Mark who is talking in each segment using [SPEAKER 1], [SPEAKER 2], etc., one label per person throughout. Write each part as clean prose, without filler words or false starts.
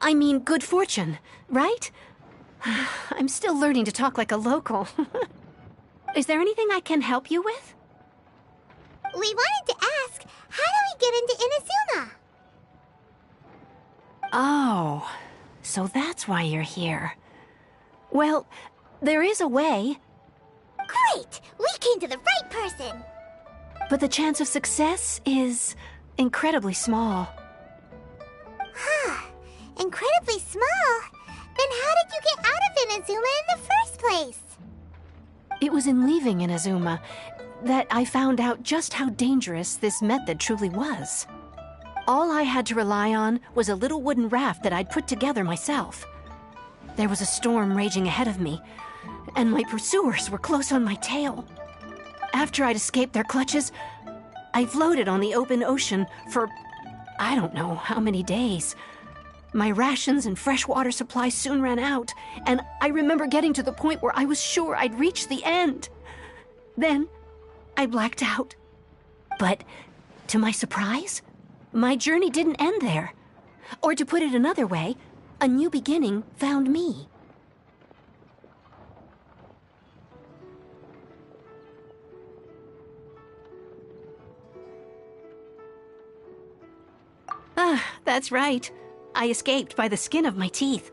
[SPEAKER 1] I mean good fortune, right? I'm still learning to talk like a local. Is there anything I can help you with?
[SPEAKER 2] We wanted to ask, how do we get into Inazuma?
[SPEAKER 1] Oh, so that's why you're here. Well, there is a way.
[SPEAKER 2] Great! We came to the right person!
[SPEAKER 1] But the chance of success is incredibly small.
[SPEAKER 2] Huh. Incredibly small? Then how did you get out of Inazuma in the first place?
[SPEAKER 1] It was in leaving Inazuma that I found out just how dangerous this method truly was. All I had to rely on was a little wooden raft that I'd put together myself. There was a storm raging ahead of me, and my pursuers were close on my tail. After I'd escaped their clutches, I floated on the open ocean for I don't know how many days. My rations and freshwater supply soon ran out, and I remember getting to the point where I was sure I'd reached the end. Then, I blacked out. But, to my surprise, my journey didn't end there. Or to put it another way, a new beginning found me. That's right. I escaped by the skin of my teeth.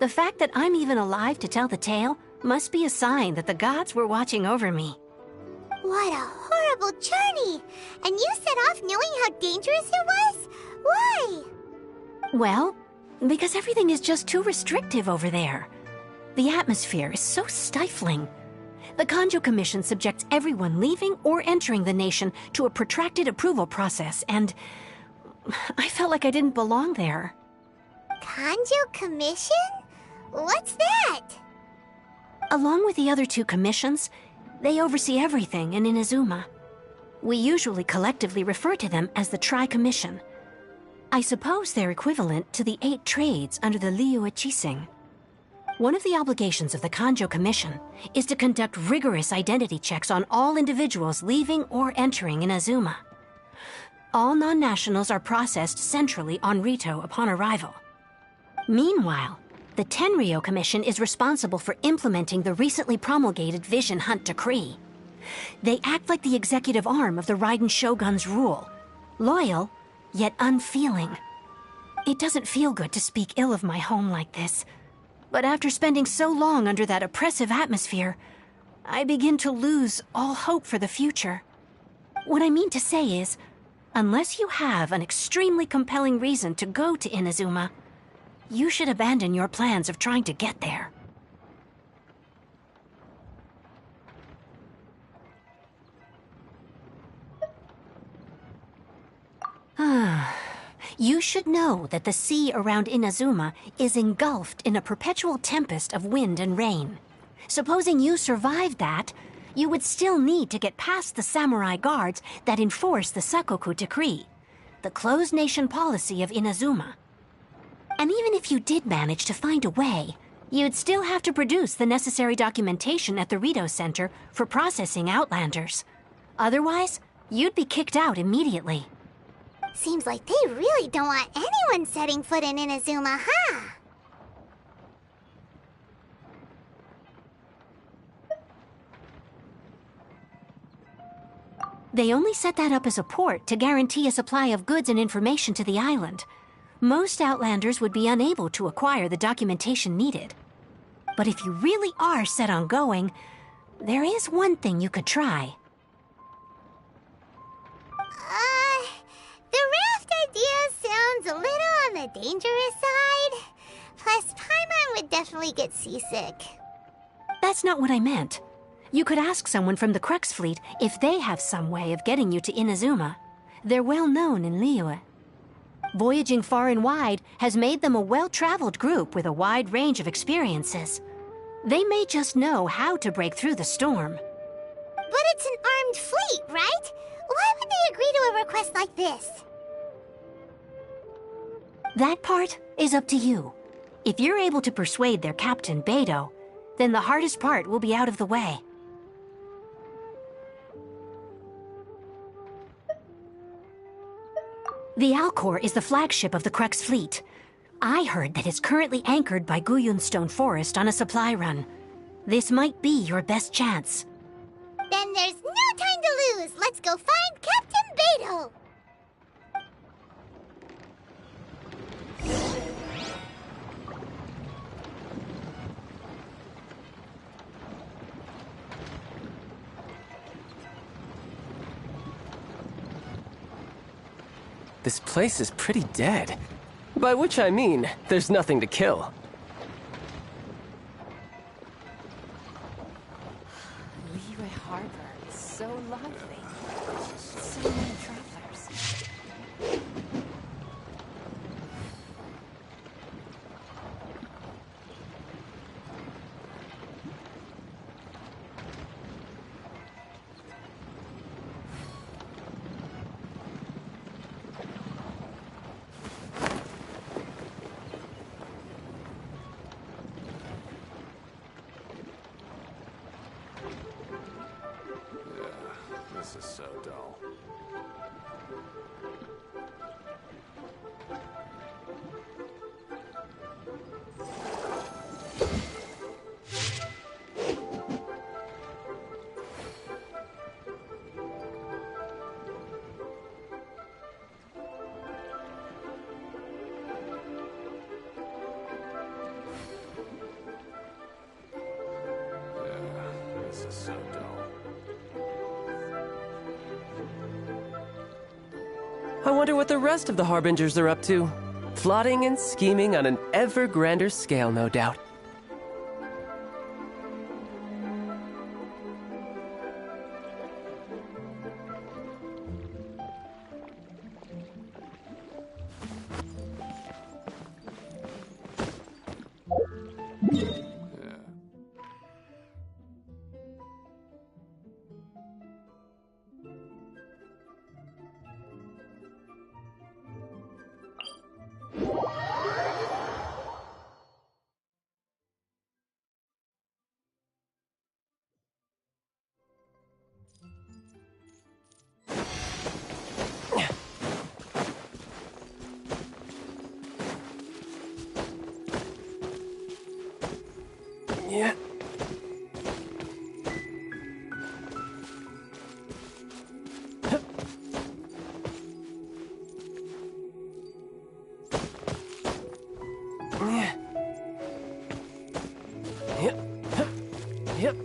[SPEAKER 1] The fact that I'm even alive to tell the tale must be a sign that the gods were watching over me.
[SPEAKER 2] What a horrible journey! And you set off knowing how dangerous it was? Why?
[SPEAKER 1] Well, because everything is just too restrictive over there. The atmosphere is so stifling. The Kanjo Commission subjects everyone leaving or entering the nation to a protracted approval process, and I felt like I didn't belong there.
[SPEAKER 2] Kanjo Commission? What's that?
[SPEAKER 1] Along with the other two commissions, they oversee everything in Inazuma. We usually collectively refer to them as the Tri-Commission. I suppose they're equivalent to the 8 trades under the Liu Chising. One of the obligations of the Kanjo Commission is to conduct rigorous identity checks on all individuals leaving or entering Inazuma. All non-nationals are processed centrally on Rito upon arrival. Meanwhile, the Tenryo Commission is responsible for implementing the recently promulgated Vision Hunt Decree. They act like the executive arm of the Raiden Shogun's rule, loyal, yet unfeeling. It doesn't feel good to speak ill of my home like this, but after spending so long under that oppressive atmosphere, I begin to lose all hope for the future. What I mean to say is, unless you have an extremely compelling reason to go to Inazuma, you should abandon your plans of trying to get there. You should know that the sea around Inazuma is engulfed in a perpetual tempest of wind and rain. Supposing you survived that, you would still need to get past the samurai guards that enforce the Sakoku Decree, the closed nation policy of Inazuma. And even if you did manage to find a way, you'd still have to produce the necessary documentation at the Rito Center for processing Outlanders. Otherwise, you'd be kicked out immediately.
[SPEAKER 2] Seems like they really don't want anyone setting foot in Inazuma, huh?
[SPEAKER 1] They only set that up as a port to guarantee a supply of goods and information to the island. Most Outlanders would be unable to acquire the documentation needed. But if you really are set on going, there is one thing you could try.
[SPEAKER 2] The raft idea sounds a little on the dangerous side. Plus, Paimon would definitely get seasick.
[SPEAKER 1] That's not what I meant. You could ask someone from the Crux Fleet if they have some way of getting you to Inazuma. They're well known in Liyue. Voyaging far and wide has made them a well-traveled group with a wide range of experiences. They may just know how to break through the storm.
[SPEAKER 2] But it's an armed fleet, right? Why would they agree to a request like this?
[SPEAKER 1] That part is up to you. If you're able to persuade their captain, Beidou, then the hardest part will be out of the way. The Alcor is the flagship of the Crux Fleet. I heard that it's currently anchored by Guyunstone Forest on a supply run. This might be your best chance.
[SPEAKER 2] Then there's no time to lose. Let's go find Captain Beto.
[SPEAKER 3] This place is pretty dead. By which I mean, there's nothing to kill.
[SPEAKER 4] Liyue Harbor is so lovely. So many travelers.
[SPEAKER 5] This is so dull. This is so dull.
[SPEAKER 3] I wonder what the rest of the Harbingers are up to. Plotting and scheming on an ever grander scale, no doubt. Yeah. Yep.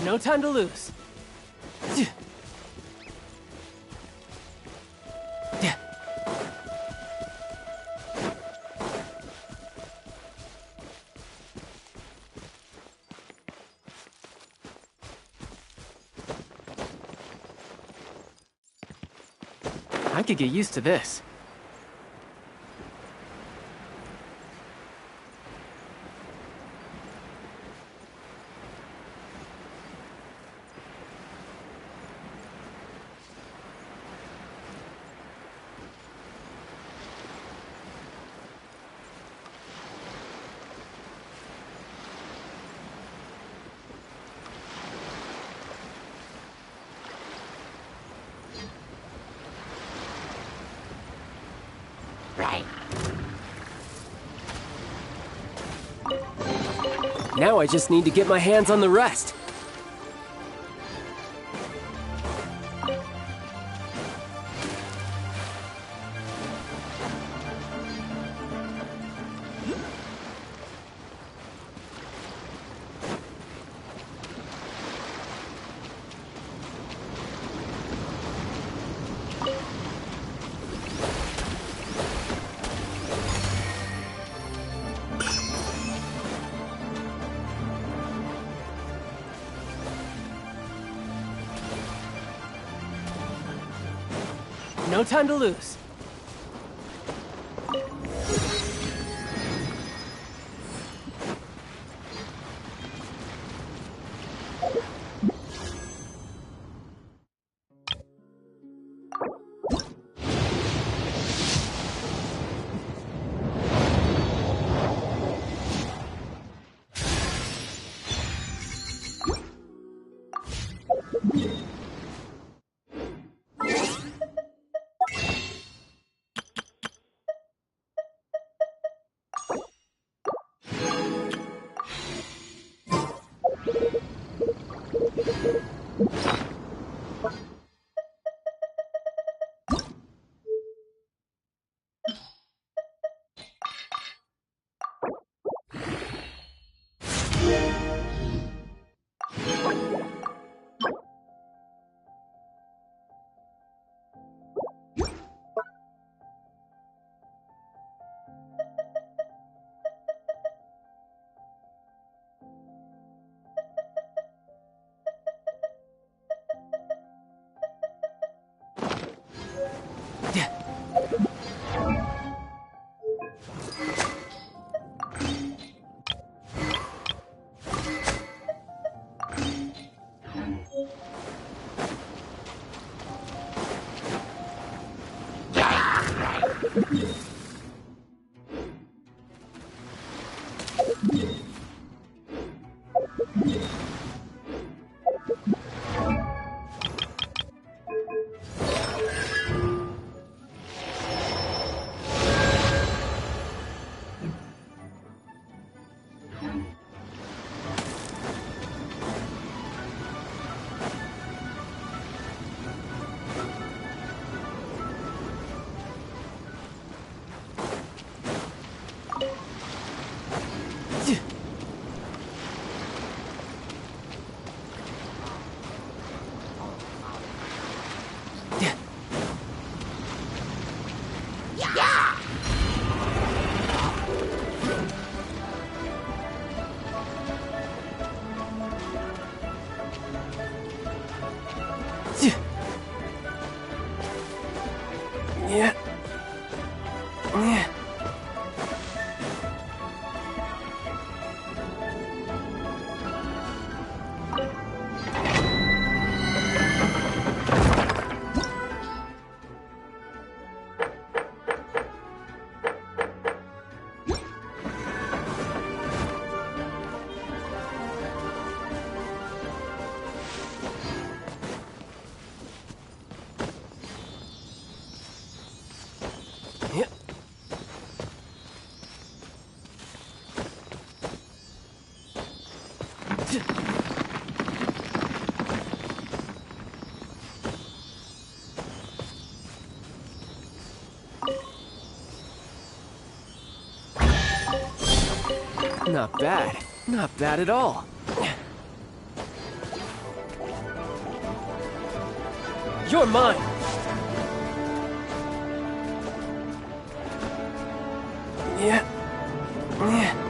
[SPEAKER 3] No time to lose. I could get used to this.
[SPEAKER 1] Right.
[SPEAKER 3] Now I just need to get my hands on the rest. No time to lose. Yeah. Yeah. Not bad. Not bad at all. You're mine! Yeah. Yeah.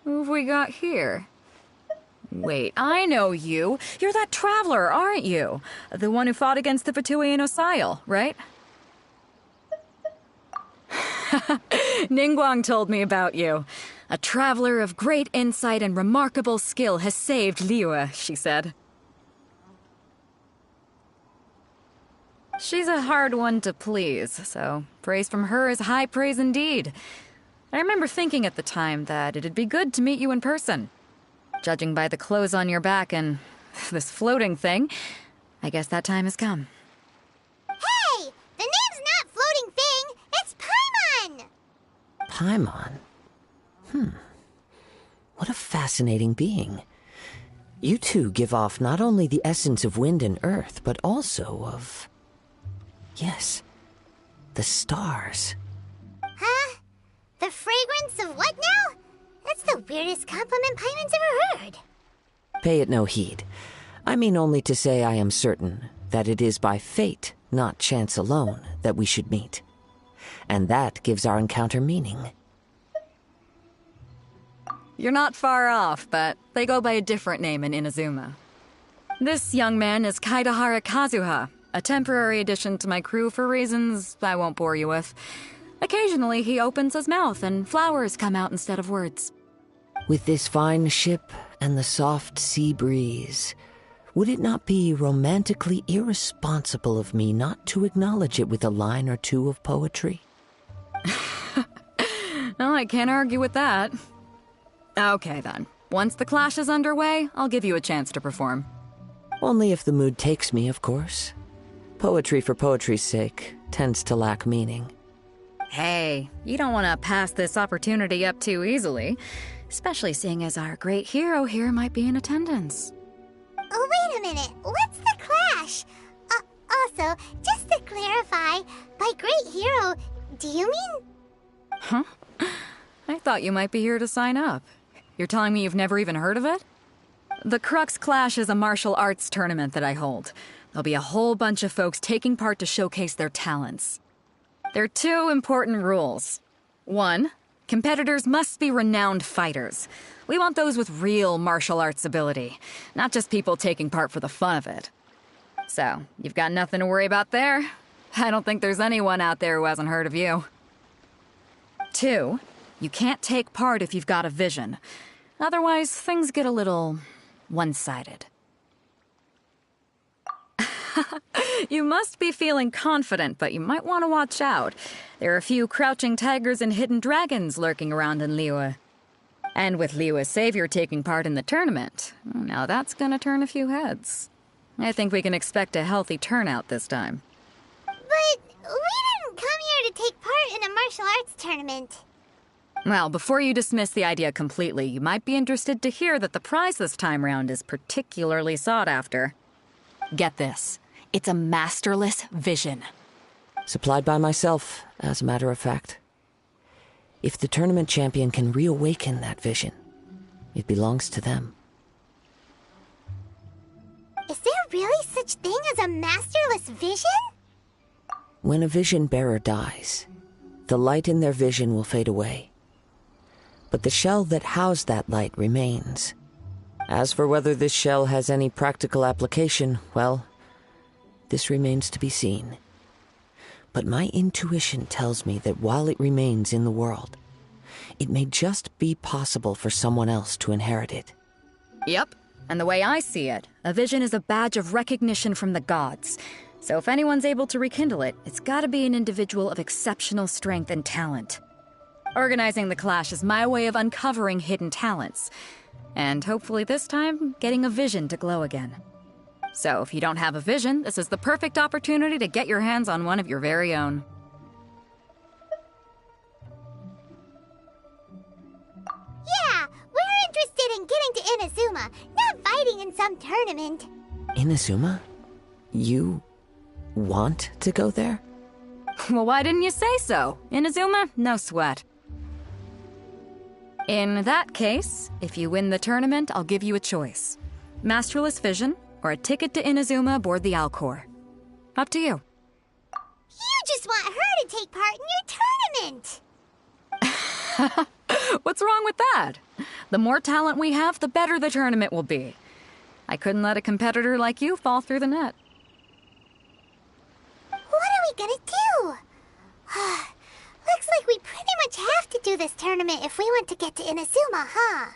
[SPEAKER 6] Who have we got here? Wait, I know you. You're that traveler, aren't you? The one who fought against the Fatui and Osile, right? Ningguang told me about you. A traveler of great insight and remarkable skill has saved Liyue, she said. She's a hard one to please, so praise from her is high praise indeed. I remember thinking at the time that it'd be good to meet you in person. Judging by the clothes on your back and this floating thing, I guess that time has come.
[SPEAKER 2] Hey! The name's not Floating Thing, it's Paimon!
[SPEAKER 7] Paimon? What a fascinating being. You two give off not only the essence of wind and earth, but also of... yes, the stars.
[SPEAKER 2] Huh? The fragrance of what now? That's the weirdest compliment Paimon's ever heard.
[SPEAKER 7] Pay it no heed. I mean only to say I am certain that it is by fate, not chance alone, that we should meet. And that gives our encounter meaning.
[SPEAKER 6] You're not far off, but they go by a different name in Inazuma. This young man is Kaidahara Kazuha, a temporary addition to my crew for reasons I won't bore you with. Occasionally he opens his mouth and flowers come out instead of words.
[SPEAKER 7] With this fine ship and the soft sea breeze, would it not be romantically irresponsible of me not to acknowledge it with a line or two of poetry?
[SPEAKER 6] Well, I can't argue with that. Okay then. Once the clash is underway, I'll give you a chance to perform.
[SPEAKER 7] Only if the mood takes me, of course. Poetry for poetry's sake tends to lack meaning.
[SPEAKER 6] Hey, you don't want to pass this opportunity up too easily, especially seeing as our great hero here might be in attendance.
[SPEAKER 2] Oh, wait a minute. What's the clash? Also, just to clarify, by great hero, do you mean...
[SPEAKER 6] Huh? I thought you might be here to sign up. You're telling me you've never even heard of it? The Crux Clash is a martial arts tournament that I hold. There'll be a whole bunch of folks taking part to showcase their talents. There are two important rules. 1, competitors must be renowned fighters. We want those with real martial arts ability, not just people taking part for the fun of it. So, you've got nothing to worry about there. I don't think there's anyone out there who hasn't heard of you. 2, you can't take part if you've got a vision. Otherwise, things get a little one-sided. You must be feeling confident, but you might want to watch out. There are a few crouching tigers and hidden dragons lurking around in Liyue. And with Liyue's savior taking part in the tournament, now that's gonna turn a few heads. I think we can expect a healthy turnout this time.
[SPEAKER 2] But we didn't come here to take part in a martial arts tournament.
[SPEAKER 6] Well, before you dismiss the idea completely, you might be interested to hear that the prize this time round is particularly sought after. Get this. It's a masterless vision.
[SPEAKER 7] Supplied by myself, as a matter of fact. If the tournament champion can reawaken that vision, it belongs to them.
[SPEAKER 2] Is there really such thing as a masterless vision?
[SPEAKER 7] When a vision bearer dies, the light in their vision will fade away. But the shell that housed that light remains. As for whether this shell has any practical application, well, this remains to be seen. But my intuition tells me that while it remains in the world, it may just be possible for someone else to inherit it.
[SPEAKER 6] Yep. And the way I see it, a vision is a badge of recognition from the gods. So if anyone's able to rekindle it, it's gotta be an individual of exceptional strength and talent. Organizing the clash is my way of uncovering hidden talents. And hopefully this time, getting a vision to glow again. So if you don't have a vision, this is the perfect opportunity to get your hands on one of your very own.
[SPEAKER 2] Yeah, we're interested in getting to Inazuma, not fighting in some tournament.
[SPEAKER 7] Inazuma? You want to go there?
[SPEAKER 6] Well, why didn't you say so? Inazuma? No sweat. In that case, if you win the tournament, I'll give you a choice. Masterless Vision, or a ticket to Inazuma aboard the Alcor. Up to you.
[SPEAKER 2] You just want her to take part in your tournament!
[SPEAKER 6] What's wrong with that? The more talent we have, the better the tournament will be. I couldn't let a competitor like you fall through the net.
[SPEAKER 2] What are we gonna do? Looks like we pretty much have to do this tournament if we want to get to Inazuma, huh?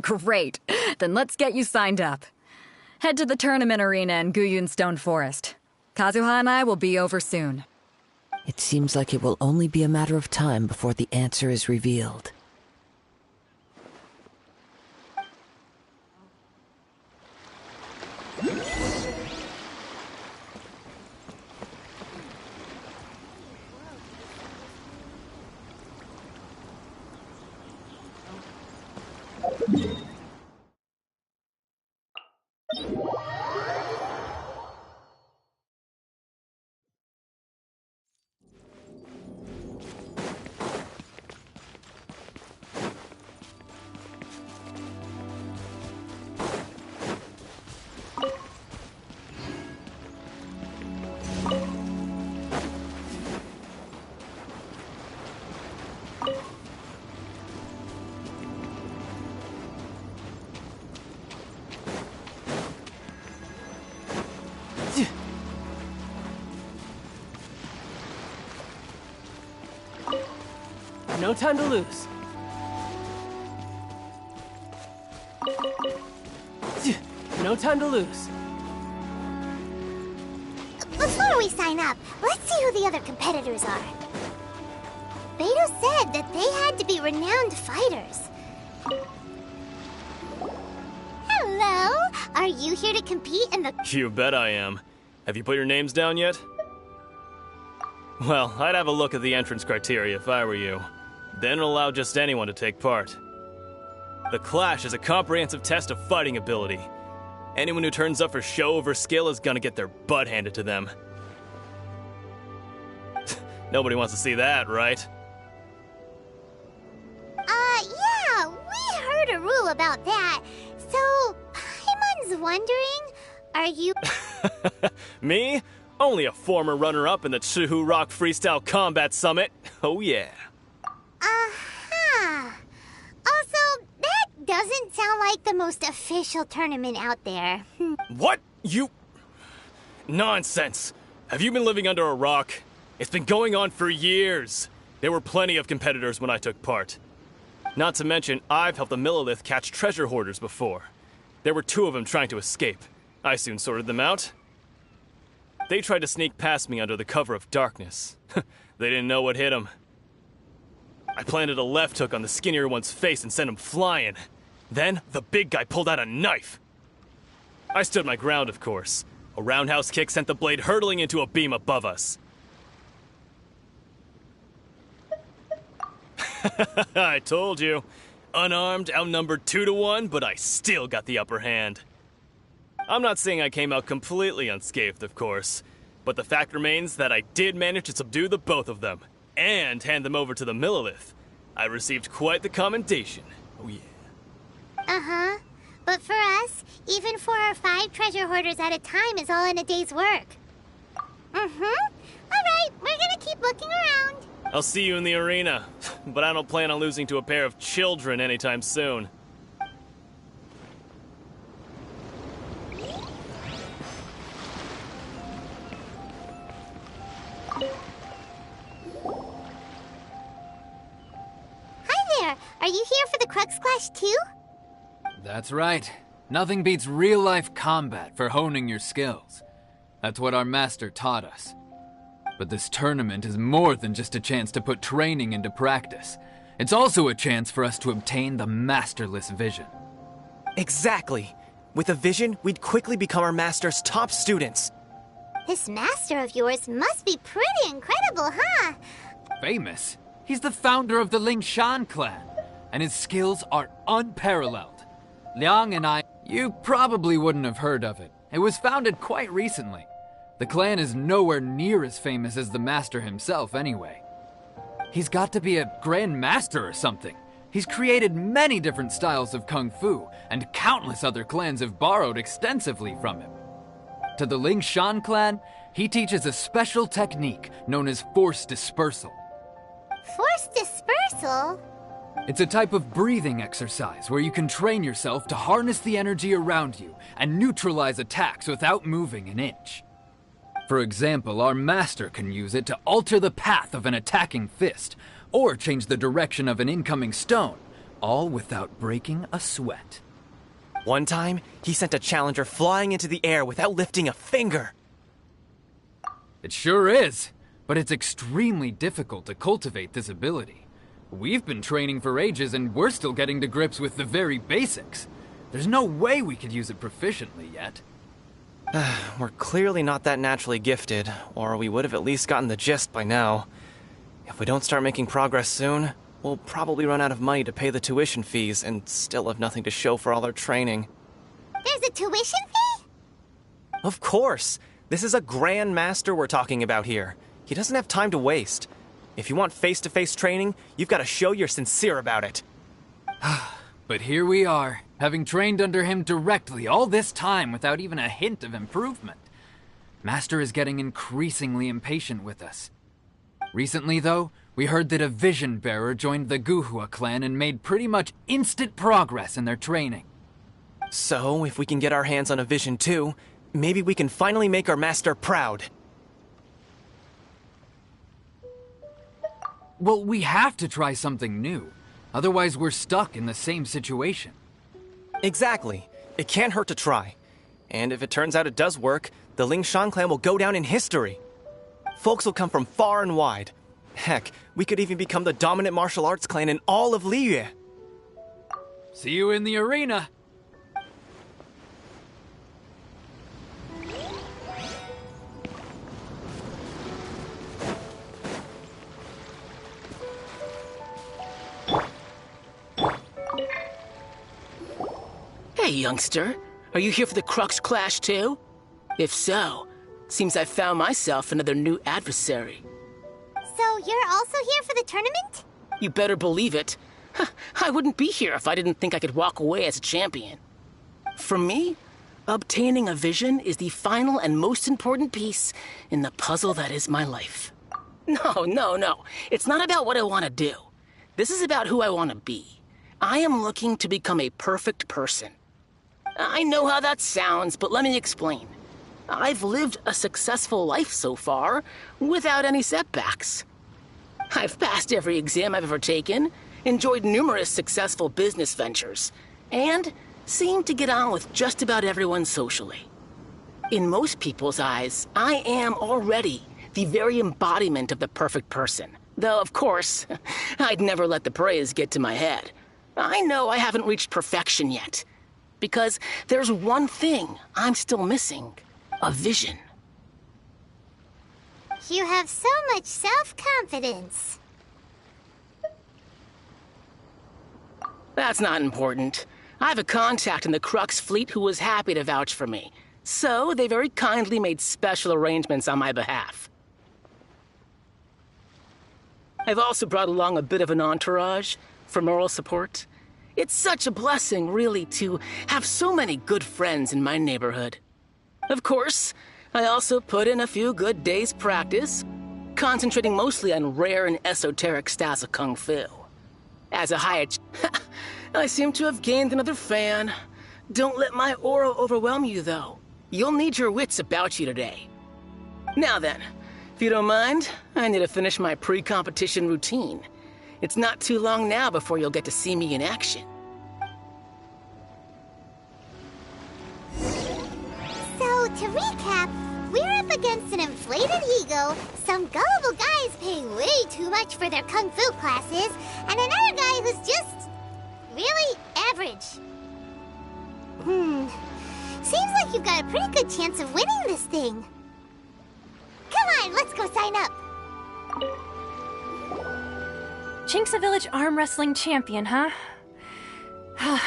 [SPEAKER 6] Great. Then let's get you signed up. Head to the tournament arena in Guyun Stone Forest. Kazuha and I will be over soon.
[SPEAKER 7] It seems like it will only be a matter of time before the answer is revealed.
[SPEAKER 3] No time to lose. No time to lose.
[SPEAKER 2] Before we sign up, let's see who the other competitors are. Beto said that they had to be renowned fighters. Hello? Are you here to compete in the...
[SPEAKER 8] You bet I am. Have you put your names down yet? Well, I'd have a look at the entrance criteria if I were you. Then allow just anyone to take part. The Clash is a comprehensive test of fighting ability. Anyone who turns up for show over skill is gonna get their butt handed to them. Nobody wants to see that, right?
[SPEAKER 2] Yeah, we heard a rule about that. So, Paimon's wondering, are you...
[SPEAKER 8] Me? Only a former runner-up in the Chihu Rock Freestyle Combat Summit. Oh yeah.
[SPEAKER 2] Uh-huh. Also, that doesn't sound like the most official tournament out there.
[SPEAKER 8] What? You... Nonsense. Have you been living under a rock? It's been going on for years. There were plenty of competitors when I took part. Not to mention, I've helped the Millilith catch treasure hoarders before. There were 2 of them trying to escape. I soon sorted them out. They tried to sneak past me under the cover of darkness. They didn't know what hit them. I planted a left hook on the skinnier one's face and sent him flying. Then, the big guy pulled out a knife. I stood my ground, of course. A roundhouse kick sent the blade hurtling into a beam above us. I told you. Unarmed, outnumbered 2-1, but I still got the upper hand. I'm not saying I came out completely unscathed, of course, but the fact remains that I did manage to subdue the both of them, and hand them over to the Millilith. I received quite the commendation. Oh yeah.
[SPEAKER 2] Uh-huh. But for us, even 4 or 5 treasure hoarders at a time is all in a day's work. Mm-hmm. Alright, we're gonna keep looking around.
[SPEAKER 8] I'll see you in the arena, but I don't plan on losing to a pair of children anytime soon.
[SPEAKER 2] Hi there! Are you here for the Crux Clash too?
[SPEAKER 9] That's right. Nothing beats real-life combat for honing your skills. That's what our master taught us. But this tournament is more than just a chance to put training into practice. It's also a chance for us to obtain the masterless vision.
[SPEAKER 10] Exactly. With a vision, we'd quickly become our master's top students.
[SPEAKER 2] This master of yours must be pretty incredible, huh?
[SPEAKER 9] Famous? He's the founder of the Lingshan clan, and his skills are unparalleled. Liang and I... You probably wouldn't have heard of it. It was founded quite recently. The clan is nowhere near as famous as the master himself, anyway. He's got to be a grand master or something. He's created many different styles of kung fu, and countless other clans have borrowed extensively from him. To the Lingshan clan, he teaches a special technique known as force dispersal.
[SPEAKER 2] Force dispersal?
[SPEAKER 9] It's a type of breathing exercise where you can train yourself to harness the energy around you and neutralize attacks without moving an inch. For example, our master can use it to alter the path of an attacking fist, or change the direction of an incoming stone, all without breaking a sweat.
[SPEAKER 10] One time, he sent a challenger flying into the air without lifting a finger.
[SPEAKER 9] It sure is, but it's extremely difficult to cultivate this ability. We've been training for ages and we're still getting to grips with the very basics. There's no way we could use it proficiently yet.
[SPEAKER 10] We're clearly not that naturally gifted, or we would have at least gotten the gist by now. If we don't start making progress soon, we'll probably run out of money to pay the tuition fees and still have nothing to show for all our training.
[SPEAKER 2] There's a tuition fee?
[SPEAKER 10] Of course! This is a Grand Master we're talking about here. He doesn't have time to waste. If you want face-to-face training, you've got to show you're sincere about it.
[SPEAKER 9] But here we are, having trained under him directly all this time without even a hint of improvement. Master is getting increasingly impatient with us. Recently, though, we heard that a Vision Bearer joined the Guhua clan and made pretty much instant progress in their training.
[SPEAKER 10] So, if we can get our hands on a Vision too, maybe we can finally make our master proud.
[SPEAKER 9] Well, we have to try something new. Otherwise, we're stuck in the same situation.
[SPEAKER 10] Exactly. It can't hurt to try. And if it turns out it does work, the Lingshan clan will go down in history. Folks will come from far and wide. Heck, we could even become the dominant martial arts clan in all of Liyue.
[SPEAKER 9] See you in the arena.
[SPEAKER 11] Hey, youngster. Are you here for the Crux Clash too? If so, seems I found myself another new adversary.
[SPEAKER 2] So you're also here for the tournament?
[SPEAKER 11] You better believe it. I wouldn't be here if I didn't think I could walk away as a champion. For me, obtaining a vision is the final and most important piece in the puzzle that is my life. No. It's not about what I want to do. This is about who I want to be. I am looking to become a perfect person. I know how that sounds, but let me explain. I've lived a successful life so far, without any setbacks. I've passed every exam I've ever taken, enjoyed numerous successful business ventures, and seem to get on with just about everyone socially. In most people's eyes, I am already the very embodiment of the perfect person. Though, of course, I'd never let the praise get to my head. I know I haven't reached perfection yet, because there's one thing I'm still missing. A vision.
[SPEAKER 2] You have so much self-confidence.
[SPEAKER 11] That's not important. I have a contact in the Crux fleet who was happy to vouch for me, so they very kindly made special arrangements on my behalf. I've also brought along a bit of an entourage for moral support. It's such a blessing, really, to have so many good friends in my neighborhood. Of course, I also put in a few good days' practice, concentrating mostly on rare and esoteric styles of Kung Fu. As a higher I seem to have gained another fan. Don't let my aura overwhelm you, though. You'll need your wits about you today. Now then, if you don't mind, I need to finish my pre-competition routine. It's not too long now before you'll get to see me in action.
[SPEAKER 2] So, to recap, we're up against an inflated ego, some gullible guys paying way too much for their kung fu classes, and another guy who's just really average. Seems like you've got a pretty good chance of winning this thing. Come on, let's go sign up.
[SPEAKER 1] Chinksa Village Arm Wrestling Champion, huh?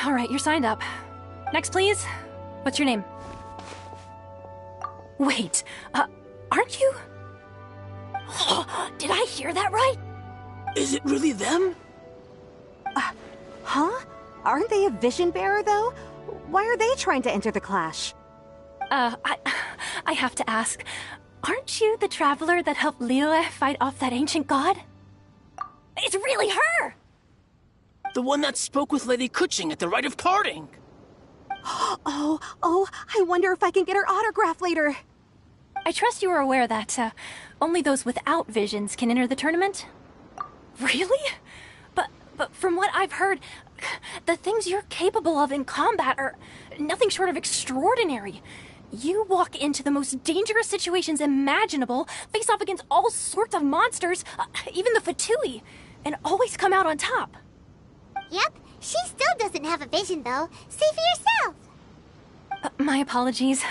[SPEAKER 1] All right, you're signed up. Next, please. What's your name? Wait, aren't you? Did I hear that right?
[SPEAKER 11] Is it really them?
[SPEAKER 12] Huh? Aren't they a vision bearer, though? Why are they trying to enter the clash?
[SPEAKER 1] I have to ask, aren't you the traveler that helped Liyue fight off that ancient god? It's really her!
[SPEAKER 11] The one that spoke with Lady Kuching at the rite of parting.
[SPEAKER 12] Oh, I wonder if I can get her autograph later.
[SPEAKER 1] I trust you are aware that only those without visions can enter the tournament? Really? But from what I've heard, the things you're capable of in combat are nothing short of extraordinary. You walk into the most dangerous situations imaginable, face off against all sorts of monsters, even the Fatui, and always come out on top.
[SPEAKER 2] Yep, she still doesn't have a vision though. See for yourself.
[SPEAKER 1] My apologies.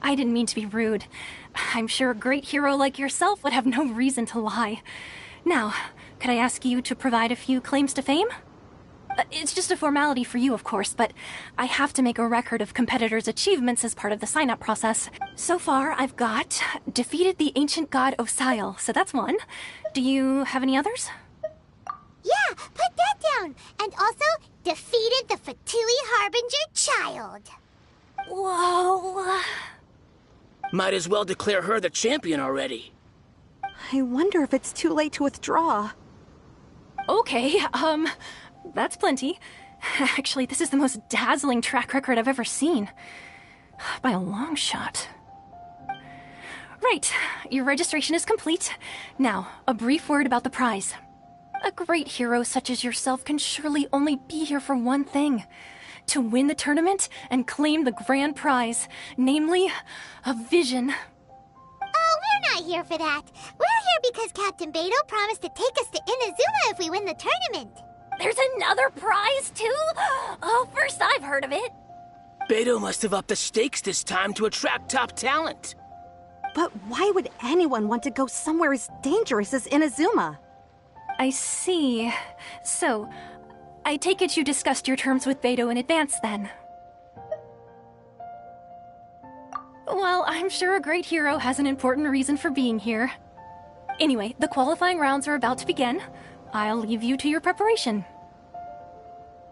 [SPEAKER 1] I didn't mean to be rude. I'm sure a great hero like yourself would have no reason to lie. Now, could I ask you to provide a few claims to fame? It's just a formality for you, of course, but I have to make a record of competitors' achievements as part of the sign-up process. So far, I've got defeated the ancient god Osail, so that's one. Do you have any others?
[SPEAKER 2] Yeah, put that down. And also, defeated the Fatui Harbinger child.
[SPEAKER 1] Whoa.
[SPEAKER 11] Might as well declare her the champion already.
[SPEAKER 12] I wonder if it's too late to withdraw.
[SPEAKER 1] Okay, that's plenty. Actually, this is the most dazzling track record I've ever seen. By a long shot. Right, your registration is complete. Now, a brief word about the prize. A great hero such as yourself can surely only be here for one thing. To win the tournament and claim the grand prize, namely, a vision.
[SPEAKER 2] Oh, we're not here for that. We're here because Captain Beto promised to take us to Inazuma if we win the tournament.
[SPEAKER 1] There's another prize, too? Oh, first I've heard of it.
[SPEAKER 11] Beto must have upped the stakes this time to attract top talent.
[SPEAKER 12] But why would anyone want to go somewhere as dangerous as Inazuma?
[SPEAKER 1] I see. So, I take it you discussed your terms with Beto in advance, then? Well, I'm sure a great hero has an important reason for being here. Anyway, the qualifying rounds are about to begin. I'll leave you to your preparation.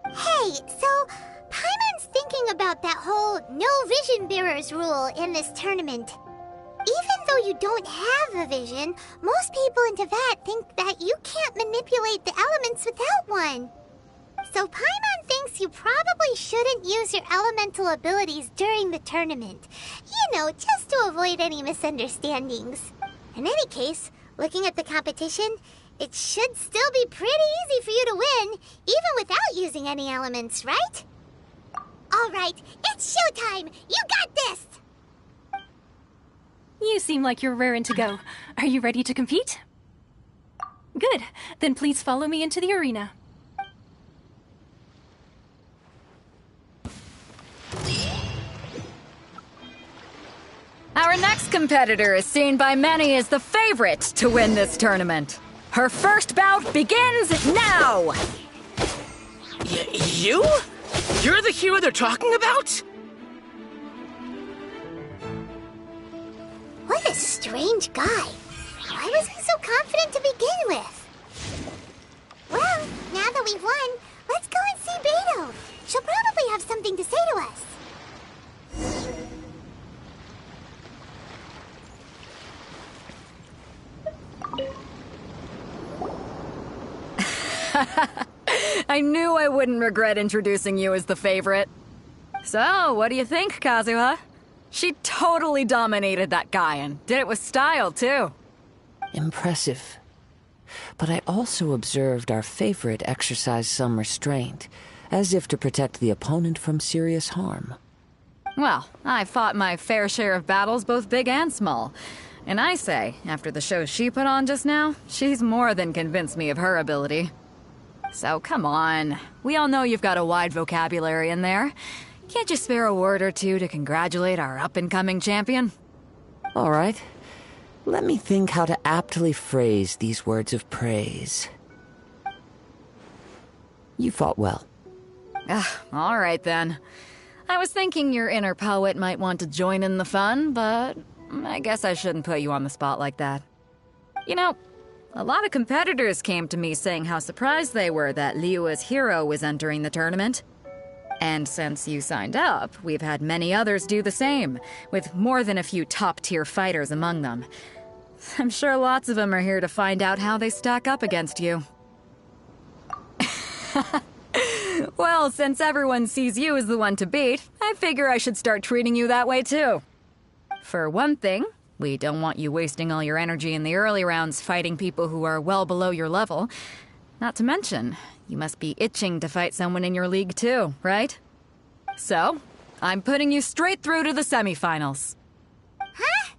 [SPEAKER 2] Hey, so Paimon's thinking about that whole no vision bearers rule in this tournament. Even though you don't have a vision, most people in Teyvat think that you can't manipulate the elements without one. So Paimon thinks you probably shouldn't use your elemental abilities during the tournament. You know, just to avoid any misunderstandings. In any case, looking at the competition, it should still be pretty easy for you to win, even without using any elements, right? Alright, it's showtime! You got this!
[SPEAKER 1] You seem like you're raring to go. Are you ready to compete? Good. Then please follow me into the arena.
[SPEAKER 6] Our next competitor is seen by many as the favorite to win this tournament. Her first bout begins now!
[SPEAKER 11] You? You're the hero they're talking about?
[SPEAKER 2] What a strange guy. Why was he so confident to begin with? Well, now that we've won, let's go and see Beto. She'll probably have something to say to us.
[SPEAKER 6] I knew I wouldn't regret introducing you as the favorite. So, what do you think, Kazuha? She totally dominated that guy and did it with style, too.
[SPEAKER 7] Impressive. But I also observed our favorite exercise some restraint, as if to protect the opponent from serious harm.
[SPEAKER 6] Well, I fought my fair share of battles, both big and small. And I say, after the show she put on just now, she's more than convinced me of her ability. So come on. We all know you've got a wide vocabulary in there. Can't you spare a word or two to congratulate our up-and-coming champion?
[SPEAKER 7] All right. Let me think how to aptly phrase these words of praise. You fought well.
[SPEAKER 6] All right then. I was thinking your inner poet might want to join in the fun, but I guess I shouldn't put you on the spot like that. You know, a lot of competitors came to me saying how surprised they were that Liyue's hero was entering the tournament. And since you signed up, we've had many others do the same, with more than a few top-tier fighters among them. I'm sure lots of them are here to find out how they stack up against you. Well, since everyone sees you as the one to beat, I figure I should start treating you that way too. For one thing, we don't want you wasting all your energy in the early rounds fighting people who are well below your level. Not to mention, you must be itching to fight someone in your league too, right? So, I'm putting you straight through to the semifinals.
[SPEAKER 2] Huh?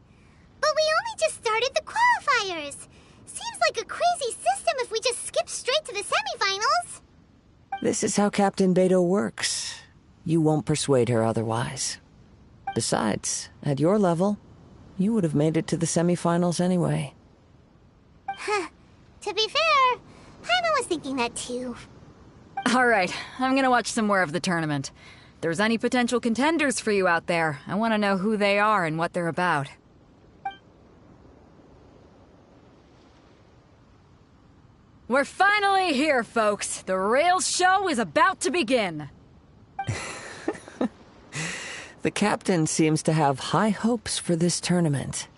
[SPEAKER 2] But we only just started the qualifiers. Seems like a crazy system if we just skip straight to the semifinals.
[SPEAKER 7] This is how Captain Beto works. You won't persuade her otherwise. Besides, at your level, you would have made it to the semifinals anyway.
[SPEAKER 2] Huh. To be fair, Paimon was thinking that too.
[SPEAKER 6] Alright, I'm gonna watch some more of the tournament. If there's any potential contenders for you out there, I want to know who they are and what they're about. We're finally here, folks. The Rails show is about to begin.
[SPEAKER 7] The captain seems to have high hopes for this tournament.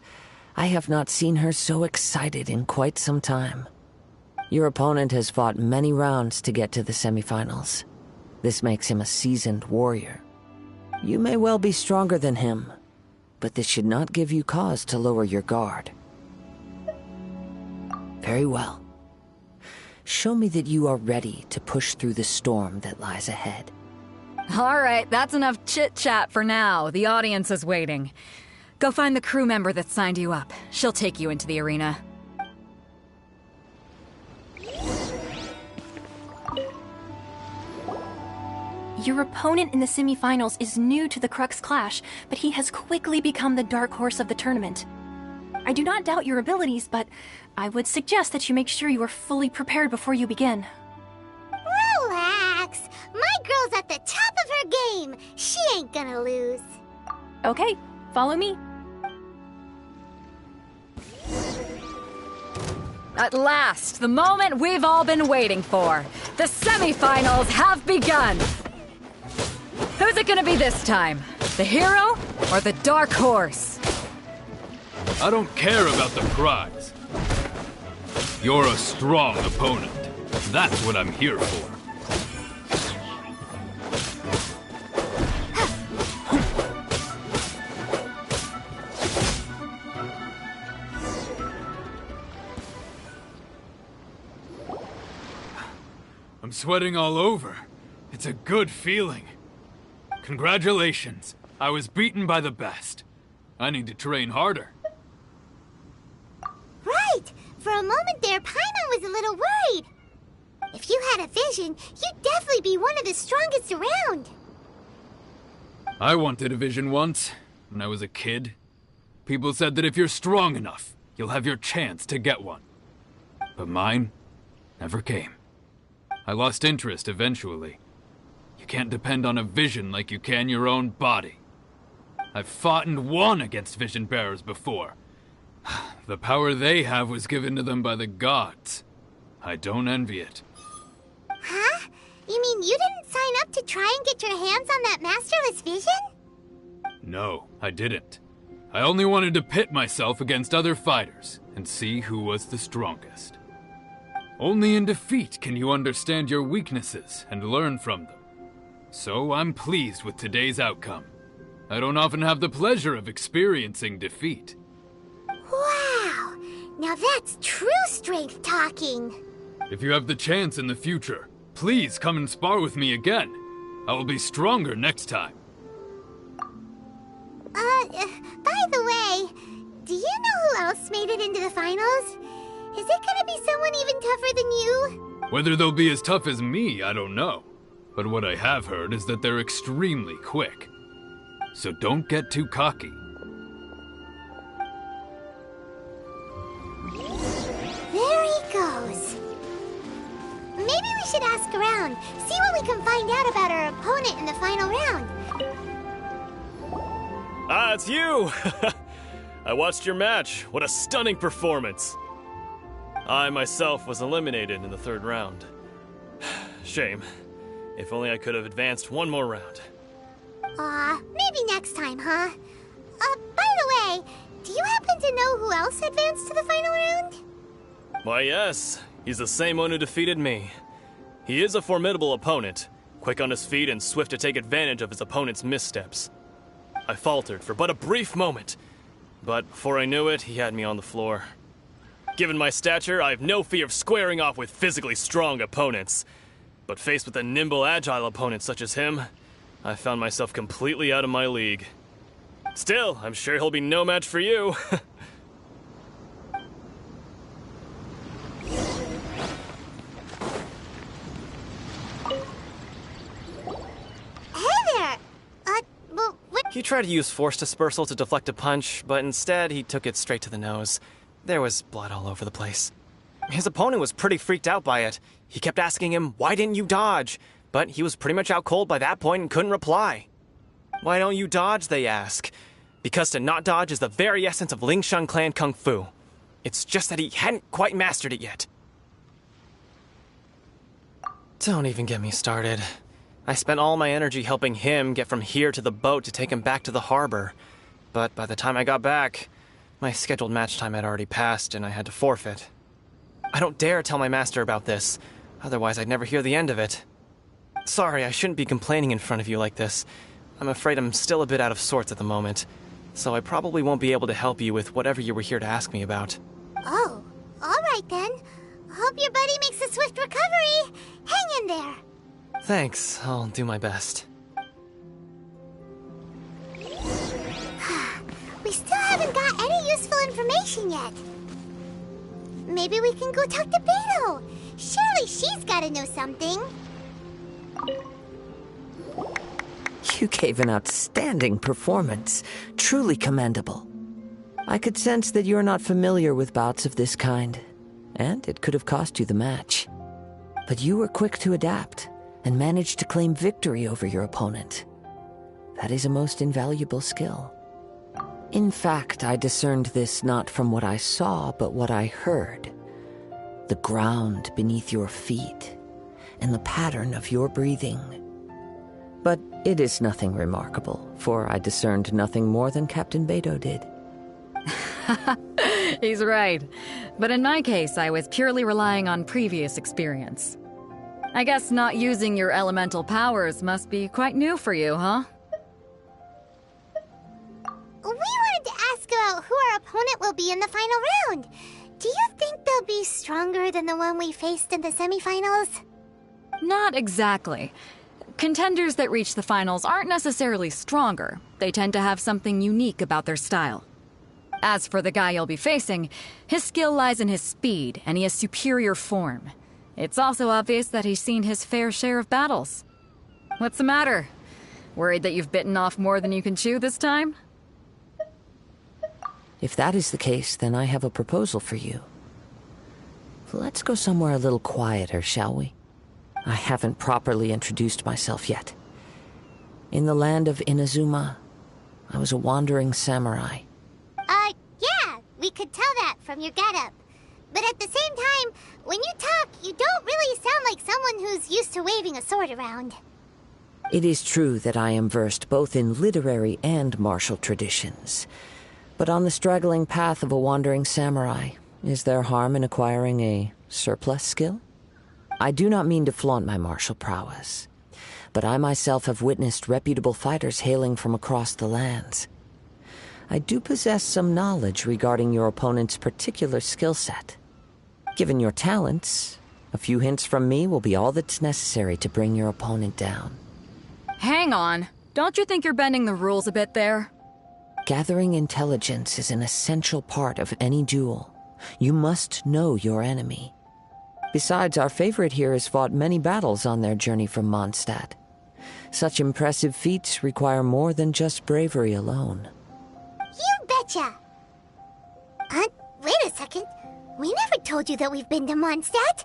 [SPEAKER 7] I have not seen her so excited in quite some time. Your opponent has fought many rounds to get to the semifinals. This makes him a seasoned warrior. You may well be stronger than him, but this should not give you cause to lower your guard. Very well. Show me that you are ready to push through the storm that lies ahead.
[SPEAKER 6] Alright, that's enough chit-chat for now. The audience is waiting. Go find the crew member that signed you up. She'll take you into the arena.
[SPEAKER 13] Your opponent in the semifinals is new to the Crux Clash, but he has quickly become the dark horse of the tournament. I do not doubt your abilities, but I would suggest that you make sure you are fully prepared before you begin.
[SPEAKER 2] Relax. My girl's at the top of her game. She ain't gonna lose.
[SPEAKER 13] Okay, follow me.
[SPEAKER 6] At last, the moment we've all been waiting for. The semifinals have begun. Who's it gonna be this time? The hero or the dark horse?
[SPEAKER 14] I don't care about the prize. You're a strong opponent. That's what I'm here for. I'm sweating all over. It's a good feeling. Congratulations. I was beaten by the best. I need to train harder.
[SPEAKER 2] Right! For a moment there, Paimon was a little worried. If you had a vision, you'd definitely be one of the strongest around.
[SPEAKER 14] I wanted a vision once, when I was a kid. People said that if you're strong enough, you'll have your chance to get one. But mine never came. I lost interest eventually. You can't depend on a vision like you can your own body. I've fought and won against vision bearers before. The power they have was given to them by the gods. I don't envy it.
[SPEAKER 2] Huh? You mean you didn't sign up to try and get your hands on that masterless vision?
[SPEAKER 14] No, I didn't. I only wanted to pit myself against other fighters and see who was the strongest. Only in defeat can you understand your weaknesses and learn from them. So I'm pleased with today's outcome. I don't often have the pleasure of experiencing defeat.
[SPEAKER 2] Wow! Now that's true strength talking.
[SPEAKER 14] If you have the chance in the future, please come and spar with me again. I will be stronger next time.
[SPEAKER 2] By the way, do you know who else made it into the finals? Is it gonna be someone even tougher than you?
[SPEAKER 14] Whether they'll be as tough as me, I don't know. But what I have heard is that they're extremely quick. So don't get too cocky.
[SPEAKER 2] There he goes. Maybe we should ask around, see what we can find out about our opponent in the final round.
[SPEAKER 8] Ah, it's you! I watched your match. What a stunning performance. I myself was eliminated in the third round. Shame. If only I could have advanced one more round.
[SPEAKER 2] Maybe next time, huh? By the way, do you happen to know who else advanced to the final round?
[SPEAKER 8] Why, yes. He's the same one who defeated me. He is a formidable opponent, quick on his feet and swift to take advantage of his opponent's missteps. I faltered for but a brief moment, but before I knew it, he had me on the floor. Given my stature, I have no fear of squaring off with physically strong opponents. But faced with a nimble, agile opponent such as him, I found myself completely out of my league. Still, I'm sure he'll be no match for you.
[SPEAKER 10] He tried to use force dispersal to deflect a punch, but instead he took it straight to the nose. There was blood all over the place. His opponent was pretty freaked out by it. He kept asking him, "Why didn't you dodge?" But he was pretty much out cold by that point and couldn't reply. "Why don't you dodge?" they ask. Because to not dodge is the very essence of Lingshan clan kung fu. It's just that he hadn't quite mastered it yet. Don't even get me started. I spent all my energy helping him get from here to the boat to take him back to the harbor. But by the time I got back, my scheduled match time had already passed and I had to forfeit. I don't dare tell my master about this, otherwise I'd never hear the end of it. Sorry, I shouldn't be complaining in front of you like this. I'm afraid I'm still a bit out of sorts at the moment, so I probably won't be able to help you with whatever you were here to ask me about.
[SPEAKER 2] Oh, alright then. Hope your buddy makes a swift recovery. Hang in there.
[SPEAKER 10] Thanks, I'll do my best.
[SPEAKER 2] We still haven't got any useful information yet. Maybe we can go talk to Beto. Surely she's gotta know something.
[SPEAKER 7] You gave an outstanding performance. Truly commendable. I could sense that you're not familiar with bouts of this kind, and it could have cost you the match. But you were quick to adapt and managed to claim victory over your opponent. That is a most invaluable skill. In fact, I discerned this not from what I saw, but what I heard. The ground beneath your feet, and the pattern of your breathing. But it is nothing remarkable, for I discerned nothing more than Captain Beto did.
[SPEAKER 6] He's right. But in my case, I was purely relying on previous experience. I guess not using your elemental powers must be quite new for you, huh?
[SPEAKER 2] We wanted to ask about who our opponent will be in the final round. Do you think they'll be stronger than the one we faced in the semifinals?
[SPEAKER 6] Not exactly. Contenders that reach the finals aren't necessarily stronger. They tend to have something unique about their style. As for the guy you'll be facing, his skill lies in his speed, and he has superior form. It's also obvious that he's seen his fair share of battles. What's the matter? Worried that you've bitten off more than you can chew this time?
[SPEAKER 7] If that is the case, then I have a proposal for you. Let's go somewhere a little quieter, shall we? I haven't properly introduced myself yet. In the land of Inazuma, I was a wandering samurai.
[SPEAKER 2] Yeah, we could tell that from your getup. But at the same time, when you talk, you don't really sound like someone who's used to waving a sword around.
[SPEAKER 7] It is true that I am versed both in literary and martial traditions. But on the straggling path of a wandering samurai, is there harm in acquiring a surplus skill? I do not mean to flaunt my martial prowess, but I myself have witnessed reputable fighters hailing from across the lands. I do possess some knowledge regarding your opponent's particular skill set. Given your talents, a few hints from me will be all that's necessary to bring your opponent down.
[SPEAKER 6] Hang on. Don't you think you're bending the rules a bit there?
[SPEAKER 7] Gathering intelligence is an essential part of any duel. You must know your enemy. Besides, our favorite here has fought many battles on their journey from Mondstadt. Such impressive feats require more than just bravery alone.
[SPEAKER 2] You betcha! Wait a second. We never told you that we've been to Mondstadt.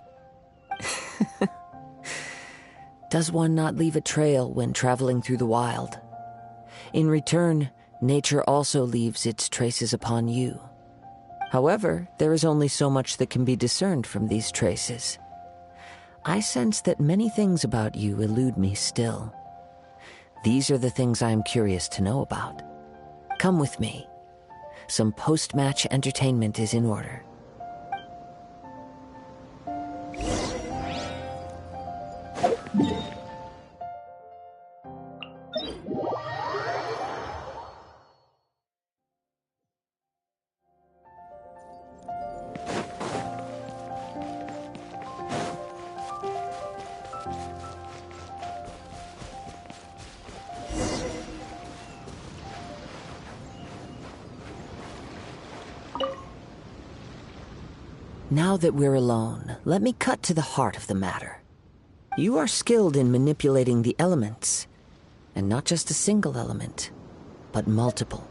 [SPEAKER 7] Does one not leave a trail when traveling through the wild? In return, nature also leaves its traces upon you. However, there is only so much that can be discerned from these traces. I sense that many things about you elude me still. These are the things I am curious to know about. Come with me. Some post-match entertainment is in order. Now that we're alone, let me cut to the heart of the matter. You are skilled in manipulating the elements, and not just a single element, but multiple.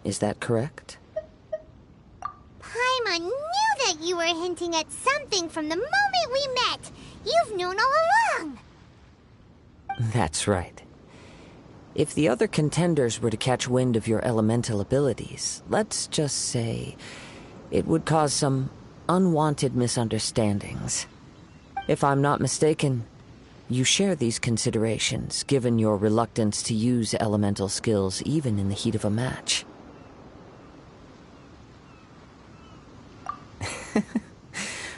[SPEAKER 7] Is that correct?
[SPEAKER 2] Paimon knew that you were hinting at something from the moment we met. You've known all along.
[SPEAKER 7] That's right. If the other contenders were to catch wind of your elemental abilities, let's just say it would cause some unwanted misunderstandings. If I'm not mistaken, you share these considerations, given your reluctance to use elemental skills even in the heat of a match.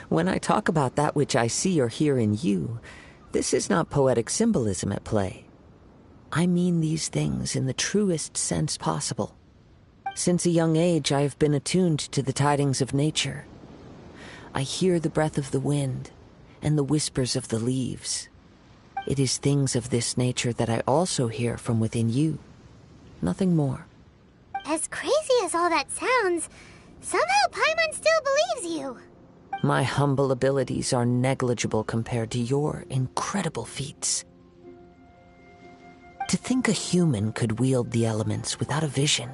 [SPEAKER 7] When I talk about that which I see or hear in you, this is not poetic symbolism at play. I mean these things in the truest sense possible. Since a young age, I have been attuned to the tidings of nature. I hear the breath of the wind and the whispers of the leaves. It is things of this nature that I also hear from within you. Nothing more.
[SPEAKER 2] As crazy as all that sounds, somehow Paimon still believes you.
[SPEAKER 7] My humble abilities are negligible compared to your incredible feats. To think a human could wield the elements without a vision,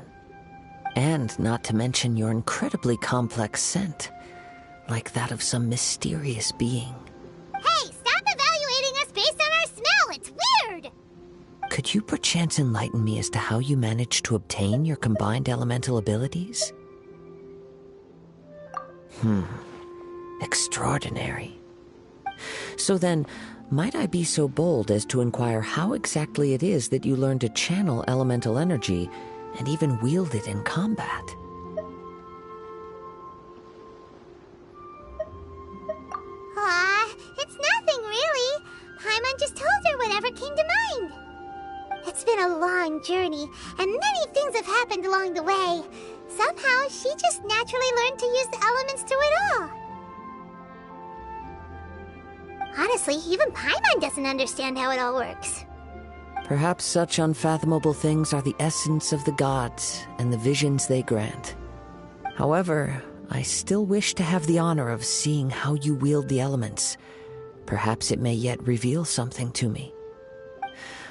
[SPEAKER 7] and not to mention your incredibly complex scent, like that of some mysterious being.
[SPEAKER 2] Hey, stop evaluating us based on our smell! It's weird!
[SPEAKER 7] Could you perchance enlighten me as to how you managed to obtain your combined elemental abilities? Extraordinary. So then, might I be so bold as to inquire how exactly it is that you learned to channel elemental energy and even wield it in combat?
[SPEAKER 2] It's nothing really. Paimon just told her whatever came to mind. It's been a long journey, and many things have happened along the way. Somehow, she just naturally learned to use the elements through it all. Honestly, even Paimon doesn't understand how it all works.
[SPEAKER 7] Perhaps such unfathomable things are the essence of the gods and the visions they grant. However, I still wish to have the honor of seeing how you wield the elements. Perhaps it may yet reveal something to me.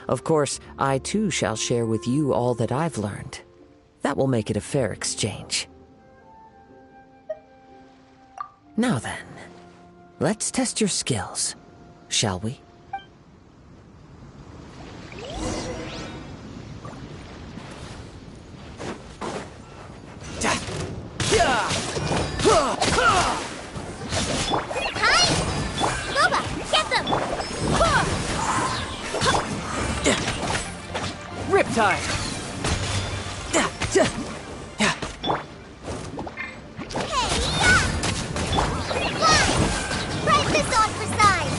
[SPEAKER 7] Of course, I too shall share with you all that I've learned. That will make it a fair exchange. Now then, let's test your skills, shall we?
[SPEAKER 3] Riptide!
[SPEAKER 2] Right this on for size!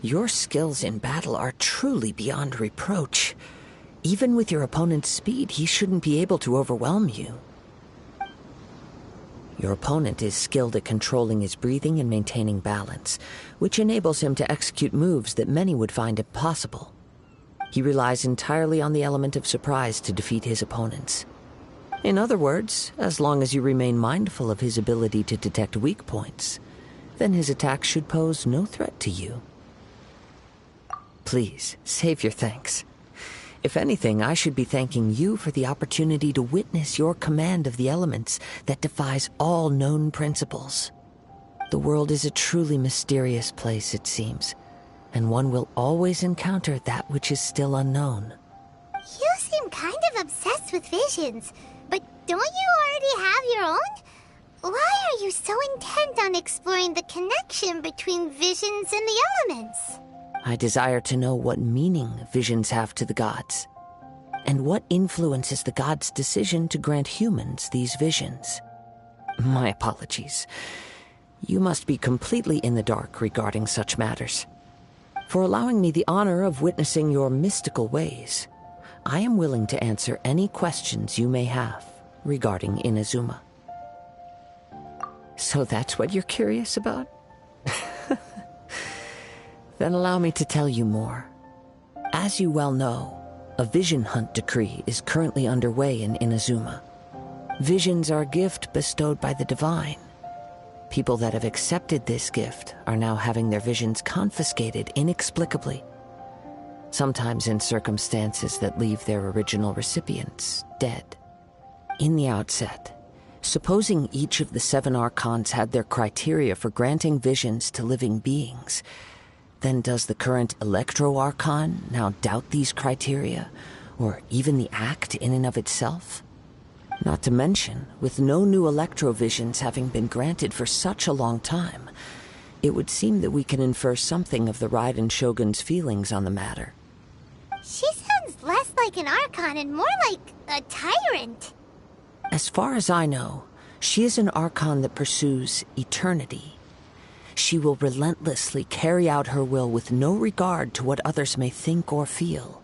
[SPEAKER 7] Your skills in battle are truly beyond reproach. Even with your opponent's speed, he shouldn't be able to overwhelm you. Your opponent is skilled at controlling his breathing and maintaining balance, which enables him to execute moves that many would find impossible. He relies entirely on the element of surprise to defeat his opponents. In other words, as long as you remain mindful of his ability to detect weak points, then his attacks should pose no threat to you. Please, save your thanks. If anything, I should be thanking you for the opportunity to witness your command of the elements that defies all known principles. The world is a truly mysterious place, it seems, and one will always encounter that which is still unknown.
[SPEAKER 2] You seem kind of obsessed with visions, but don't you already have your own? Why are you so intent on exploring the connection between visions and the elements?
[SPEAKER 7] I desire to know what meaning visions have to the gods, and what influences the gods' decision to grant humans these visions. My apologies. You must be completely in the dark regarding such matters. For allowing me the honor of witnessing your mystical ways, I am willing to answer any questions you may have regarding Inazuma. So that's what you're curious about? Then allow me to tell you more. As you well know, a vision hunt decree is currently underway in Inazuma. Visions are a gift bestowed by the divine. People that have accepted this gift are now having their visions confiscated inexplicably, sometimes in circumstances that leave their original recipients dead. In the outset, supposing each of the 7 Archons had their criteria for granting visions to living beings, then does the current Elektro-Archon now doubt these criteria, or even the act in and of itself? Not to mention, with no new Electro-visions having been granted for such a long time, it would seem that we can infer something of the Raiden Shogun's feelings on the matter.
[SPEAKER 2] She sounds less like an Archon and more like a tyrant.
[SPEAKER 7] As far as I know, she is an Archon that pursues eternity. She will relentlessly carry out her will with no regard to what others may think or feel.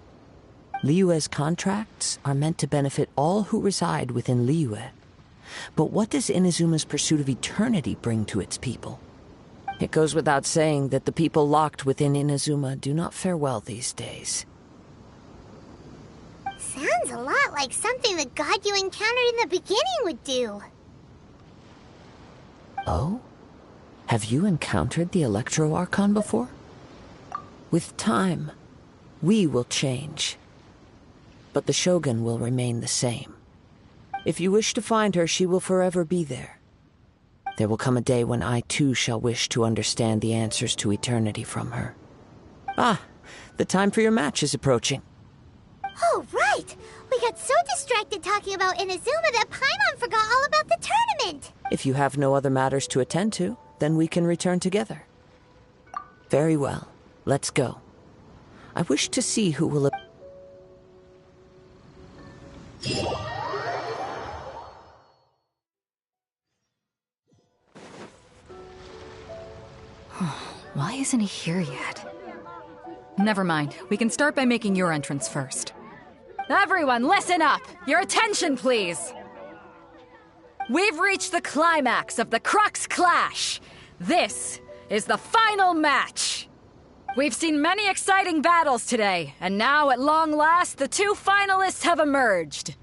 [SPEAKER 7] Liyue's contracts are meant to benefit all who reside within Liyue. But what does Inazuma's pursuit of eternity bring to its people? It goes without saying that the people locked within Inazuma do not fare well these days.
[SPEAKER 2] Sounds a lot like something the god you encountered in the beginning would do.
[SPEAKER 7] Oh? Have you encountered the Elektro-Archon before? With time, we will change. But the Shogun will remain the same. If you wish to find her, she will forever be there. There will come a day when I too shall wish to understand the answers to eternity from her. Ah, the time for your match is approaching.
[SPEAKER 2] Oh, right! We got so distracted talking about Inazuma that Paimon forgot all about the tournament!
[SPEAKER 7] If you have no other matters to attend to, then we can return together. Very well. Let's go. I wish to see who will...
[SPEAKER 6] Why isn't he here yet? Never mind. We can start by making your entrance first. Everyone, listen up! Your attention, please! We've reached the climax of the Crux Clash! This is the final match! We've seen many exciting battles today, and now, at long last, the 2 finalists have emerged.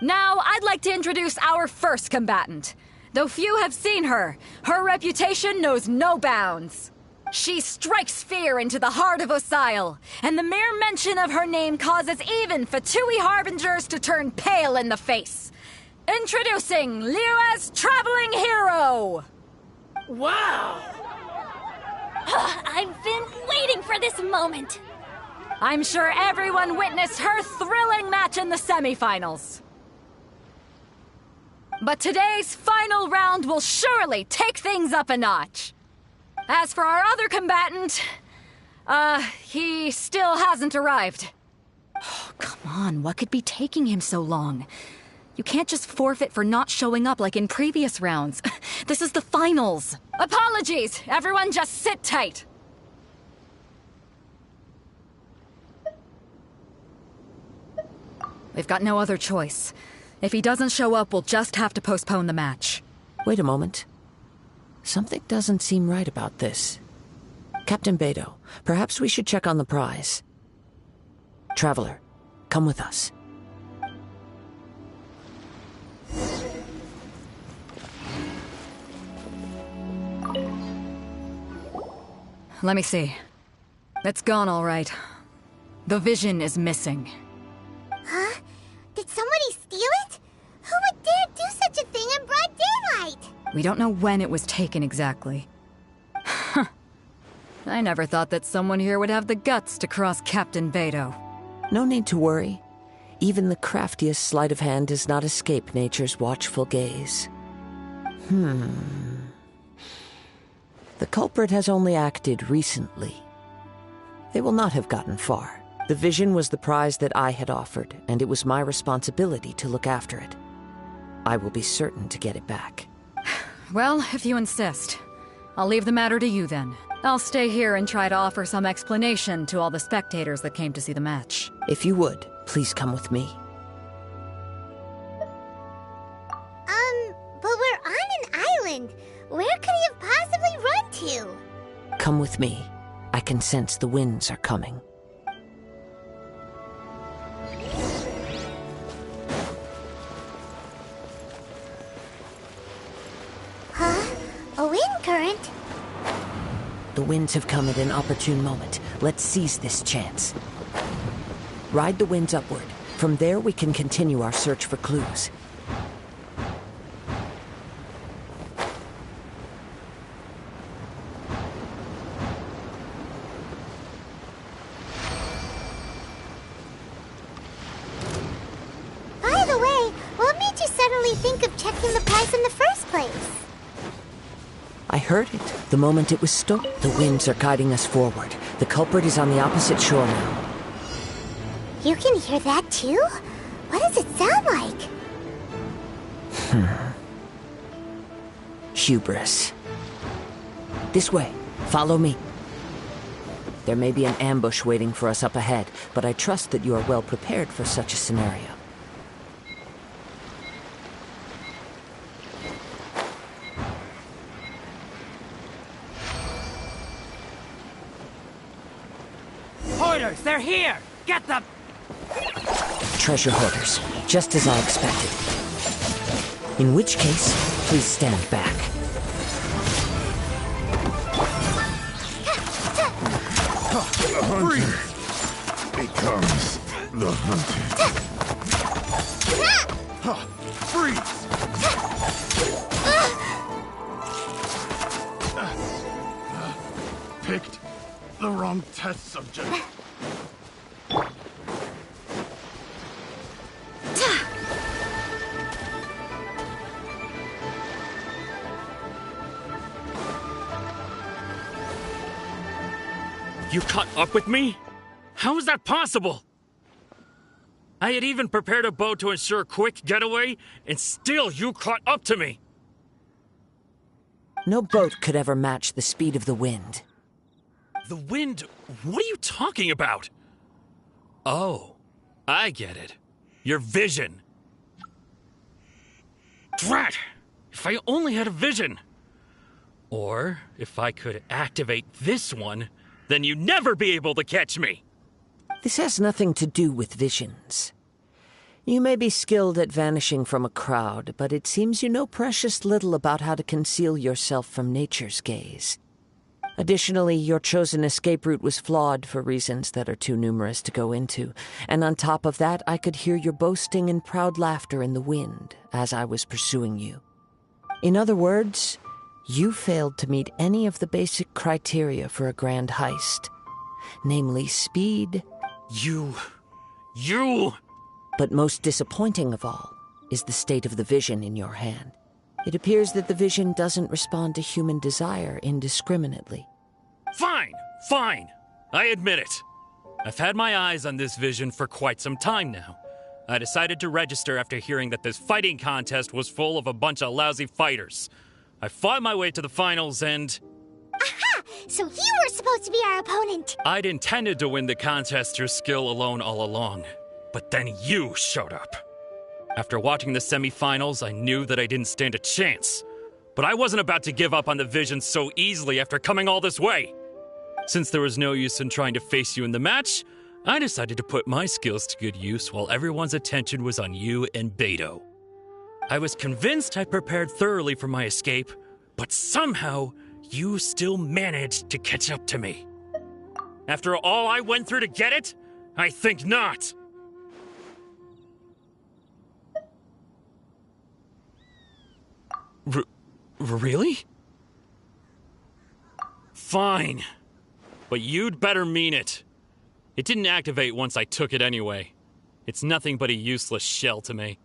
[SPEAKER 6] Now, I'd like to introduce our first combatant. Though few have seen her, her reputation knows no bounds. She strikes fear into the heart of Osile, and the mere mention of her name causes even Fatui Harbingers to turn pale in the face. Introducing Liyue's traveling hero!
[SPEAKER 11] Wow!
[SPEAKER 13] I've been waiting for this moment!
[SPEAKER 6] I'm sure everyone witnessed her thrilling match in the semifinals. But today's final round will surely take things up a notch. As for our other combatant, he still hasn't arrived. Oh, come on, what could be taking him so long? You can't just forfeit for not showing up like in previous rounds. This is the finals. Apologies! Everyone just sit tight. We've got no other choice. If he doesn't show up, we'll just have to postpone the match.
[SPEAKER 7] Wait a moment. Something doesn't seem right about this. Captain Beidou, perhaps we should check on the prize. Traveler, come with us.
[SPEAKER 6] Let me see. It's gone all right. The vision is missing.
[SPEAKER 2] Huh? Did somebody steal it? Who would dare do such a thing in broad daylight?
[SPEAKER 6] We don't know when it was taken exactly. I never thought that someone here would have the guts to cross Captain Beidou.
[SPEAKER 7] No need to worry. Even the craftiest sleight of hand does not escape nature's watchful gaze. The culprit has only acted recently. They will not have gotten far. The vision was the prize that I had offered, and it was my responsibility to look after it. I will be certain to get it back.
[SPEAKER 6] Well, if you insist. I'll leave the matter to you then. I'll stay here and try to offer some explanation to all the spectators that came to see the match.
[SPEAKER 7] If you would, please come with me.
[SPEAKER 2] But we're on an island. Where could he have possibly run to?
[SPEAKER 7] Come with me. I can sense the winds are coming.
[SPEAKER 2] Huh? A wind current?
[SPEAKER 7] The winds have come at an opportune moment. Let's seize this chance. Ride the winds upward. From there, we can continue our search for clues.
[SPEAKER 2] By the way, what made you suddenly think of checking the price in the first place?
[SPEAKER 7] I heard it the moment it was stolen. The winds are guiding us forward. The culprit is on the opposite shore now.
[SPEAKER 2] You can hear that too? What does it sound like?
[SPEAKER 7] Hubris. This way. Follow me. There may be an ambush waiting for us up ahead, but I trust that you are well prepared for such a scenario.
[SPEAKER 15] Hoarders, they're here! Get them!
[SPEAKER 7] Treasure hoarders, just as I expected. In which case, please stand back.
[SPEAKER 5] The hunter becomes the hunted. Freeze! Picked the wrong test subject.
[SPEAKER 16] You caught up with me? How is that possible? I had even prepared a boat to ensure a quick getaway, and still you caught up to me.
[SPEAKER 7] No boat could ever match the speed of the wind.
[SPEAKER 16] The wind? What are you talking about? Oh, I get it. Your vision. Drat! If I only had a vision. Or if I could activate this one, then you'd never be able to catch me.
[SPEAKER 7] This has nothing to do with visions. You may be skilled at vanishing from a crowd, but it seems you know precious little about how to conceal yourself from nature's gaze. Additionally, your chosen escape route was flawed for reasons that are too numerous to go into, and on top of that, I could hear your boasting and proud laughter in the wind as I was pursuing you. In other words, you failed to meet any of the basic criteria for a grand heist, namely speed.
[SPEAKER 16] You...
[SPEAKER 7] But most disappointing of all is the state of the vision in your hand. It appears that the vision doesn't respond to human desire indiscriminately.
[SPEAKER 16] Fine. I admit it. I've had my eyes on this vision for quite some time now. I decided to register after hearing that this fighting contest was full of a bunch of lousy fighters. I fought my way to the finals and...
[SPEAKER 2] Aha! So you were supposed to be our opponent!
[SPEAKER 16] I'd intended to win the contest through skill alone all along. But then you showed up. After watching the semifinals, I knew that I didn't stand a chance. But I wasn't about to give up on the vision so easily after coming all this way. Since there was no use in trying to face you in the match, I decided to put my skills to good use while everyone's attention was on you and Beto. I was convinced I prepared thoroughly for my escape, but somehow you still managed to catch up to me. After all I went through to get it? I think not. Really? Fine. But you'd better mean it. It didn't activate once I took it anyway. It's nothing but a useless shell to me.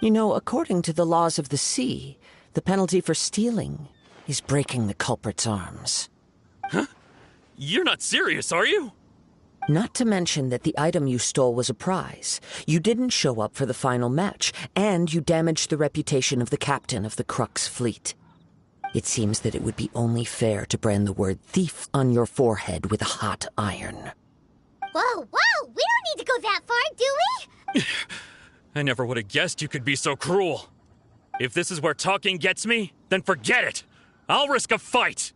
[SPEAKER 7] You know, according to the laws of the sea, the penalty for stealing is breaking the culprit's arms.
[SPEAKER 16] Huh? You're not serious, are you?
[SPEAKER 7] Not to mention that the item you stole was a prize. You didn't show up for the final match, and you damaged the reputation of the captain of the Crux fleet. It seems that it would be only fair to brand the word thief on your forehead with a hot iron.
[SPEAKER 2] Whoa, we don't need to go that far, do we?
[SPEAKER 16] I never would have guessed you could be so cruel. If this is where talking gets me, then forget it. I'll risk a fight.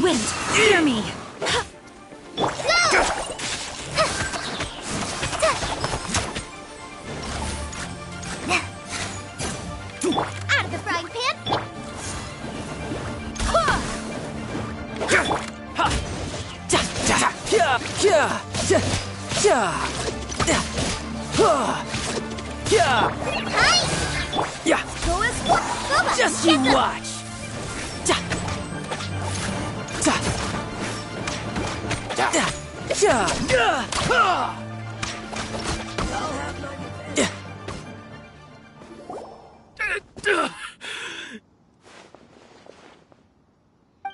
[SPEAKER 6] wind! Hear me!
[SPEAKER 2] Out of the frying pan!
[SPEAKER 15] Just you watch!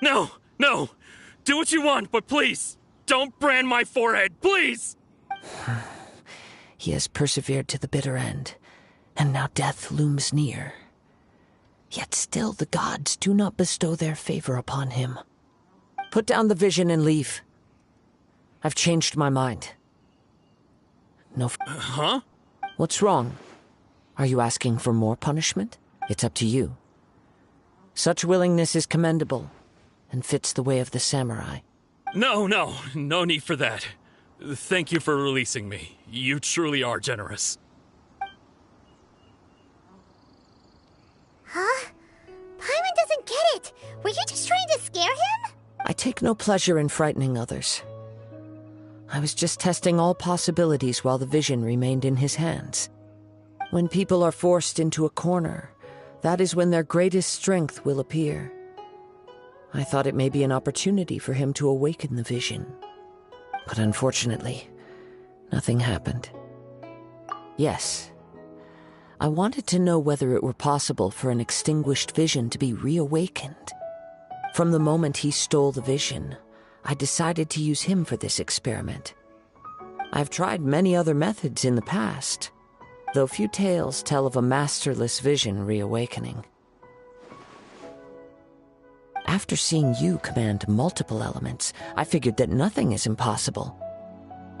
[SPEAKER 16] No, no! Do what you want, but please, don't brand my forehead, please!
[SPEAKER 7] He has persevered to the bitter end, and now death looms near. Yet still the gods do not bestow their favor upon him. Put down the vision and leave. I've changed my mind. No.
[SPEAKER 16] Huh?
[SPEAKER 7] What's wrong? Are you asking for more punishment? It's up to you. Such willingness is commendable, and fits the way of the samurai.
[SPEAKER 16] No need for that. Thank you for releasing me. You truly are generous.
[SPEAKER 2] Huh? Paimon doesn't get it! Were you just trying to scare him?
[SPEAKER 7] I take no pleasure in frightening others. I was just testing all possibilities while the vision remained in his hands. When people are forced into a corner, that is when their greatest strength will appear. I thought it may be an opportunity for him to awaken the vision. But unfortunately, nothing happened. Yes, I wanted to know whether it were possible for an extinguished vision to be reawakened. From the moment he stole the vision, I decided to use him for this experiment. I've tried many other methods in the past, though few tales tell of a masterless vision reawakening. After seeing you command multiple elements, I figured that nothing is impossible.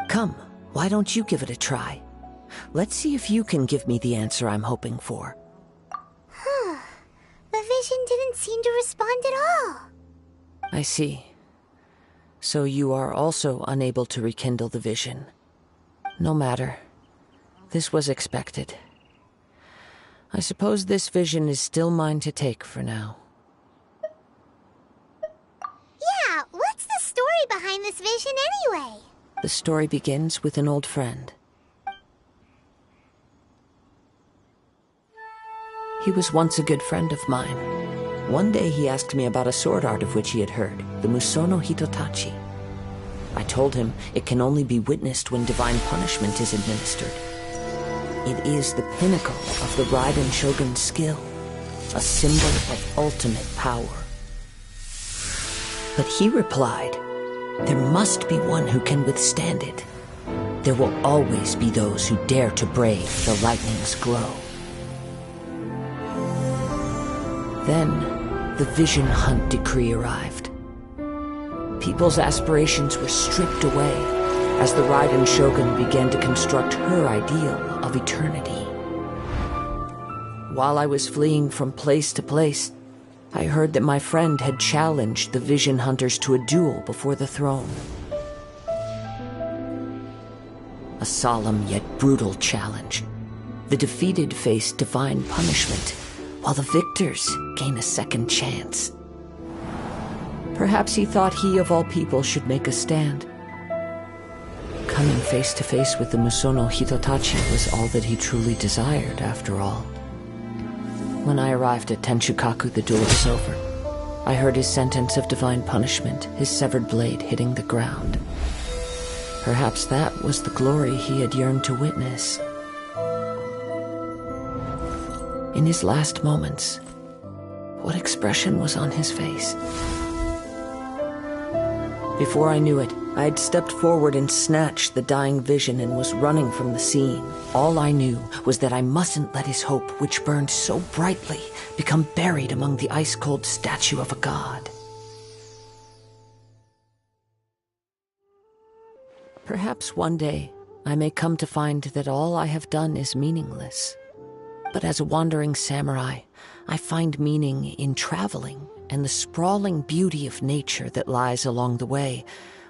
[SPEAKER 7] Come, why don't you give it a try? Let's see if you can give me the answer I'm hoping for.
[SPEAKER 2] The vision didn't seem to respond at all.
[SPEAKER 7] I see. So you are also unable to rekindle the vision. No matter. This was expected. I suppose this vision is still mine to take for now.
[SPEAKER 2] Yeah, what's the story behind this vision anyway?
[SPEAKER 7] The story begins with an old friend. He was once a good friend of mine. One day he asked me about a sword art of which he had heard, the Musono Hitotachi. I told him it can only be witnessed when divine punishment is administered. It is the pinnacle of the Raiden Shogun's skill, a symbol of ultimate power. But he replied, there must be one who can withstand it. There will always be those who dare to brave the lightning's glow. Then, the Vision Hunt decree arrived. People's aspirations were stripped away as the Raiden Shogun began to construct her ideal of eternity. While I was fleeing from place to place, I heard that my friend had challenged the Vision Hunters to a duel before the throne. A solemn yet brutal challenge. The defeated face divine punishment, while the victors gain a second chance. Perhaps he thought he of all people should make a stand. Coming face to face with the Musono Hitotachi was all that he truly desired, after all. When I arrived at Tenshukaku, the duel was over. I heard his sentence of divine punishment, his severed blade hitting the ground. Perhaps that was the glory he had yearned to witness. In his last moments, what expression was on his face? Before I knew it, I had stepped forward and snatched the dying vision and was running from the scene. All I knew was that I mustn't let his hope, which burned so brightly, become buried among the ice-cold statue of a god. Perhaps one day, I may come to find that all I have done is meaningless. But as a wandering samurai, I find meaning in traveling and the sprawling beauty of nature that lies along the way,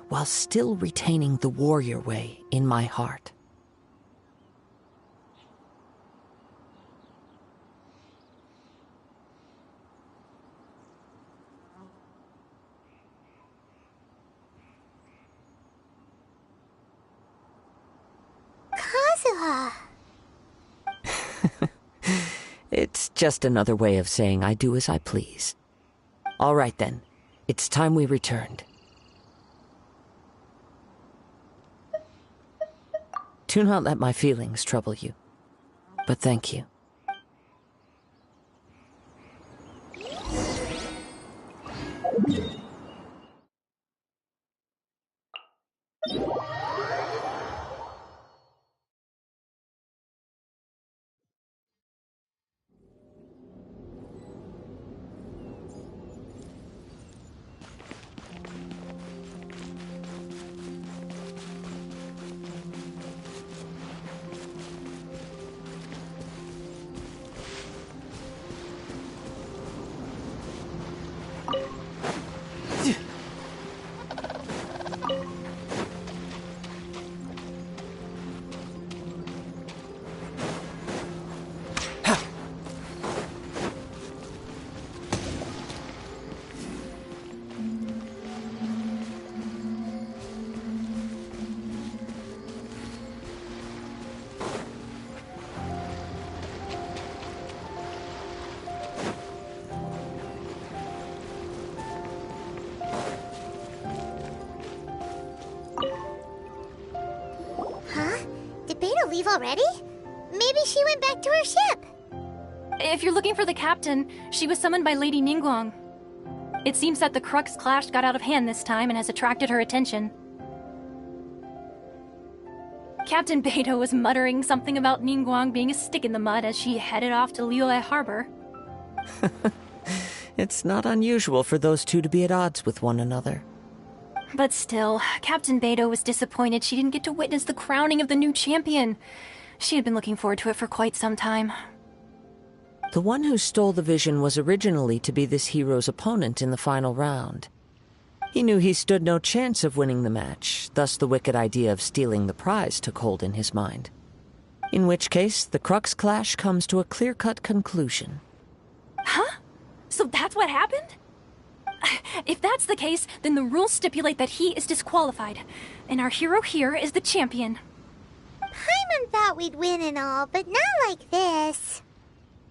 [SPEAKER 7] while still retaining the warrior way in my heart.
[SPEAKER 2] Kazuha.
[SPEAKER 7] It's just another way of saying I do as I please. All right then, it's time we returned. Do not let my feelings trouble you, but thank you.
[SPEAKER 2] Leave already? Maybe she went back to her ship.
[SPEAKER 13] If you're looking for the captain, she was summoned by Lady Ningguang. It seems that the Crux clash got out of hand this time and has attracted her attention. Captain Beidou was muttering something about Ningguang being a stick in the mud as she headed off to Liyue Harbor.
[SPEAKER 7] It's not unusual for those two to be at odds with one another.
[SPEAKER 13] But still, Captain Beidou was disappointed she didn't get to witness the crowning of the new champion. She had been looking forward to it for quite some time.
[SPEAKER 7] The one who stole the vision was originally to be this hero's opponent in the final round. He knew he stood no chance of winning the match, thus the wicked idea of stealing the prize took hold in his mind. In which case, the Crux clash comes to a clear-cut conclusion.
[SPEAKER 13] Huh? So that's what happened? If that's the case, then the rules stipulate that he is disqualified, and our hero here is the champion.
[SPEAKER 2] Paimon thought we'd win and all, but not like this.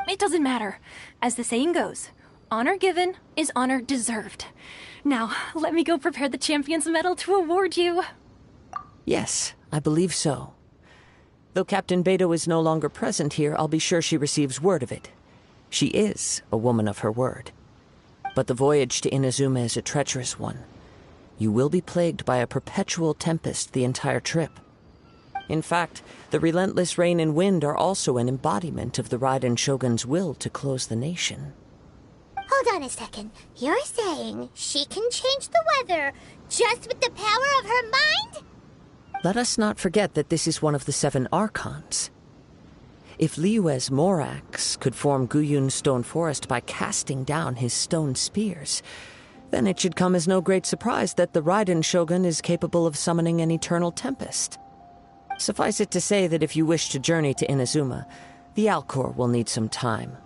[SPEAKER 13] It doesn't matter. As the saying goes, honor given is honor deserved. Now, let me go prepare the champion's medal to award you.
[SPEAKER 7] Yes, I believe so. Though Captain Beidou is no longer present here, I'll be sure she receives word of it. She is a woman of her word. But the voyage to Inazuma is a treacherous one. You will be plagued by a perpetual tempest the entire trip. In fact, the relentless rain and wind are also an embodiment of the Raiden Shogun's will to close the nation.
[SPEAKER 2] Hold on a second. You're saying she can change the weather just with the power of her mind?
[SPEAKER 7] Let us not forget that this is one of the 7 Archons. If Liyue's Morax could form Guyun's stone forest by casting down his stone spears, then it should come as no great surprise that the Raiden Shogun is capable of summoning an eternal tempest. Suffice it to say that if you wish to journey to Inazuma, the Alcor will need some time.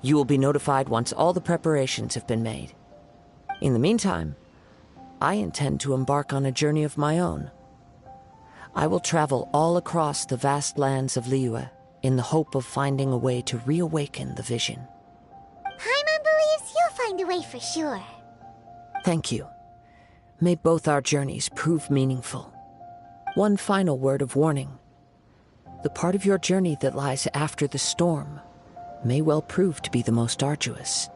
[SPEAKER 7] You will be notified once all the preparations have been made. In the meantime, I intend to embark on a journey of my own. I will travel all across the vast lands of Liyue in the hope of finding a way to reawaken the vision.
[SPEAKER 2] Paimon believes you'll find a way for sure.
[SPEAKER 7] Thank you. May both our journeys prove meaningful. One final word of warning. The part of your journey that lies after the storm may well prove to be the most arduous.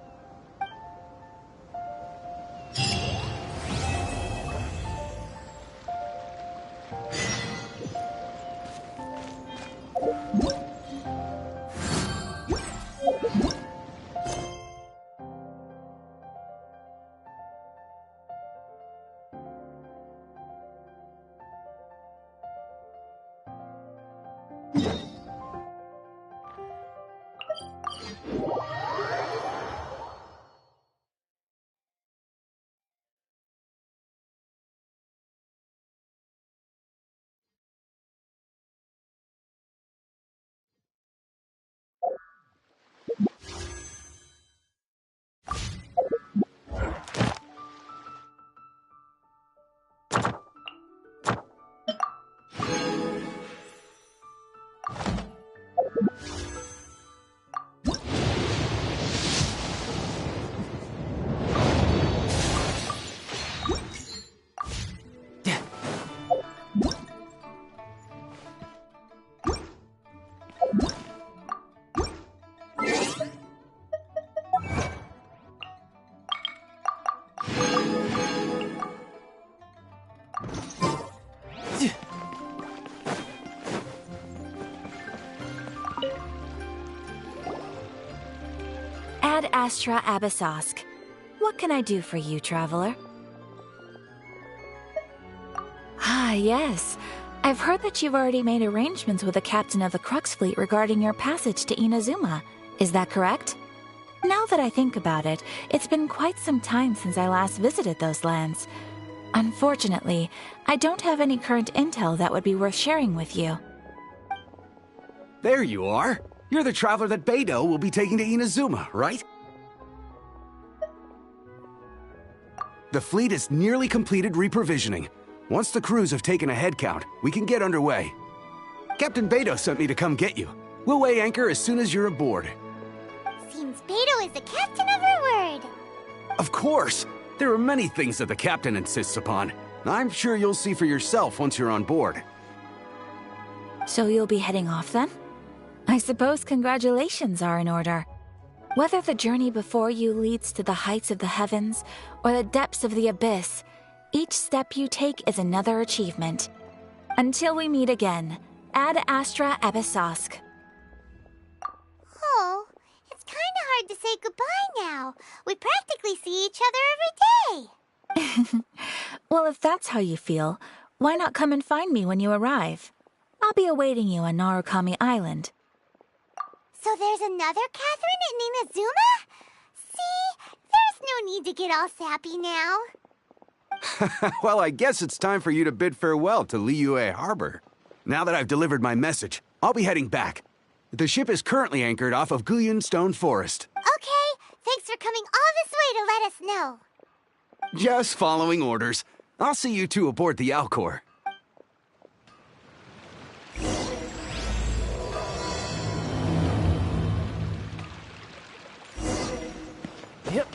[SPEAKER 17] Astra Abyssosque. What can I do for you, traveler? Ah, yes. I've heard that you've already made arrangements with the captain of the Crux fleet regarding your passage to Inazuma. Is that correct? Now that I think about it, it's been quite some time since I last visited those lands. Unfortunately, I don't have any current intel that would be worth sharing with you.
[SPEAKER 18] There you are. You're the traveler that Beidou will be taking to Inazuma, right? The fleet is nearly completed reprovisioning. Once the crews have taken a head count, we can get underway. Captain Beidou sent me to come get you. We'll weigh anchor as soon as you're aboard.
[SPEAKER 2] Seems Beidou is the captain of her word.
[SPEAKER 18] Of course! There are many things that the captain insists upon. I'm sure you'll see for yourself once you're on board.
[SPEAKER 17] So you'll be heading off then? I suppose congratulations are in order. Whether the journey before you leads to the heights of the heavens or the depths of the abyss, each step you take is another achievement. Until we meet again, Ad Astra Abyssosque.
[SPEAKER 2] Oh, it's kinda hard to say goodbye now. We practically see each other every day.
[SPEAKER 17] Well, if that's how you feel, why not come and find me when you arrive? I'll be awaiting you on Narukami Island.
[SPEAKER 2] So there's another Catherine in Inazuma? See, there's no need to get all sappy now.
[SPEAKER 18] Well, I guess it's time for you to bid farewell to Liyue Harbor. Now that I've delivered my message, I'll be heading back. The ship is currently anchored off of Guyun Stone Forest.
[SPEAKER 2] Okay, thanks for coming all this way to let us know.
[SPEAKER 18] Just following orders. I'll see you two aboard the Alcor.
[SPEAKER 3] Yep.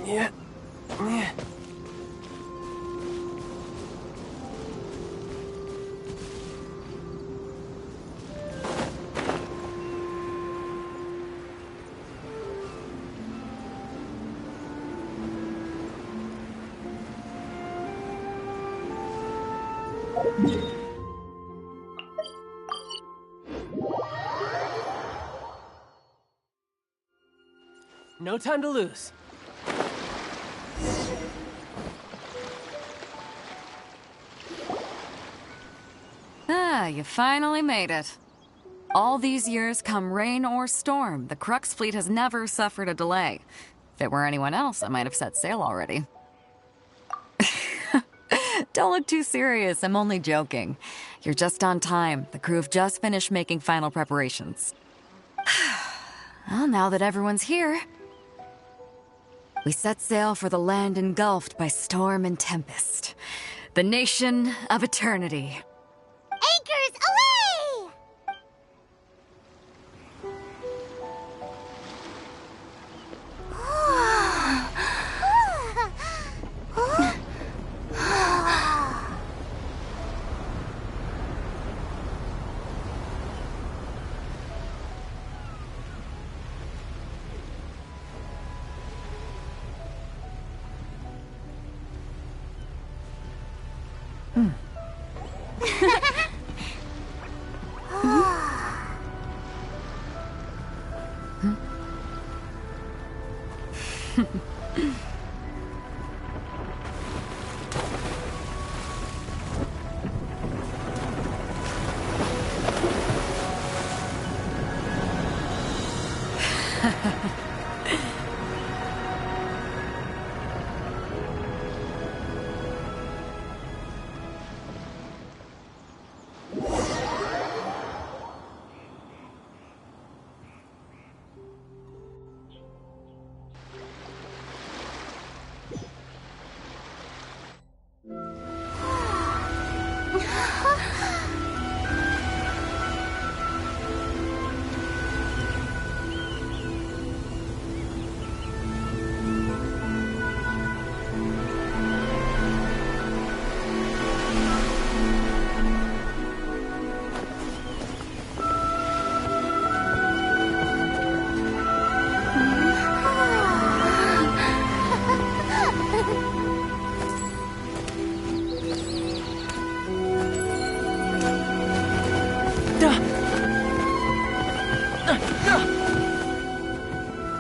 [SPEAKER 3] Yeah. Yeah. No time to lose.
[SPEAKER 6] Ah, you finally made it. All these years, come rain or storm, the Crux fleet has never suffered a delay. If it were anyone else, I might have set sail already. Don't look too serious, I'm only joking. You're just on time. The crew have just finished making final preparations. Well, now that everyone's here, we set sail for the land engulfed by storm and tempest. The nation of eternity.
[SPEAKER 2] Anchors away!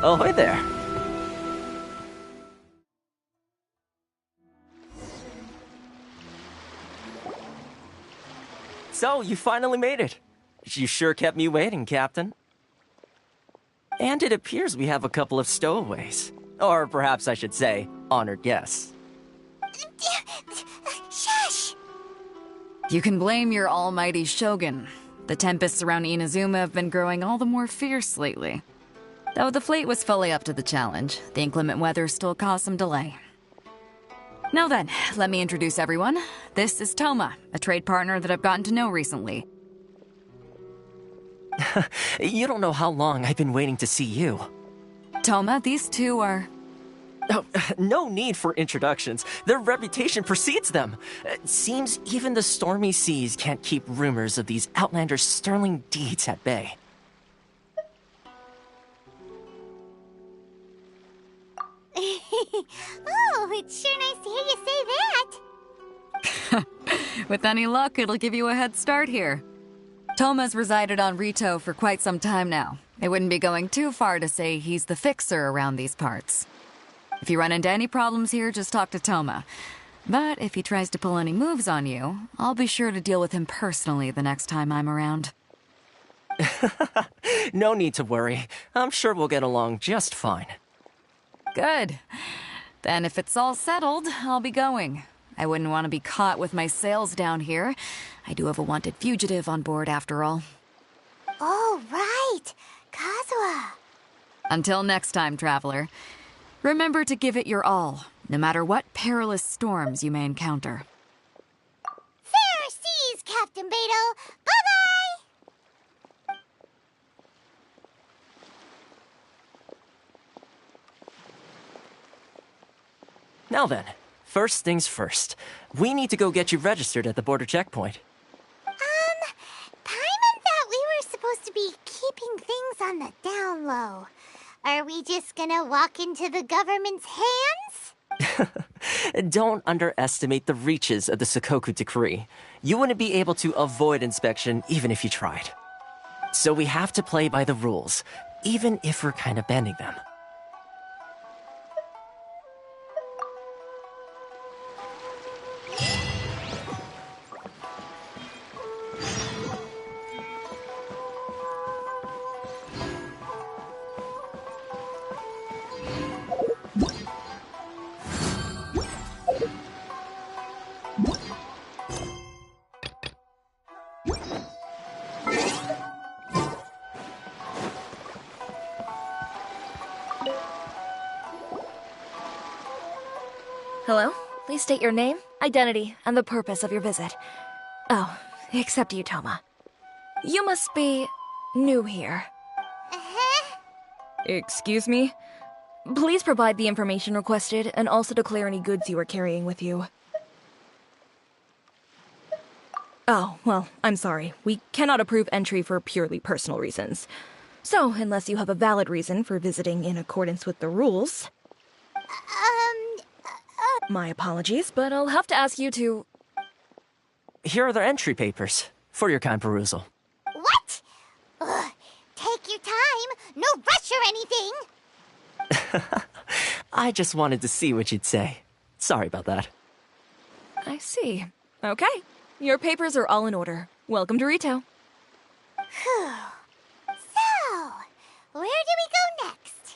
[SPEAKER 3] Ahoy there. So, you finally made it. You sure kept me waiting, Captain. And it appears we have a couple of stowaways. Or perhaps I should say, honored guests.
[SPEAKER 2] Shush!
[SPEAKER 6] You can blame your almighty Shogun. The tempests around Inazuma have been growing all the more fierce lately. Though the fleet was fully up to the challenge, the inclement weather still caused some delay. Now then, let me introduce everyone. This is Toma, a trade partner that I've gotten to know recently.
[SPEAKER 3] You don't know how long I've been waiting to see you.
[SPEAKER 6] Toma, these two are...
[SPEAKER 3] Oh, no need for introductions. Their reputation precedes them. Seems even the stormy seas can't keep rumors of these Outlanders' sterling deeds at bay.
[SPEAKER 2] Oh, it's sure nice to hear you say that.
[SPEAKER 6] With any luck, it'll give you a head start here. Toma's resided on Rito for quite some time now. It wouldn't be going too far to say he's the fixer around these parts. If you run into any problems here, just talk to Toma. But if he tries to pull any moves on you, I'll be sure to deal with him personally the next time I'm around.
[SPEAKER 3] No need to worry. I'm sure we'll get along just fine.
[SPEAKER 6] Good. Then if it's all settled, I'll be going. I wouldn't want to be caught with my sails down here. I do have a wanted fugitive on board after all.
[SPEAKER 2] Oh, right. Kazuha.
[SPEAKER 6] Until next time, traveler. Remember to give it your all, no matter what perilous storms you may encounter.
[SPEAKER 2] Fair seas, Captain Beto. Bye-bye!
[SPEAKER 3] Now then, first things first. We need to go get you registered at the border checkpoint.
[SPEAKER 2] Paimon thought we were supposed to be keeping things on the down low. Are we just gonna walk into the government's hands?
[SPEAKER 3] Don't underestimate the reaches of the Sakoku Decree. You wouldn't be able to avoid inspection even if you tried. So we have to play by the rules, even if we're kind of bending them.
[SPEAKER 19] Hello? Please state your name, identity, and the purpose of your visit. Oh, except you, Toma. You must be new here. Excuse me? Please provide the information requested and also declare any goods you are carrying with you. Oh, well, I'm sorry. We cannot approve entry for purely personal reasons. So, unless you have a valid reason for visiting in accordance with the rules... My apologies, but I'll have to ask you to...
[SPEAKER 3] Here are the entry papers, for your kind perusal.
[SPEAKER 2] What? Ugh, take your time. No rush or anything.
[SPEAKER 3] I just wanted to see what you'd say. Sorry about that.
[SPEAKER 19] I see. Okay. Your papers are all in order. Welcome to Rito.
[SPEAKER 2] Whew. So, where do we go next?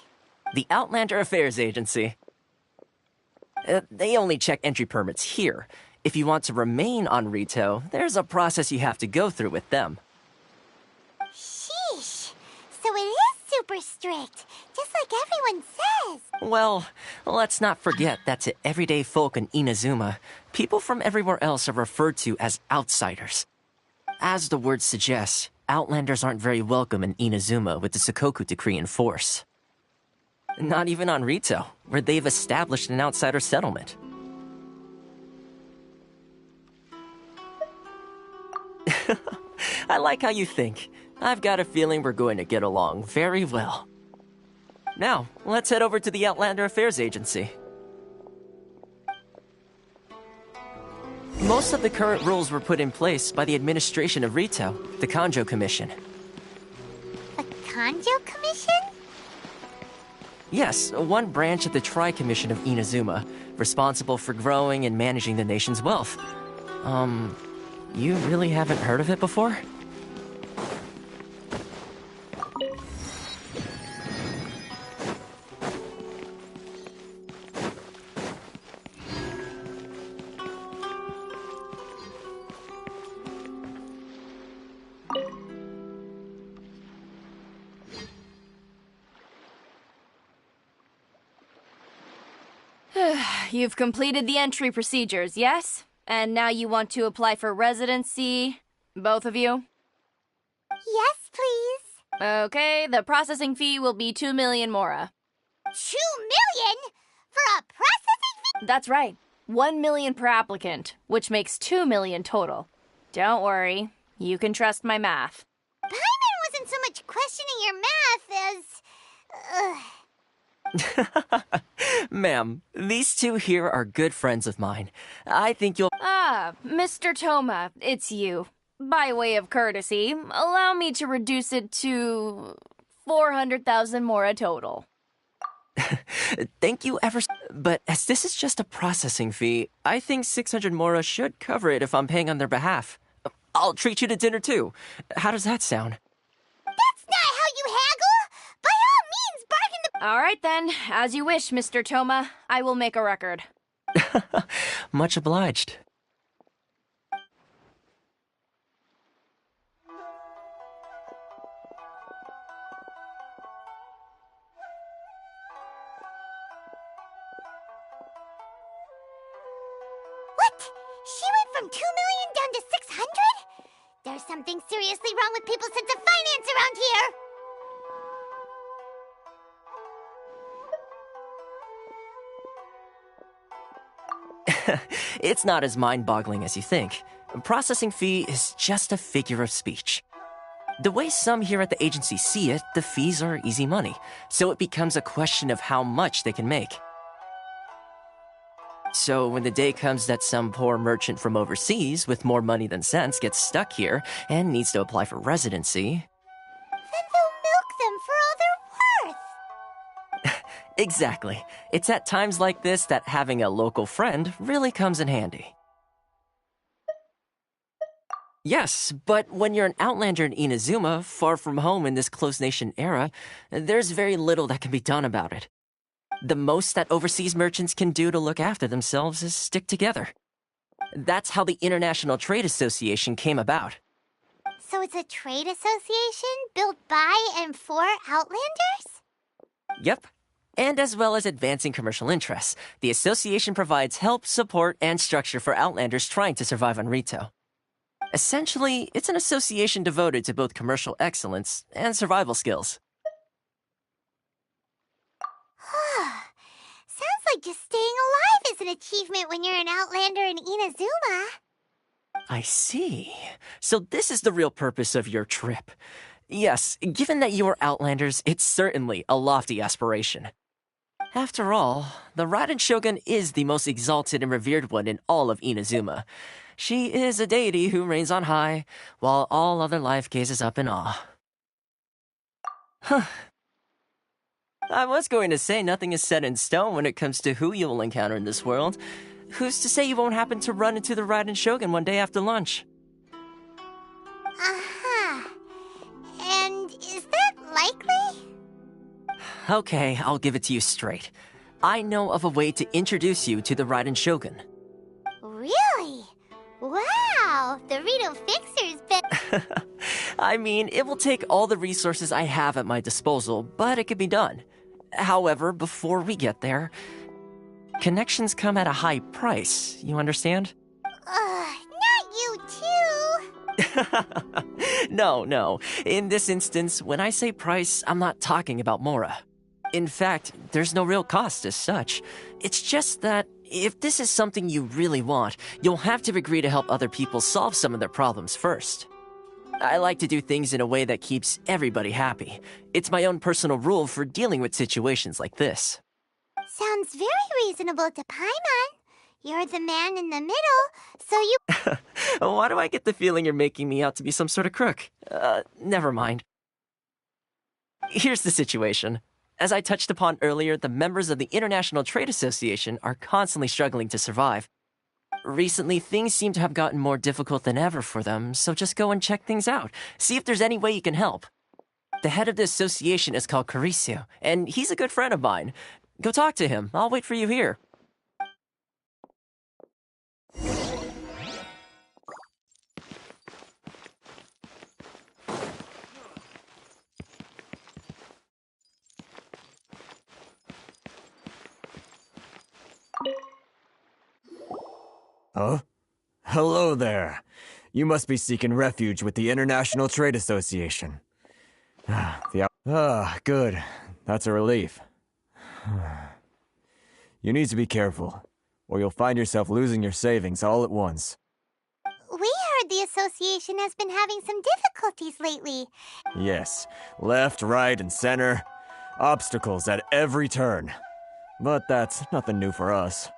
[SPEAKER 3] The Outlander Affairs Agency. They only check entry permits here. If you want to remain on Rito, there's a process you have to go through with them.
[SPEAKER 2] Sheesh. So it is super strict, just like everyone says.
[SPEAKER 3] Well, let's not forget that to everyday folk in Inazuma, people from everywhere else are referred to as outsiders. As the word suggests, Outlanders aren't very welcome in Inazuma with the Sakoku Decree in force. Not even on Rito, where they've established an outsider settlement. I like how you think. I've got a feeling we're going to get along very well. Now, let's head over to the Outlander Affairs Agency. Most of the current rules were put in place by the administration of Rito, the Kanjo Commission.
[SPEAKER 2] The Kanjo Commission?
[SPEAKER 3] Yes, one branch of the Tri-Commission of Inazuma, responsible for growing and managing the nation's wealth. You really haven't heard of it before?
[SPEAKER 20] You've completed the entry procedures, yes? And now you want to apply for residency? Both of you?
[SPEAKER 2] Yes, please.
[SPEAKER 20] Okay, the processing fee will be 2 million mora.
[SPEAKER 2] 2 million? For a processing fee?
[SPEAKER 20] That's right. 1 million per applicant, which makes 2 million total. Don't worry, you can trust my math.
[SPEAKER 2] Paimon wasn't so much questioning your math as...
[SPEAKER 3] Ma'am, these two here are good friends of mine. I think you'll...
[SPEAKER 20] Ah, Mr. Toma, it's you. By way of courtesy, allow me to reduce it to 400,000 mora total.
[SPEAKER 3] Thank you ever so... But as this is just a processing fee, I think 600 mora should cover it if I'm paying on their behalf. I'll treat you to dinner too. How does that sound?
[SPEAKER 2] That's not how you haggle! By all means, bargain the...
[SPEAKER 20] All right then, as you wish, Mr. Toma. I will make a record.
[SPEAKER 3] Much obliged.
[SPEAKER 2] What? She went from 2 million down to 600? There's something seriously wrong with people's sense of finance around here!
[SPEAKER 3] It's not as mind-boggling as you think. Processing fee is just a figure of speech. The way some here at the agency see it, the fees are easy money, so it becomes a question of how much they can make. So when the day comes that some poor merchant from overseas with more money than sense gets stuck here and needs to apply for residency...
[SPEAKER 2] Then they'll milk them for all they're worth!
[SPEAKER 3] Exactly. It's at times like this that having a local friend really comes in handy. Yes, but when you're an outlander in Inazuma, far from home in this closed nation era, there's very little that can be done about it. The most that overseas merchants can do to look after themselves is stick together. That's how the International Trade Association came about.
[SPEAKER 2] So it's a trade association built by and for Outlanders?
[SPEAKER 3] Yep. And as well as advancing commercial interests, the association provides help, support, and structure for Outlanders trying to survive on Rito. Essentially, it's an association devoted to both commercial excellence and survival skills.
[SPEAKER 2] Sounds like just staying alive is an achievement when you're an Outlander in Inazuma.
[SPEAKER 3] I see. So this is the real purpose of your trip. Yes, given that you are Outlanders, it's certainly a lofty aspiration. After all, the Raiden Shogun is the most exalted and revered one in all of Inazuma. She is a deity who reigns on high, while all other life gazes up in awe. Huh. I was going to say nothing is set in stone when it comes to who you'll encounter in this world. Who's to say you won't happen to run into the Raiden Shogun one day after lunch?
[SPEAKER 2] Uh-huh. And is that likely?
[SPEAKER 3] Okay, I'll give it to you straight. I know of a way to introduce you to the Raiden Shogun.
[SPEAKER 2] Really? Wow, the Rito Fixer's been...
[SPEAKER 3] I mean, it will take all the resources I have at my disposal, but it can be done. However, before we get there, connections come at a high price, you understand?
[SPEAKER 2] Not you too!
[SPEAKER 3] No. In this instance, when I say price, I'm not talking about Mora. In fact, there's no real cost as such. It's just that if this is something you really want, you'll have to agree to help other people solve some of their problems first. I like to do things in a way that keeps everybody happy. It's my own personal rule for dealing with situations like this.
[SPEAKER 2] Sounds very reasonable to Paimon. You're the man in the middle, so you...
[SPEAKER 3] Why do I get the feeling you're making me out to be some sort of crook? Never mind. Here's the situation. As I touched upon earlier, the members of the International Trade Association are constantly struggling to survive. Recently, things seem to have gotten more difficult than ever for them, so just go and check things out. See if there's any way you can help. The head of the association is called Caricio, and he's a good friend of mine. Go talk to him. I'll wait for you here.
[SPEAKER 21] Huh? Hello there. You must be seeking refuge with the International Trade Association. Good. That's a relief. You need to be careful, or you'll find yourself losing your savings all at once.
[SPEAKER 2] We heard the association has been having some difficulties lately.
[SPEAKER 21] Yes, left, right, and center. Obstacles at every turn. But that's nothing new for us.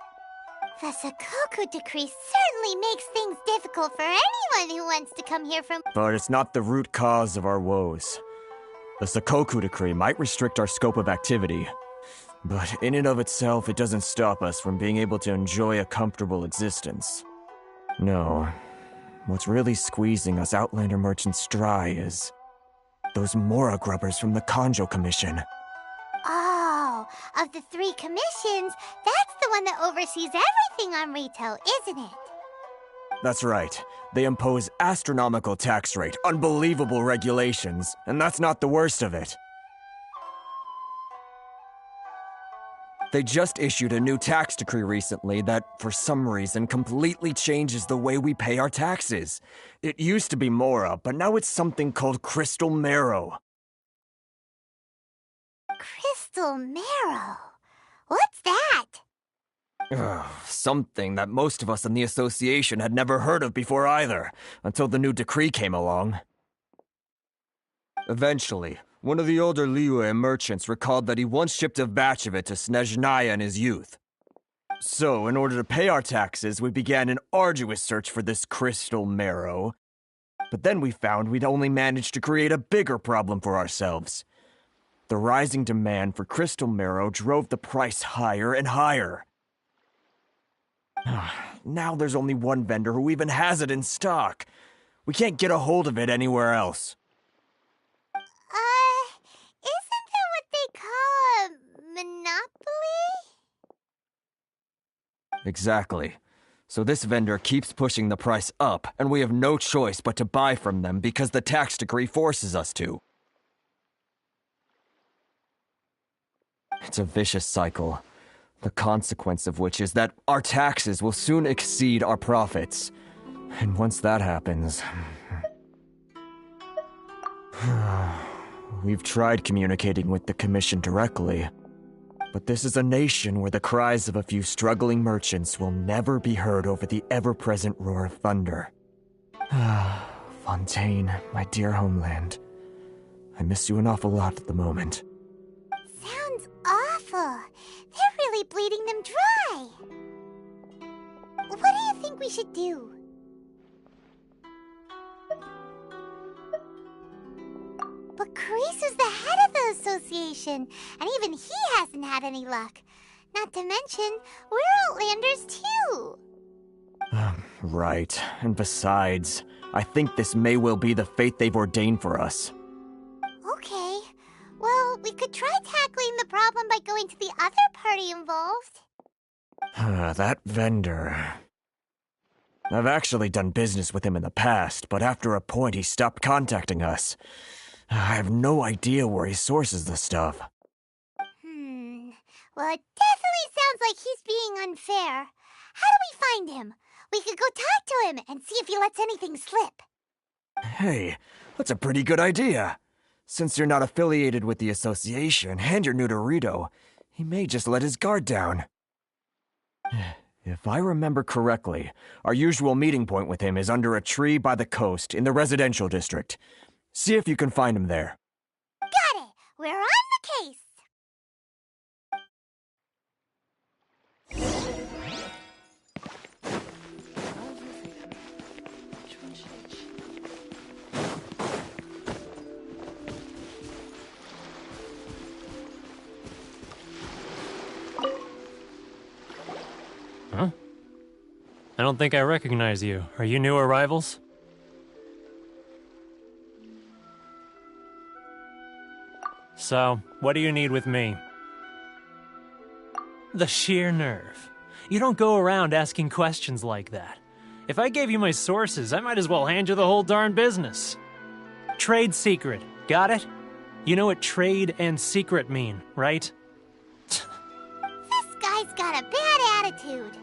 [SPEAKER 2] The Sakoku decree certainly makes things difficult for anyone who wants to come here from...
[SPEAKER 21] But it's not the root cause of our woes. The Sakoku decree might restrict our scope of activity, but in and of itself, it doesn't stop us from being able to enjoy a comfortable existence. No, what's really squeezing us Outlander merchants dry is those Mora grubbers from the Kanjo Commission.
[SPEAKER 2] Oh, of the 3 commissions, that's the one that oversees everything on Rito, isn't it?
[SPEAKER 21] That's right. They impose astronomical tax rate, unbelievable regulations, and that's not the worst of it. They just issued a new tax decree recently that, for some reason, completely changes the way we pay our taxes. It used to be Mora, but now it's something called Crystal Marrow.
[SPEAKER 2] Crystal Marrow? What's that?
[SPEAKER 21] Something that most of us in the association had never heard of before either, until the new decree came along. Eventually, one of the older Liyue merchants recalled that he once shipped a batch of it to Snezhnaya in his youth. So, in order to pay our taxes, we began an arduous search for this crystal marrow. But then we found we'd only managed to create a bigger problem for ourselves. The rising demand for crystal marrow drove the price higher and higher. Now there's only one vendor who even has it in stock. We can't get a hold of it anywhere else.
[SPEAKER 2] Isn't that what they call a monopoly?
[SPEAKER 21] Exactly. So this vendor keeps pushing the price up, and we have no choice but to buy from them because the tax decree forces us to. It's a vicious cycle. The consequence of which is that our taxes will soon exceed our profits. And once that happens... We've tried communicating with the Commission directly, but this is a nation where the cries of a few struggling merchants will never be heard over the ever-present roar of thunder. Fontaine, my dear homeland. I miss you an awful lot at the moment.
[SPEAKER 2] Sounds awful. They're really bleeding them dry. What do you think we should do? But Carisu's the head of the association, and even he hasn't had any luck. Not to mention, we're Outlanders too.
[SPEAKER 21] Right. And besides, I think this may well be the fate they've ordained for us.
[SPEAKER 2] Okay. Well, we could try tackling the problem by going to the other party involved.
[SPEAKER 21] That vendor... I've actually done business with him in the past, but after a point he stopped contacting us. I have no idea where he sources the stuff.
[SPEAKER 2] Well, it definitely sounds like he's being unfair. How do we find him? We could go talk to him and see if he lets anything slip.
[SPEAKER 21] Hey, that's a pretty good idea. Since you're not affiliated with the association and you're new to Rito, he may just let his guard down. If I remember correctly, our usual meeting point with him is under a tree by the coast in the residential district. See if you can find him there.
[SPEAKER 2] Got it! We're on the case!
[SPEAKER 4] Huh? I don't think I recognize you. Are you new arrivals? So, what do you need with me? The sheer nerve. You don't go around asking questions like that. If I gave you my sources, I might as well hand you the whole darn business. Trade secret. Got it? You know what trade and secret mean, right?
[SPEAKER 2] This guy's got a bad attitude.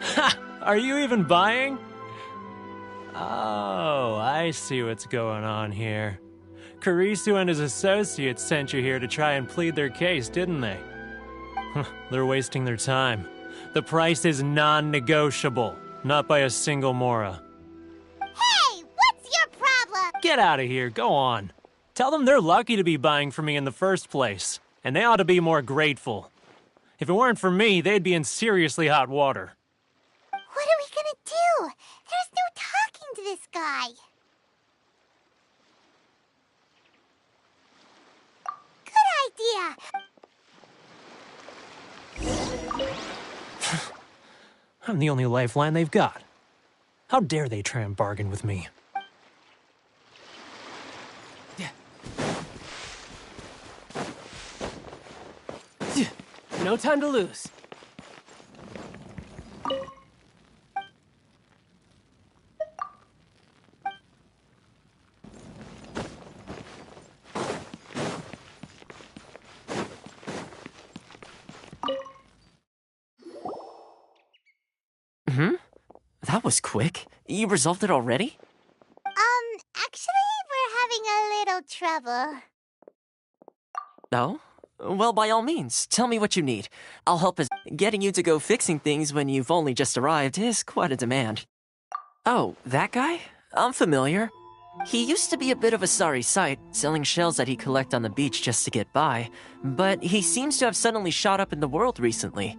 [SPEAKER 4] Ha! Are you even buying? Oh, I see what's going on here. Karisu and his associates sent you here to try and plead their case, didn't they? They're wasting their time. The price is non-negotiable, not by a single Mora.
[SPEAKER 2] Hey, what's your problem?
[SPEAKER 4] Get out of here, go on. Tell them they're lucky to be buying from me in the first place, and they ought to be more grateful. If it weren't for me, they'd be in seriously hot water.
[SPEAKER 2] What are we gonna do? There's no talking to this guy. Good idea.
[SPEAKER 4] I'm the only lifeline they've got. How dare they try and bargain with me?
[SPEAKER 22] No time to lose.
[SPEAKER 3] That was quick. You resolved it already?
[SPEAKER 2] Actually, we're having a little trouble.
[SPEAKER 3] No? Well, by all means, tell me what you need. I'll help as getting you to go fixing things when you've only just arrived is quite a demand. Oh, that guy? I'm familiar. He used to be a bit of a sorry sight, selling shells that he collect on the beach just to get by, but he seems to have suddenly shot up in the world recently.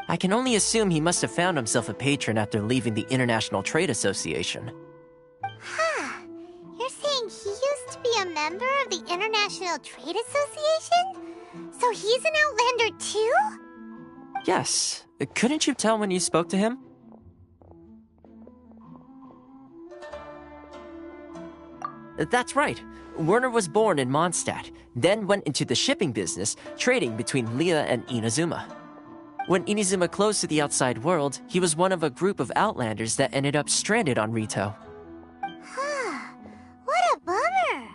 [SPEAKER 3] I can only assume he must have found himself a patron after leaving the International Trade Association.
[SPEAKER 2] Huh. You're saying he used to be a member of the International Trade Association? So he's an Outlander too?
[SPEAKER 3] Yes. Couldn't you tell when you spoke to him? That's right. Werner was born in Mondstadt, then went into the shipping business, trading between Leah and Inazuma. When Inazuma closed to the outside world, he was one of a group of Outlanders that ended up stranded on Rito.
[SPEAKER 2] What a bummer!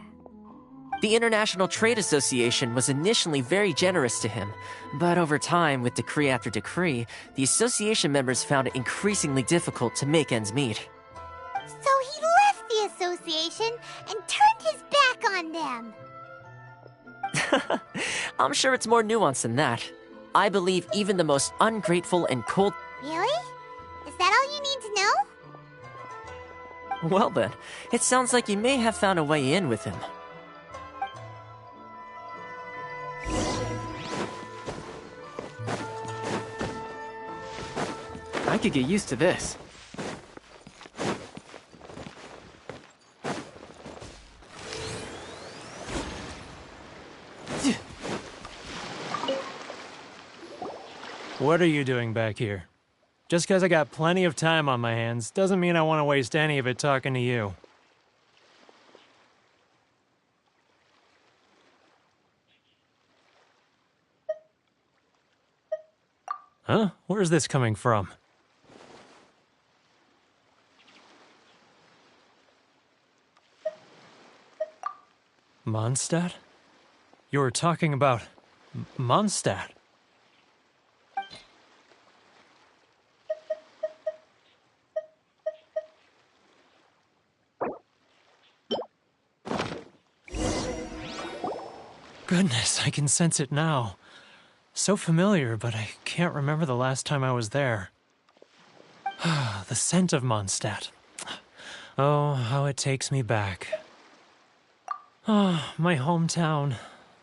[SPEAKER 3] The International Trade Association was initially very generous to him, but over time, with decree after decree, the association members found it increasingly difficult to make ends meet.
[SPEAKER 2] So he left the association and turned his back on them.
[SPEAKER 3] I'm sure it's more nuanced than that. I believe even the most ungrateful and cold...
[SPEAKER 2] Really? Is that all you need to know?
[SPEAKER 3] Well then, it sounds like you may have found a way in with him.
[SPEAKER 22] I could get used to this.
[SPEAKER 4] What are you doing back here? Just because I got plenty of time on my hands doesn't mean I want to waste any of it talking to you. Huh? Where's this coming from? Mondstadt? You were talking about Mondstadt. Goodness, I can sense it now. So familiar, but I can't remember the last time I was there. The scent of Mondstadt. Oh, how it takes me back. Oh, my hometown,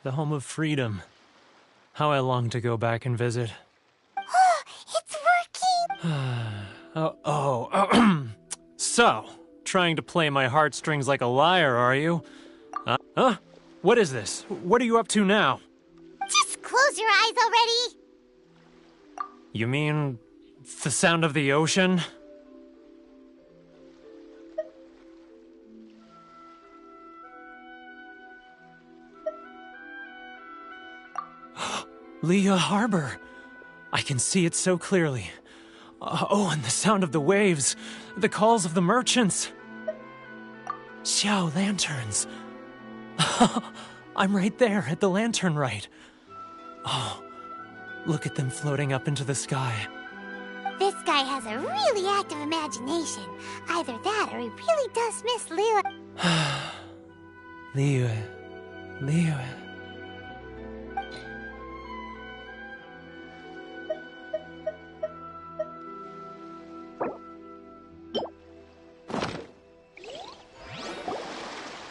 [SPEAKER 4] the home of freedom. How I long to go back and visit.
[SPEAKER 2] It's working!
[SPEAKER 4] So, trying to play my heartstrings like a liar, are you? What is this? What are you up to now?
[SPEAKER 2] Just close your eyes already!
[SPEAKER 4] You mean The sound of the ocean? Leah Harbor. I can see it so clearly. Oh, and the sound of the waves. The calls of the merchants. Xiao lanterns. I'm right there at the lantern right. Oh, look at them floating up into the sky.
[SPEAKER 2] This guy has a really active imagination. Either that or he really does miss Lua.
[SPEAKER 4] Liyue.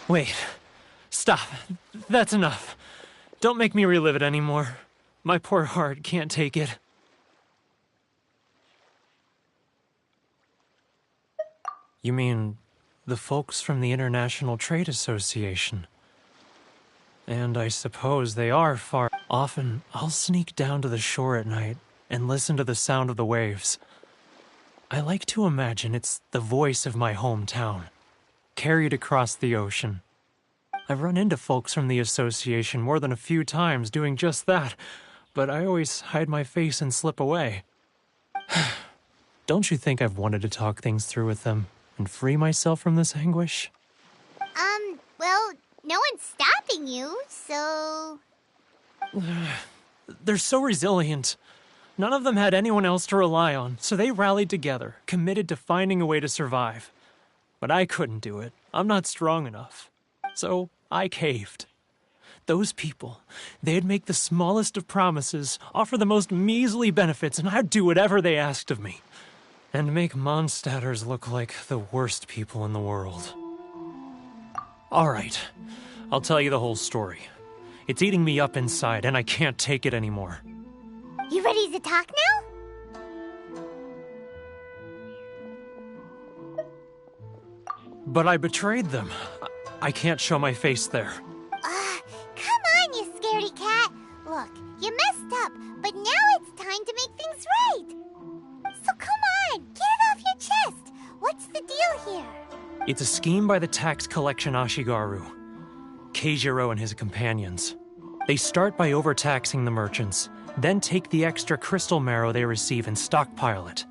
[SPEAKER 4] Wait. Stop. That's enough. Don't make me relive it anymore. My poor heart can't take it. You mean the folks from the International Trade Association? And I suppose they are far. Often, I'll sneak down to the shore at night and listen to the sound of the waves. I like to imagine it's the voice of my hometown, carried across the ocean. I've run into folks from the association more than a few times doing just that, but I always hide my face and slip away. Don't you think I've wanted to talk things through with them and free myself from this anguish?
[SPEAKER 2] Well, no one's stopping you, so...
[SPEAKER 4] They're so resilient. None of them had anyone else to rely on, so they rallied together, committed to finding a way to survive. But I couldn't do it. I'm not strong enough. So I caved. Those people, they'd make the smallest of promises, offer the most measly benefits, and I'd do whatever they asked of me. And make Mondstadters look like the worst people in the world. All right, I'll tell you the whole story. It's eating me up inside, and I can't take it anymore.
[SPEAKER 2] You ready to talk now?
[SPEAKER 4] But I betrayed them. I can't show my face there.
[SPEAKER 2] Come on, you scaredy cat. Look, you messed up, but now it's time to make things right. So come on, get it off your chest. What's the deal here?
[SPEAKER 4] It's a scheme by the tax collection Ashigaru, Keijiro and his companions. They start by overtaxing the merchants, then take the extra crystal marrow they receive and stockpile it.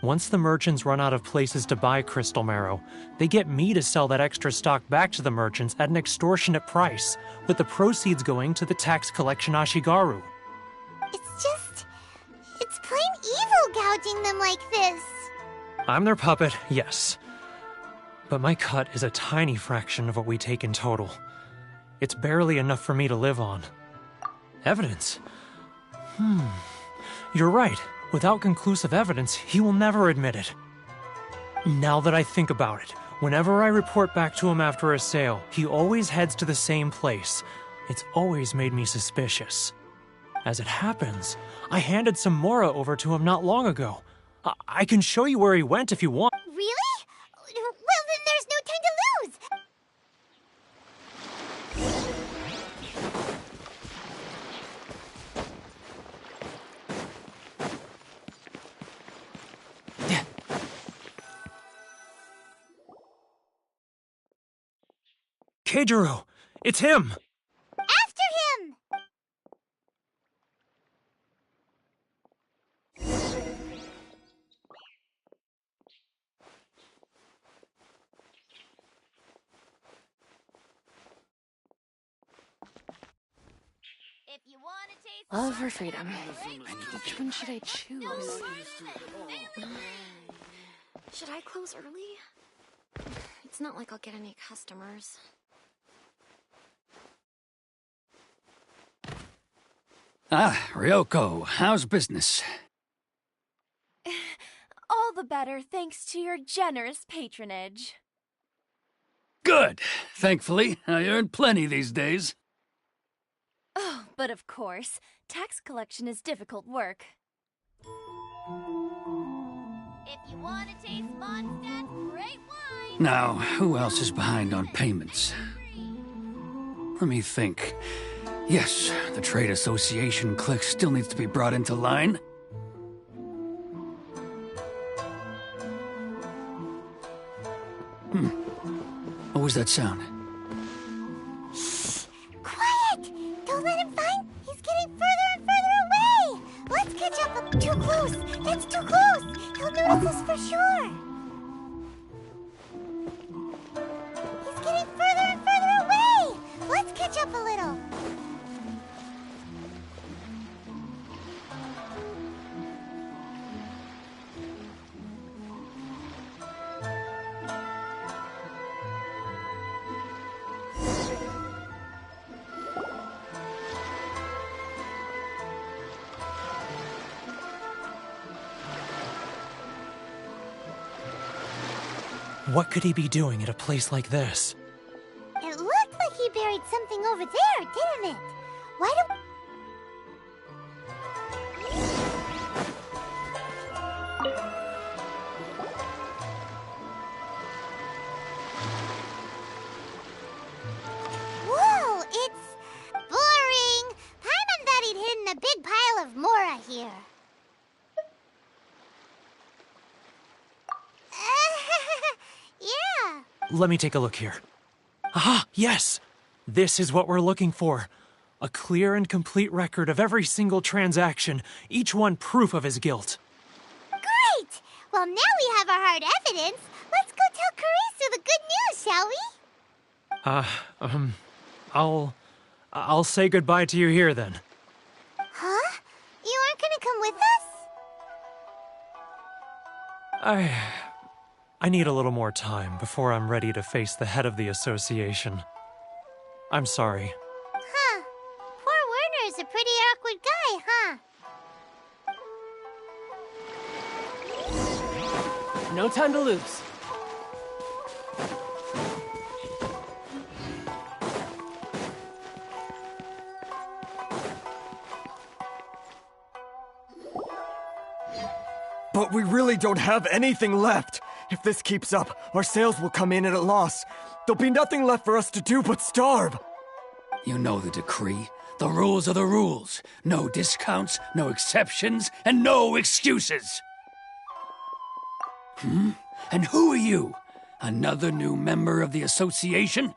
[SPEAKER 4] Once the merchants run out of places to buy crystal marrow, they get me to sell that extra stock back to the merchants at an extortionate price, with the proceeds going to the tax collection Ashigaru.
[SPEAKER 2] It's plain evil gouging them like this.
[SPEAKER 4] I'm their puppet, yes. But my cut is a tiny fraction of what we take in total. It's barely enough for me to live on. Evidence? You're right. Without conclusive evidence, he will never admit it. Now that I think about it, whenever I report back to him after a sale, he always heads to the same place. It's always made me suspicious. As it happens, I handed some Mora over to him not long ago. I can show you where he went if you want.
[SPEAKER 2] Really? Well, then there's no time to lose.
[SPEAKER 4] Keijiro! It's him!
[SPEAKER 2] After him!
[SPEAKER 20] If you want to taste
[SPEAKER 13] Love for freedom. Which one should I choose? Should I close early? It's not like I'll get any customers.
[SPEAKER 9] Ah, Ryoko, how's business?
[SPEAKER 20] all the better thanks to your generous patronage.
[SPEAKER 9] Good. Thankfully, I earn plenty these days.
[SPEAKER 20] Oh, but of course, tax collection is difficult work. If you want to taste Mondstadt's great wine...
[SPEAKER 9] Now, who else is behind on payments? Let me think. Yes, the Trade Association clique still needs to be brought into line. What was that sound?
[SPEAKER 2] Quiet! Don't let him find... He's getting further and further away! Let's catch up. Too close! That's too close! He'll notice us for sure! He's getting further and further away! Let's catch up a little.
[SPEAKER 4] What could he be doing at a place like this?
[SPEAKER 2] It looked like he buried something over there, didn't it? Why don't... Whoa, it's boring. Paimon thought he'd hidden a big pile of Mora here. Yeah.
[SPEAKER 4] Let me take a look here. Aha, yes! This is what we're looking for. A clear and complete record of every single transaction, each one proof of his guilt.
[SPEAKER 2] Great! Well, now we have our hard evidence. Let's go tell Karisu the good news, shall we?
[SPEAKER 4] I'll say goodbye to you here then.
[SPEAKER 2] Huh? You aren't gonna come with us?
[SPEAKER 4] I need a little more time before I'm ready to face the head of the association. I'm sorry.
[SPEAKER 2] Huh. Poor Werner's a pretty awkward guy, huh?
[SPEAKER 22] No time to lose.
[SPEAKER 21] But we really don't have anything left. If this keeps up, our sales will come in at a loss. There'll be nothing left for us to do but starve.
[SPEAKER 9] You know the decree. The rules are the rules. No discounts, no exceptions, and no excuses. And who are you? Another new member of the association?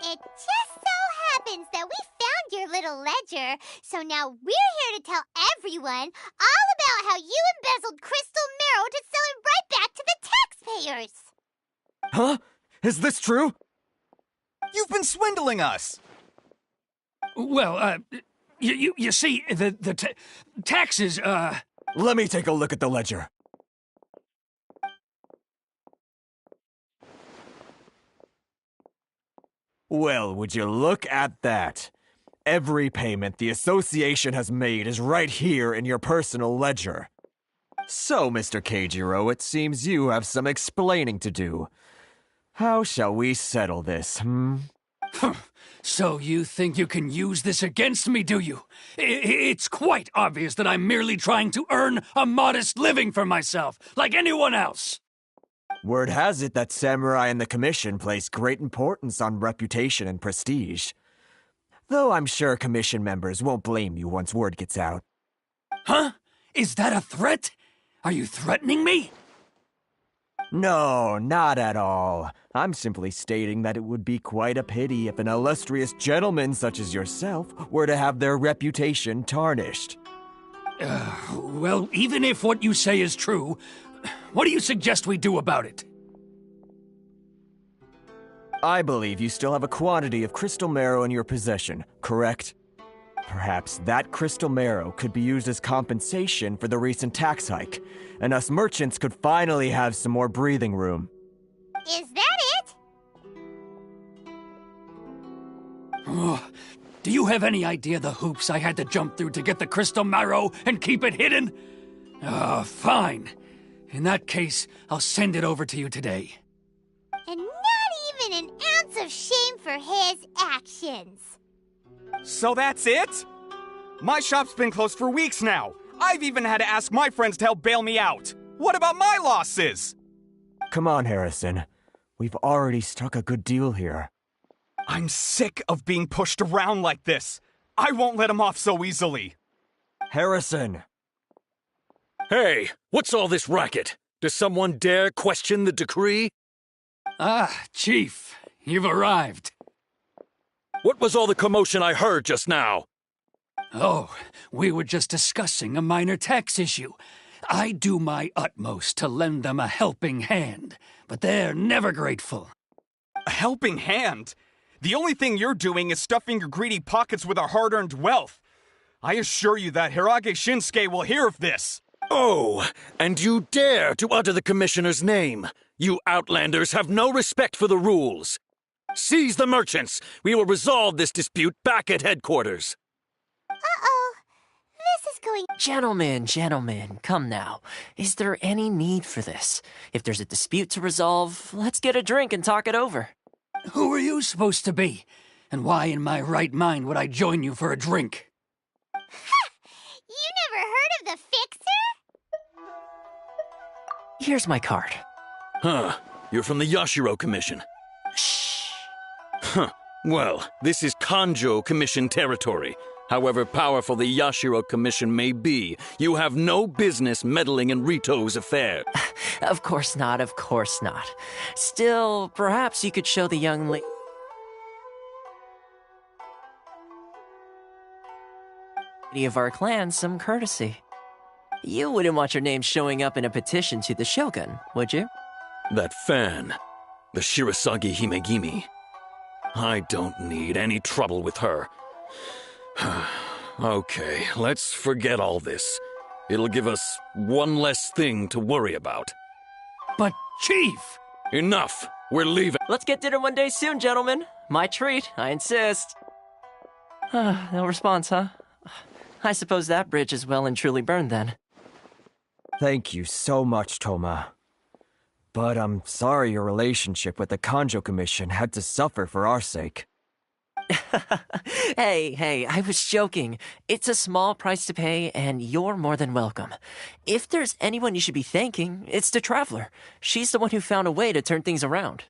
[SPEAKER 2] It just so happens that we found your little ledger, so now we're here to tell everyone all about how you embezzled crystal marrow to sell it right back to the taxpayers.
[SPEAKER 21] Huh? Is this true?
[SPEAKER 1] You've been swindling us!
[SPEAKER 9] Well, you see, the taxes,
[SPEAKER 21] Let me take a look at the ledger. Well, would you look at that? Every payment the association has made is right here in your personal ledger. So, Mr. Keijiro, it seems you have some explaining to do. How shall we settle this,
[SPEAKER 9] So you think you can use this against me, do you? It's quite obvious that I'm merely trying to earn a modest living for myself, like anyone else.
[SPEAKER 21] Word has it that Samurai and the Commission place great importance on reputation and prestige. Though I'm sure Commission members won't blame you once word gets out.
[SPEAKER 9] Huh? Is that a threat? Are you threatening me?
[SPEAKER 21] No, not at all. I'm simply stating that it would be quite a pity if an illustrious gentleman such as yourself were to have their reputation tarnished.
[SPEAKER 9] Well, even if what you say is true, what do you suggest we do about it?
[SPEAKER 21] I believe you still have a quantity of crystal marrow in your possession, correct? Perhaps that crystal marrow could be used as compensation for the recent tax hike, and us merchants could finally have some more breathing room.
[SPEAKER 2] Is that it?
[SPEAKER 9] Oh, do you have any idea the hoops I had to jump through to get the crystal marrow and keep it hidden? Fine. In that case, I'll send it over to you today.
[SPEAKER 2] And not even an ounce of shame for his actions.
[SPEAKER 1] So that's it? My shop's been closed for weeks now. I've even had to ask my friends to help bail me out. What about my losses?
[SPEAKER 21] Come on, Harrison. We've already struck a good deal here.
[SPEAKER 1] I'm sick of being pushed around like this. I won't let him off so easily.
[SPEAKER 21] Harrison!
[SPEAKER 16] Hey, what's all this racket? Does someone dare question the decree?
[SPEAKER 9] Ah, Chief, you've arrived.
[SPEAKER 16] What was all the commotion I heard just now?
[SPEAKER 9] Oh, we were just discussing a minor tax issue. I do my utmost to lend them a helping hand, but they're never grateful.
[SPEAKER 1] A helping hand? The only thing you're doing is stuffing your greedy pockets with our hard-earned wealth. I assure you that Hirage Shinsuke will hear of this.
[SPEAKER 16] Oh, and you dare to utter the Commissioner's name. You Outlanders have no respect for the rules. Seize the merchants. We will resolve this dispute back at headquarters.
[SPEAKER 2] Uh-oh. This is going...
[SPEAKER 3] Gentlemen, come now. Is there any need for this? If there's a dispute to resolve, let's get a drink and talk it over.
[SPEAKER 9] Who are you supposed to be? And why in my right mind would I join you for a drink?
[SPEAKER 2] Ha! You never heard of the Fixer?
[SPEAKER 3] Here's my card.
[SPEAKER 16] Huh. You're from the Yashiro Commission.
[SPEAKER 3] Shh.
[SPEAKER 16] Huh. Well, this is Kanjo Commission territory. However powerful the Yashiro Commission may be, you have no business meddling in Rito's affairs.
[SPEAKER 3] Of course not. Still, perhaps you could show the young lady of our clan some courtesy. You wouldn't want your name showing up in a petition to the Shogun, would you?
[SPEAKER 16] That fan, the Shirasagi Himegimi. I don't need any trouble with her. Okay, let's forget all this. It'll give us one less thing to worry about.
[SPEAKER 9] But, Chief!
[SPEAKER 16] Enough! We're leaving.
[SPEAKER 3] Let's get dinner one day soon, gentlemen. My treat, I insist. No response, huh? I suppose that bridge is well and truly burned then.
[SPEAKER 21] Thank you so much, Toma. But I'm sorry your relationship with the Kanjo Commission had to suffer for our sake.
[SPEAKER 3] Hey, I was joking. It's a small price to pay, and you're more than welcome. If there's anyone you should be thanking, it's the Traveler. She's the one who found a way to turn things around.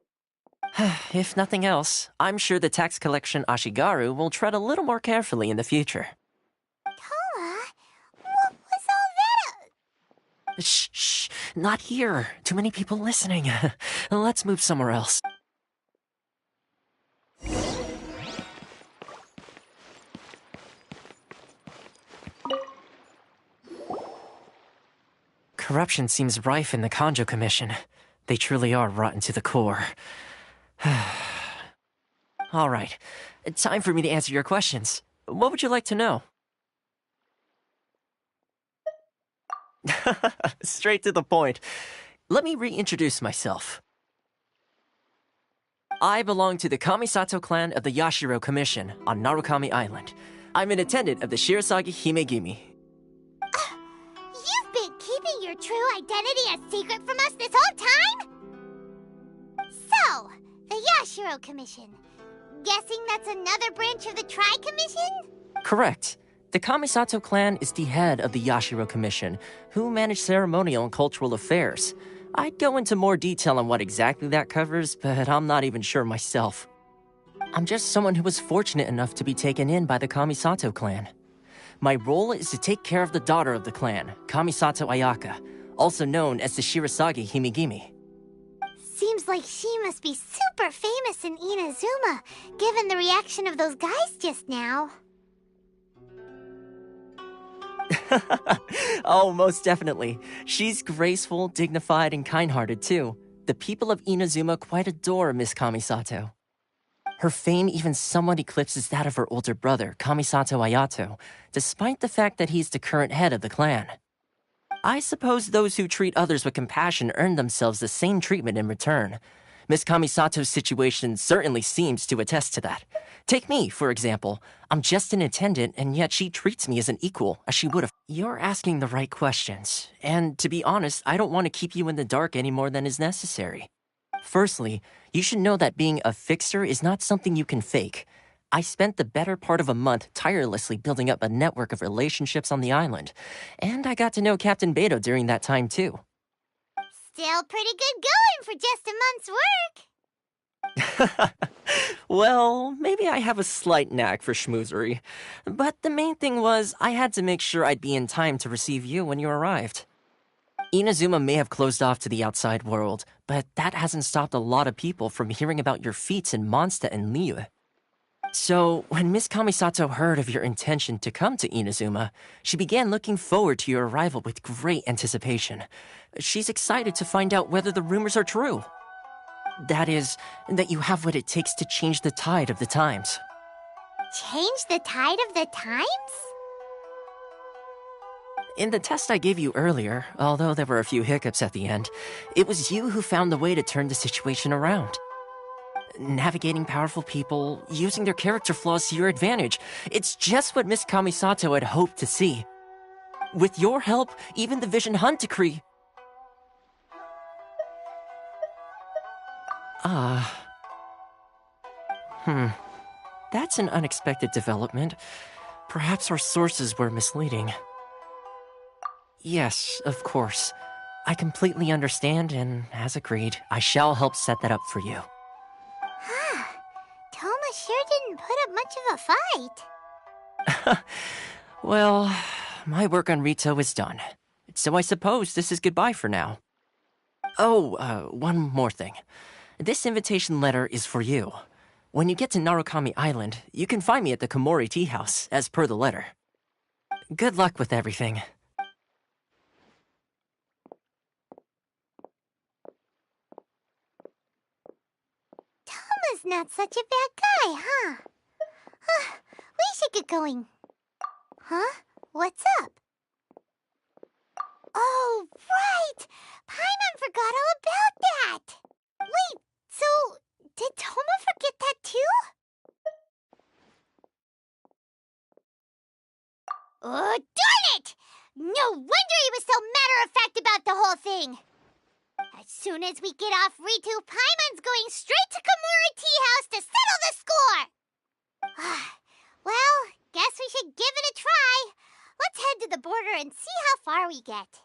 [SPEAKER 3] If nothing else, I'm sure the tax collection Ashigaru will tread a little more carefully in the future.
[SPEAKER 2] Toma, what was all that?
[SPEAKER 3] Shh, not here. Too many people listening. Let's move somewhere else. Corruption seems rife in the Kanjo Commission. They truly are rotten to the core. All right, time for me to answer your questions. What would you like to know? Straight to the point. Let me reintroduce myself. I belong to the Kamisato clan of the Yashiro Commission on Narukami Island. I'm an attendant of the Shirasagi Himegimi.
[SPEAKER 2] You've been keeping your true identity a secret from us this whole time? So, the Yashiro Commission. Guessing that's another branch of the Tri-Commission?
[SPEAKER 3] Correct. The Kamisato clan is the head of the Yashiro Commission, who manage ceremonial and cultural affairs. I'd go into more detail on what exactly that covers, but I'm not even sure myself. I'm just someone who was fortunate enough to be taken in by the Kamisato clan. My role is to take care of the daughter of the clan, Kamisato Ayaka, also known as the Shirasagi Himegimi.
[SPEAKER 2] Seems like she must be super famous in Inazuma, given the reaction of those guys just now.
[SPEAKER 3] Oh, most definitely. She's graceful, dignified, and kind-hearted, too. The people of Inazuma quite adore Miss Kamisato. Her fame even somewhat eclipses that of her older brother, Kamisato Ayato, despite the fact that he's the current head of the clan. I suppose those who treat others with compassion earn themselves the same treatment in return. Miss Kamisato's situation certainly seems to attest to that. Take me, for example. I'm just an attendant, and yet she treats me as an equal, as she would have. You're asking the right questions, and to be honest, I don't want to keep you in the dark any more than is necessary. Firstly, you should know that being a fixer is not something you can fake. I spent the better part of a month tirelessly building up a network of relationships on the island, and I got to know Captain Beto during that time too.
[SPEAKER 2] Still pretty good going for just a month's work.
[SPEAKER 3] Well, maybe I have a slight knack for schmoozery, but the main thing was I had to make sure I'd be in time to receive you when you arrived. Inazuma may have closed off to the outside world, but that hasn't stopped a lot of people from hearing about your feats in Mondstadt and Liyue. So, when Miss Kamisato heard of your intention to come to Inazuma, she began looking forward to your arrival with great anticipation. She's excited to find out whether the rumors are true. That is, that you have what it takes to change the tide of the times.
[SPEAKER 2] Change the tide of the times?
[SPEAKER 3] In the test I gave you earlier, although there were a few hiccups at the end, it was you who found the way to turn the situation around. Navigating powerful people, using their character flaws to your advantage, it's just what Miss Kamisato had hoped to see. With your help, even the Vision Hunt Decree... That's an unexpected development. Perhaps our sources were misleading. Yes, of course. I completely understand, and as agreed, I shall help set that up for you.
[SPEAKER 2] Toma sure didn't put up much of a fight.
[SPEAKER 3] Well, my work on Rito is done. So I suppose this is goodbye for now. Oh, one more thing. This invitation letter is for you. When you get to Narukami Island, you can find me at the Komori Tea House, as per the letter. Good luck with everything.
[SPEAKER 2] Toma's not such a bad guy, huh? We should get going. Huh? What's up? Oh, right! Paimon forgot all about that! Wait, so did Toma forget that too? Oh, darn it! No wonder he was so matter-of-fact about the whole thing! As soon as we get off Ritu, Paimon's going straight to Komori Tea House to settle the score! Well, guess we should give it a try. Let's head to the border and see how far we get.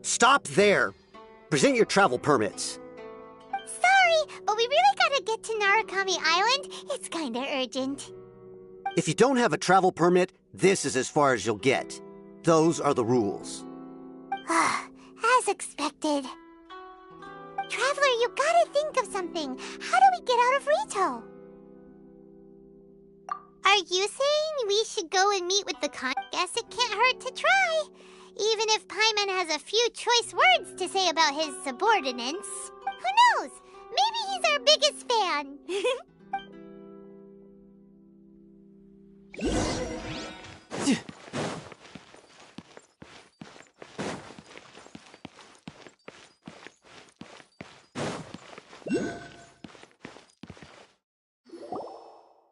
[SPEAKER 12] Stop there! Present your travel permits.
[SPEAKER 2] Sorry, but we really gotta get to Narukami Island. It's kinda urgent.
[SPEAKER 12] If you don't have a travel permit, this is as far as you'll get. Those are the rules.
[SPEAKER 2] As expected. Traveler, you gotta think of something. How do we get out of Rito? Are you saying we should go and meet with the con? Guess it can't hurt to try. Even if Paimon has a few choice words to say about his subordinates. Who knows? Maybe he's our biggest fan.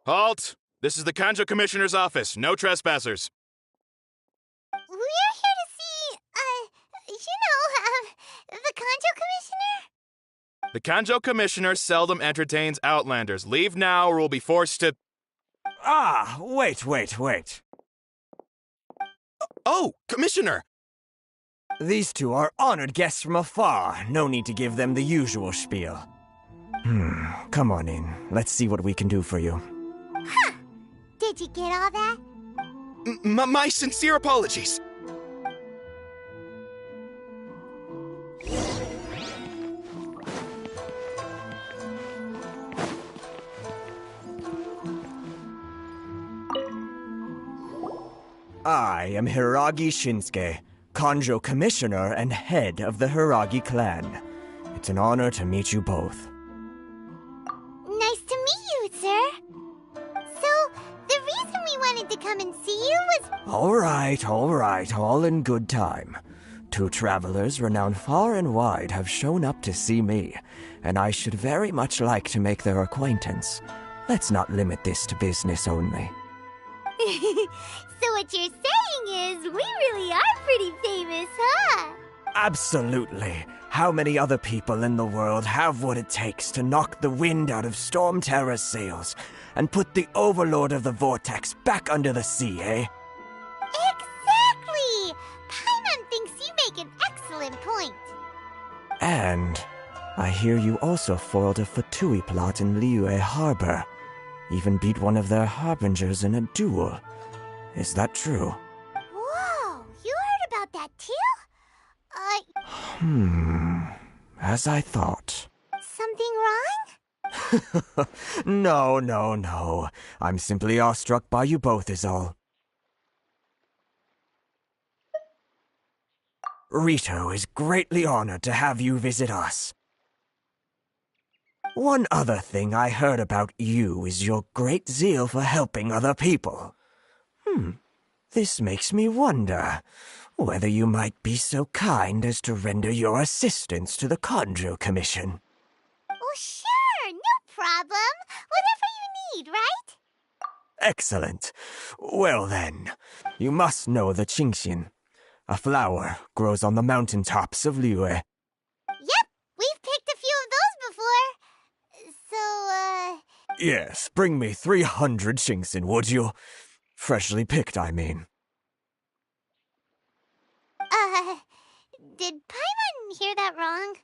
[SPEAKER 14] Halt! This is the Kanjo Commissioner's office. No trespassers.
[SPEAKER 2] We're here to see, the Kanjo Commissioner?
[SPEAKER 14] The Kanjo Commissioner seldom entertains Outlanders. Leave now or we'll be forced to...
[SPEAKER 21] Wait.
[SPEAKER 14] Oh, Commissioner!
[SPEAKER 21] These two are honored guests from afar. No need to give them the usual spiel. Come on in. Let's see what we can do for you.
[SPEAKER 2] Huh! Did you get all that?
[SPEAKER 14] My sincere apologies.
[SPEAKER 21] I am Hiragi Shinsuke, Kanjo Commissioner and head of the Hiragi clan. It's an honor to meet you both.
[SPEAKER 2] Nice to meet you, sir. So, the reason we wanted to come and see you was...
[SPEAKER 21] All right, all in good time. Two travelers renowned far and wide have shown up to see me, and I should very much like to make their acquaintance. Let's not limit this to business only.
[SPEAKER 2] So what you're saying is, we really are pretty famous, huh?
[SPEAKER 21] Absolutely. How many other people in the world have what it takes to knock the wind out of Storm Terror's sails and put the Overlord of the Vortex back under the sea, eh?
[SPEAKER 2] Exactly! Paimon thinks you make an excellent point.
[SPEAKER 21] And I hear you also foiled a Fatui plot in Liyue Harbor. Even beat one of their harbingers in a duel. Is that true?
[SPEAKER 2] Whoa, you heard about that too?
[SPEAKER 21] As I thought.
[SPEAKER 2] Something wrong?
[SPEAKER 21] No. I'm simply awestruck by you both is all. Rito is greatly honored to have you visit us. One other thing I heard about you is your great zeal for helping other people. This makes me wonder whether you might be so kind as to render your assistance to the Conjo Commission.
[SPEAKER 2] Oh, sure, no problem. Whatever you need, right?
[SPEAKER 21] Excellent. Well then, you must know the Qingxin. A flower grows on the mountaintops of Liyue.
[SPEAKER 2] Yep, we've picked a few of those before. So,
[SPEAKER 21] Yes, bring me 300 Qingxin, would you? Freshly picked, I mean.
[SPEAKER 2] Did Paimon hear that wrong?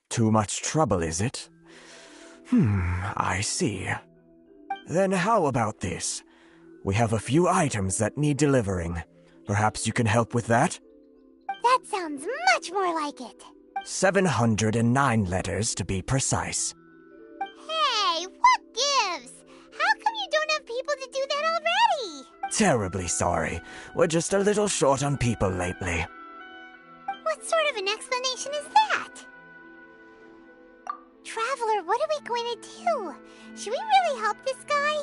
[SPEAKER 21] Too much trouble, is it? I see. Then how about this? We have a few items that need delivering. Perhaps you can help with that?
[SPEAKER 2] That sounds much more like it.
[SPEAKER 21] 709 letters, to be precise.
[SPEAKER 2] Hey, what gives? How come you don't have people to do that already?
[SPEAKER 21] Terribly sorry. We're just a little short on people lately.
[SPEAKER 2] What sort of an explanation is that? Traveler, what are we going to do? Should we really help this guy?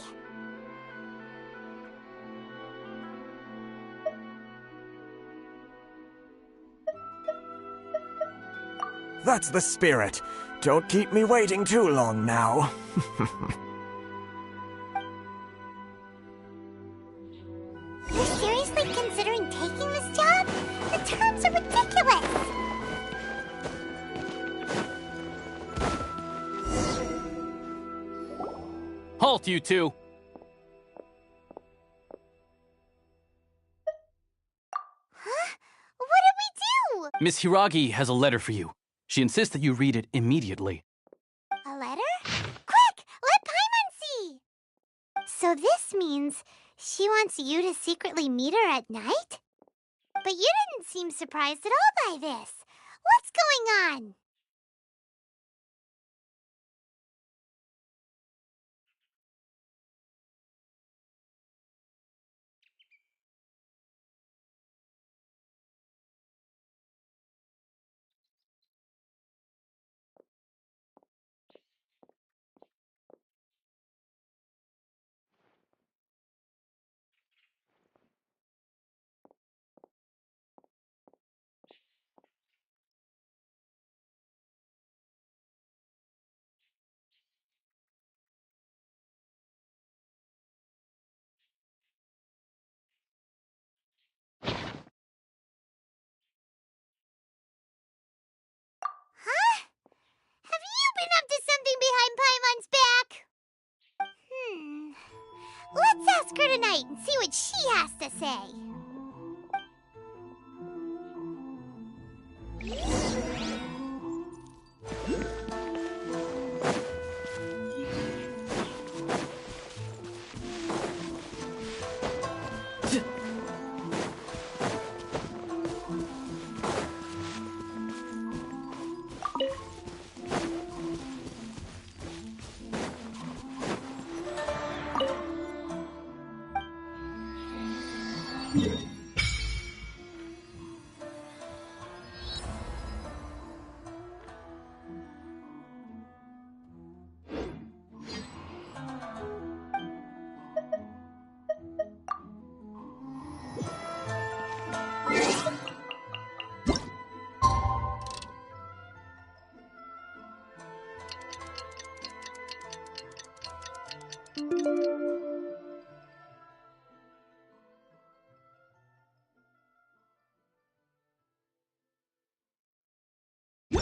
[SPEAKER 21] That's the spirit. Don't keep me waiting too long now.
[SPEAKER 2] You're seriously considering taking this job? The terms are ridiculous!
[SPEAKER 15] Halt, you two!
[SPEAKER 2] Huh? What did we do?
[SPEAKER 15] Miss Hiragi has a letter for you. She insists that you read it immediately.
[SPEAKER 2] A letter? Quick! Let Paimon see! So this means she wants you to secretly meet her at night? But you didn't seem surprised at all by this. What's going on? Huh? Have you been up to something behind Paimon's back? Let's ask her tonight and see what she has to say.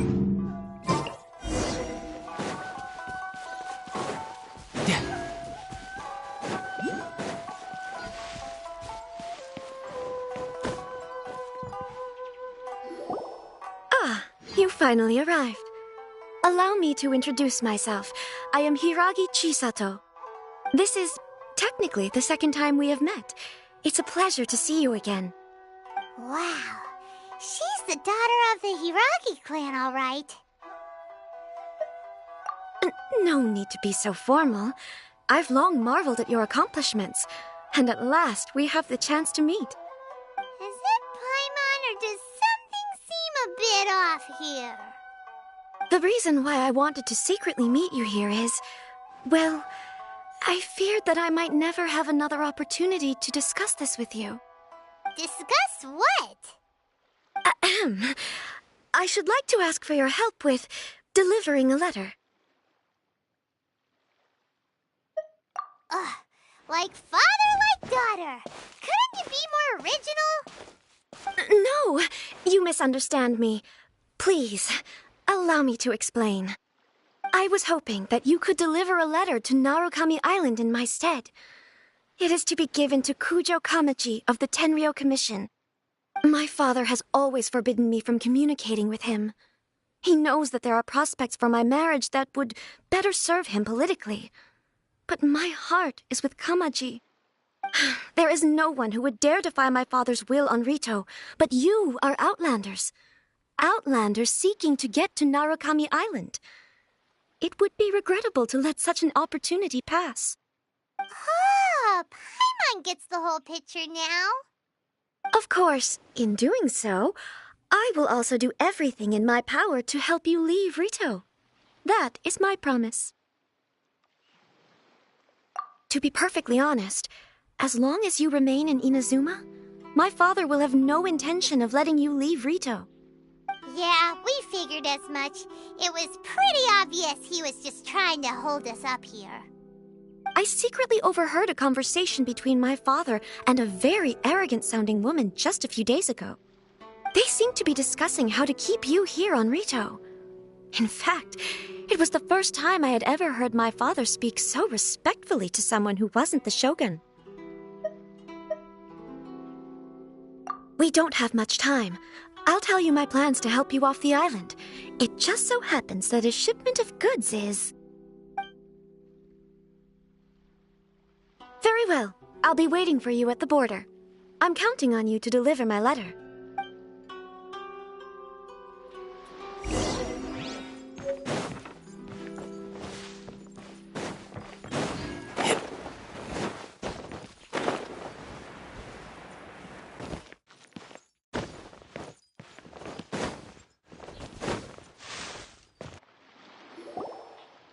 [SPEAKER 8] Ah, you finally arrived. Allow me to introduce myself. I am Hiragi Chisato. This is technically the second time we have met. It's a pleasure to see you again.
[SPEAKER 2] Wow. She's the daughter of the Hiragi clan, all right.
[SPEAKER 8] No need to be so formal. I've long marveled at your accomplishments, and at last we have the chance to meet.
[SPEAKER 2] Is it Paimon, or does something seem a bit off here?
[SPEAKER 8] The reason why I wanted to secretly meet you here is, well, I feared that I might never have another opportunity to discuss this with you.
[SPEAKER 2] Discuss what?
[SPEAKER 8] Ahem. I should like to ask for your help with delivering a letter.
[SPEAKER 2] Like father, like daughter. Couldn't you be more original?
[SPEAKER 8] No, you misunderstand me. Please, allow me to explain. I was hoping that you could deliver a letter to Narukami Island in my stead. It is to be given to Kujo Kamachi of the Tenryou Commission. My father has always forbidden me from communicating with him. He knows that there are prospects for my marriage that would better serve him politically. But my heart is with Kamaji. There is no one who would dare defy my father's will on Rito, but you are Outlanders. Outlanders seeking to get to Narukami Island. It would be regrettable to let such an opportunity pass.
[SPEAKER 2] Oh, Paimon gets the whole picture now.
[SPEAKER 8] Of course, in doing so, I will also do everything in my power to help you leave Rito. That is my promise. To be perfectly honest, as long as you remain in Inazuma, my father will have no intention of letting you leave Rito.
[SPEAKER 2] Yeah, we figured as much. It was pretty obvious he was just trying to hold us up here.
[SPEAKER 8] I secretly overheard a conversation between my father and a very arrogant-sounding woman just a few days ago. They seemed to be discussing how to keep you here on Rito. In fact, it was the first time I had ever heard my father speak so respectfully to someone who wasn't the shogun. We don't have much time. I'll tell you my plans to help you off the island. It just so happens that a shipment of goods is... Very well. I'll be waiting for you at the border. I'm counting on you to deliver my letter.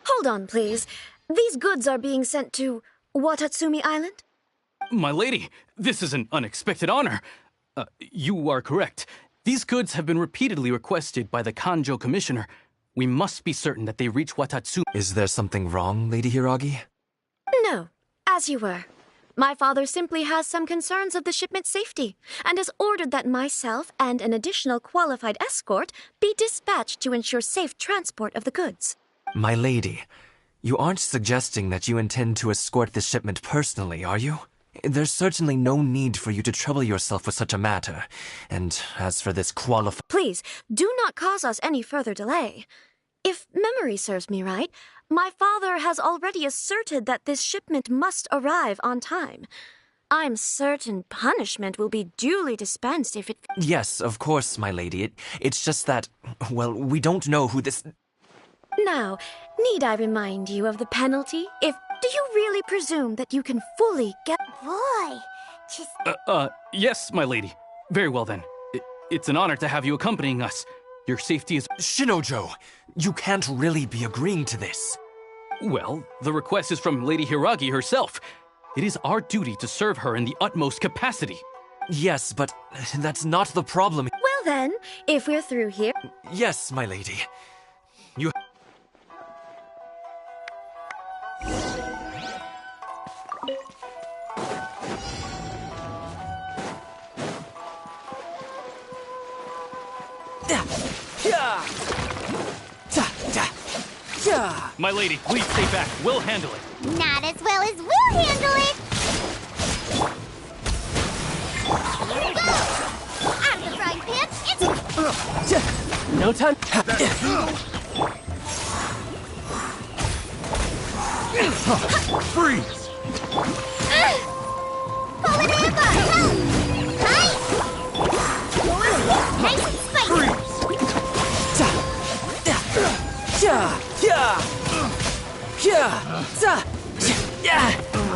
[SPEAKER 8] Hold on, please. These goods are being sent to Watatsumi Island?
[SPEAKER 9] My lady, this is an unexpected honor. You are correct. These goods have been repeatedly requested by the Kanjo Commissioner. We must be certain that they reach Watatsumi.
[SPEAKER 21] Is there something wrong, Lady Hiragi?
[SPEAKER 8] No, as you were. My father simply has some concerns of the shipment's safety, and has ordered that myself and an additional qualified escort be dispatched to ensure safe transport of the goods.
[SPEAKER 21] My lady, you aren't suggesting that you intend to escort this shipment personally, are you? There's certainly no need for you to trouble yourself with such a matter. And as for this
[SPEAKER 8] Please, do not cause us any further delay. If memory serves me right, my father has already asserted that this shipment must arrive on time. I'm certain punishment will be duly dispensed if it...
[SPEAKER 21] Yes, of course, my lady. It's just that, well, we don't know who this...
[SPEAKER 8] Now, need I remind you of the penalty? Do you really presume that you can fully get...
[SPEAKER 2] Boy, just...
[SPEAKER 9] Yes, my lady. Very well then. It's an honor to have you accompanying us. Your safety is...
[SPEAKER 21] Shinojo, you can't really be agreeing to this.
[SPEAKER 9] Well, the request is from Lady Hiragi herself. It is our duty to serve her in the utmost capacity.
[SPEAKER 21] Yes, but that's not the problem.
[SPEAKER 8] Well then, if we're through here...
[SPEAKER 21] Yes, my lady. You...
[SPEAKER 22] My lady, please stay back. We'll handle it.
[SPEAKER 2] Not as well as we'll handle it! Here we go! Out of the frying pan, it's...
[SPEAKER 22] No time.
[SPEAKER 5] Freeze!
[SPEAKER 2] Fallen amber, help! Nice! Nice and spicy!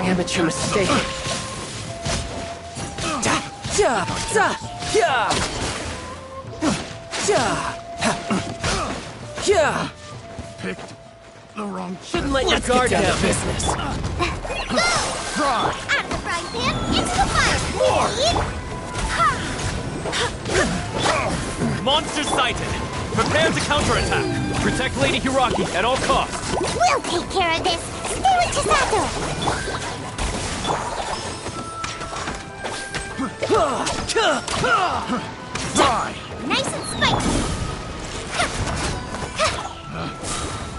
[SPEAKER 22] Amateur mistake.
[SPEAKER 5] Picked the wrong...
[SPEAKER 22] Shouldn't let your guard down. Business.
[SPEAKER 2] Go! Out of the frying pan, into the fire!
[SPEAKER 22] Monster sighted. Prepare to counterattack. Protect Lady Hiraki at all costs.
[SPEAKER 2] We'll take care of this! Stay with Chisato!
[SPEAKER 5] Die!
[SPEAKER 2] Nice and spicy!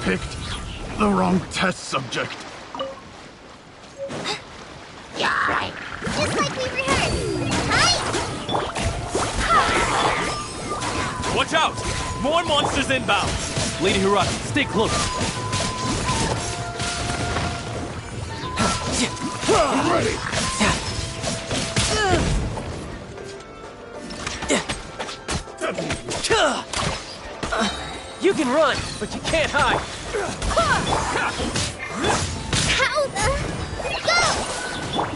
[SPEAKER 5] Picked the wrong test subject.
[SPEAKER 2] Right. Just like we rehearsed! Right?
[SPEAKER 22] Watch out! More monsters inbound. Lady Hiraki, stay close.
[SPEAKER 5] Ready!
[SPEAKER 22] You can run, but you can't hide.
[SPEAKER 2] How the... Go!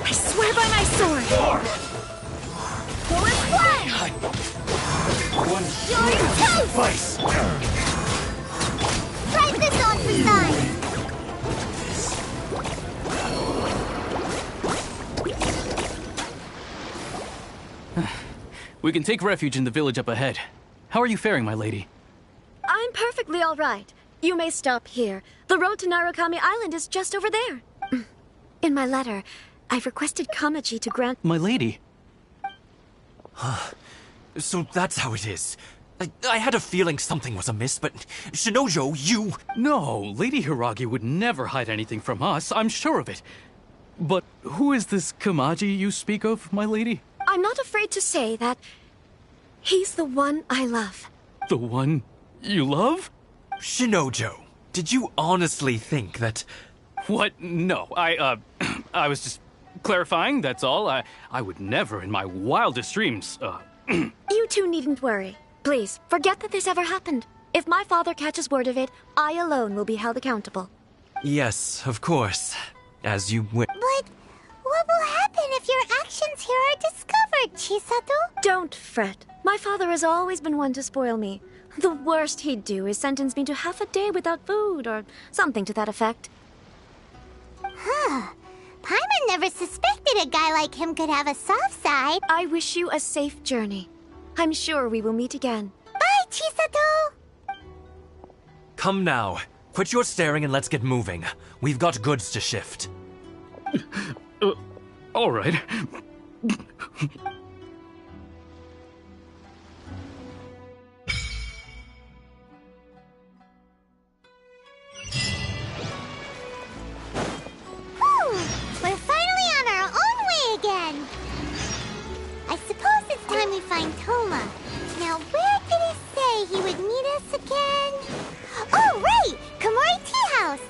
[SPEAKER 8] I swear by my sword!
[SPEAKER 2] Forward plunge! You're toast!
[SPEAKER 5] Vice!
[SPEAKER 2] Try this on for size!
[SPEAKER 22] We can take refuge in the village up ahead. How are you faring, my lady?
[SPEAKER 8] I'm perfectly all right. You may stop here. The road to Narukami Island is just over there. In my letter, I've requested Kamaji to grant...
[SPEAKER 22] My lady?
[SPEAKER 3] So that's how it is. I had a feeling something was amiss, but Shinojo, you...
[SPEAKER 22] No, Lady Hiragi would never hide anything from us, I'm sure of it. But who is this Kamaji you speak of, my lady?
[SPEAKER 8] I'm not afraid to say that he's the one I love.
[SPEAKER 22] The one you love?
[SPEAKER 3] Shinojo, did you honestly think that...
[SPEAKER 22] What? No, I was just clarifying, that's all. I would never in my wildest dreams,
[SPEAKER 8] You two needn't worry. Please, forget that this ever happened. If my father catches word of it, I alone will be held accountable.
[SPEAKER 3] Yes, of course. As you wish.
[SPEAKER 2] But what will happen if your actions here are discovered, Chisato?
[SPEAKER 8] Don't fret. My father has always been one to spoil me. The worst he'd do is sentence me to half a day without food, or something to that effect.
[SPEAKER 2] Huh. Paimon never suspected a guy like him could have a soft side.
[SPEAKER 8] I wish you a safe journey. I'm sure we will meet again.
[SPEAKER 2] Bye, Chisato!
[SPEAKER 3] Come now. Quit your staring and let's get moving. We've got goods to shift.
[SPEAKER 22] All right.
[SPEAKER 2] We're finally on our own way again. I suppose it's time we find Toma. Now, where did he say he would meet us again? Oh, right! Komori Tea House!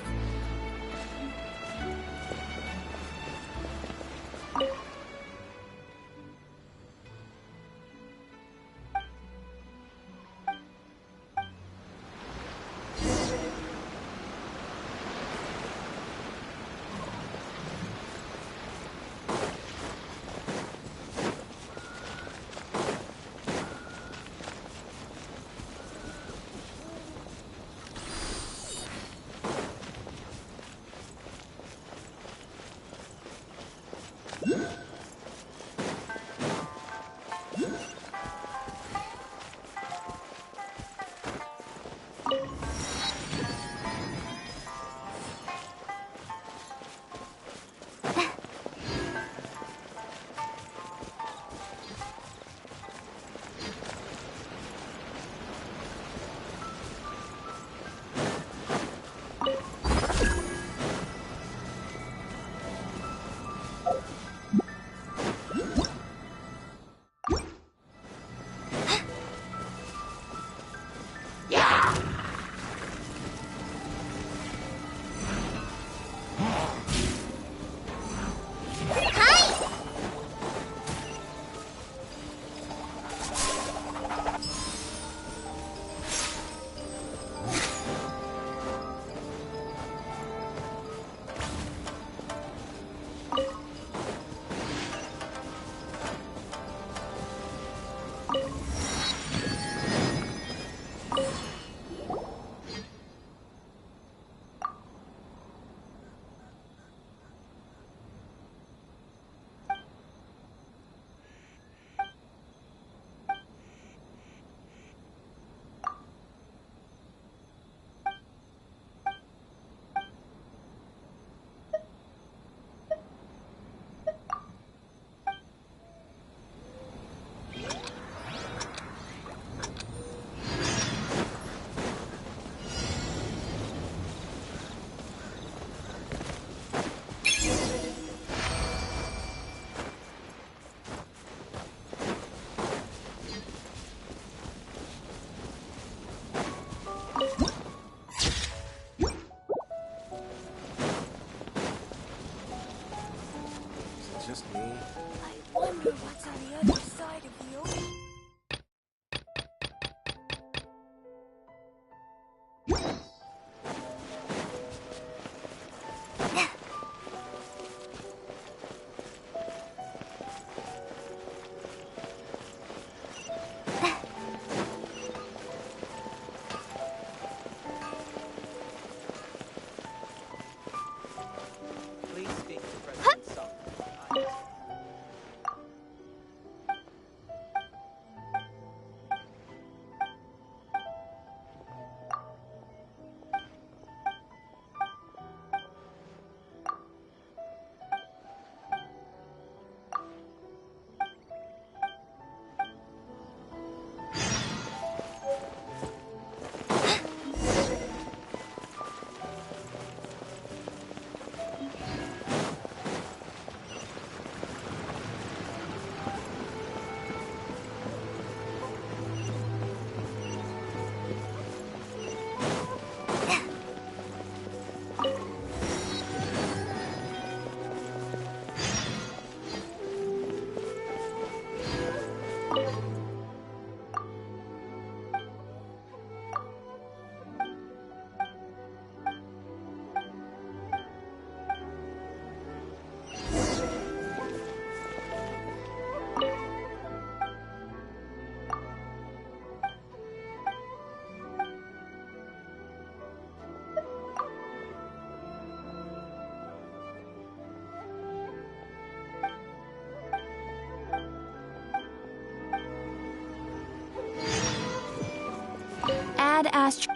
[SPEAKER 17] Ad Astro.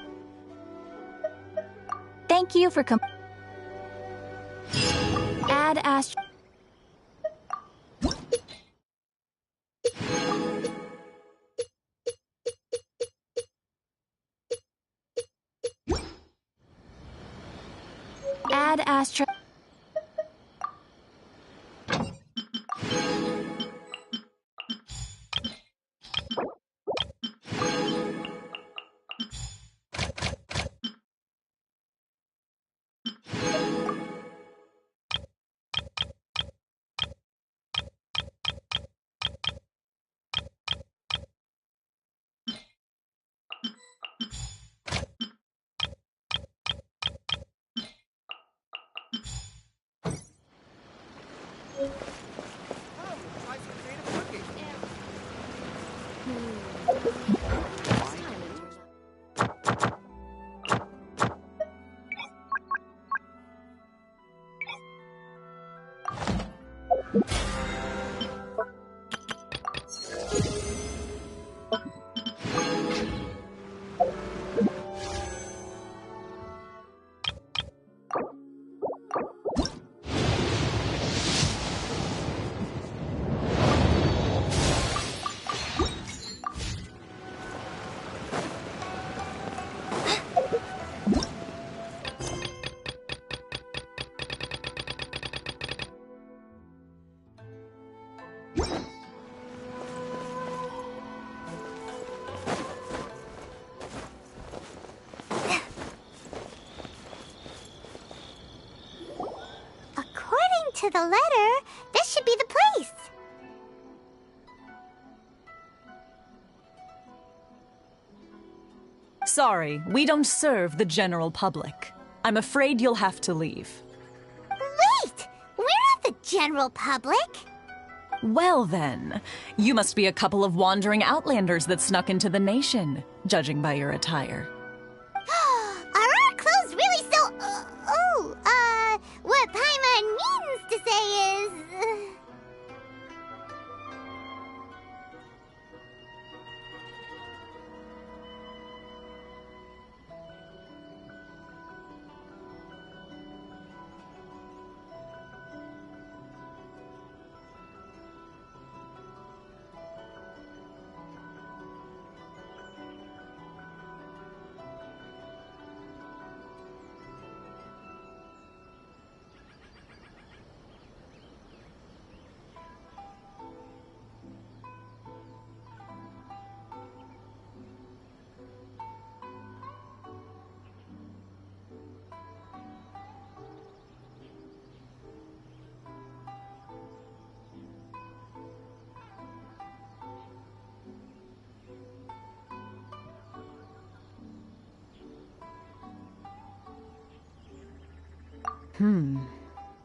[SPEAKER 17] Thank you for Ad Astro. Ad Astro.
[SPEAKER 2] To the letter, this should be the place.
[SPEAKER 6] Sorry, we don't serve the general public. I'm afraid you'll have to leave.
[SPEAKER 2] Wait! We're not the general public.
[SPEAKER 6] Well then, you must be a couple of wandering outlanders that snuck into the nation, judging by your attire.
[SPEAKER 2] Are our clothes really so... what Paimon means to say is...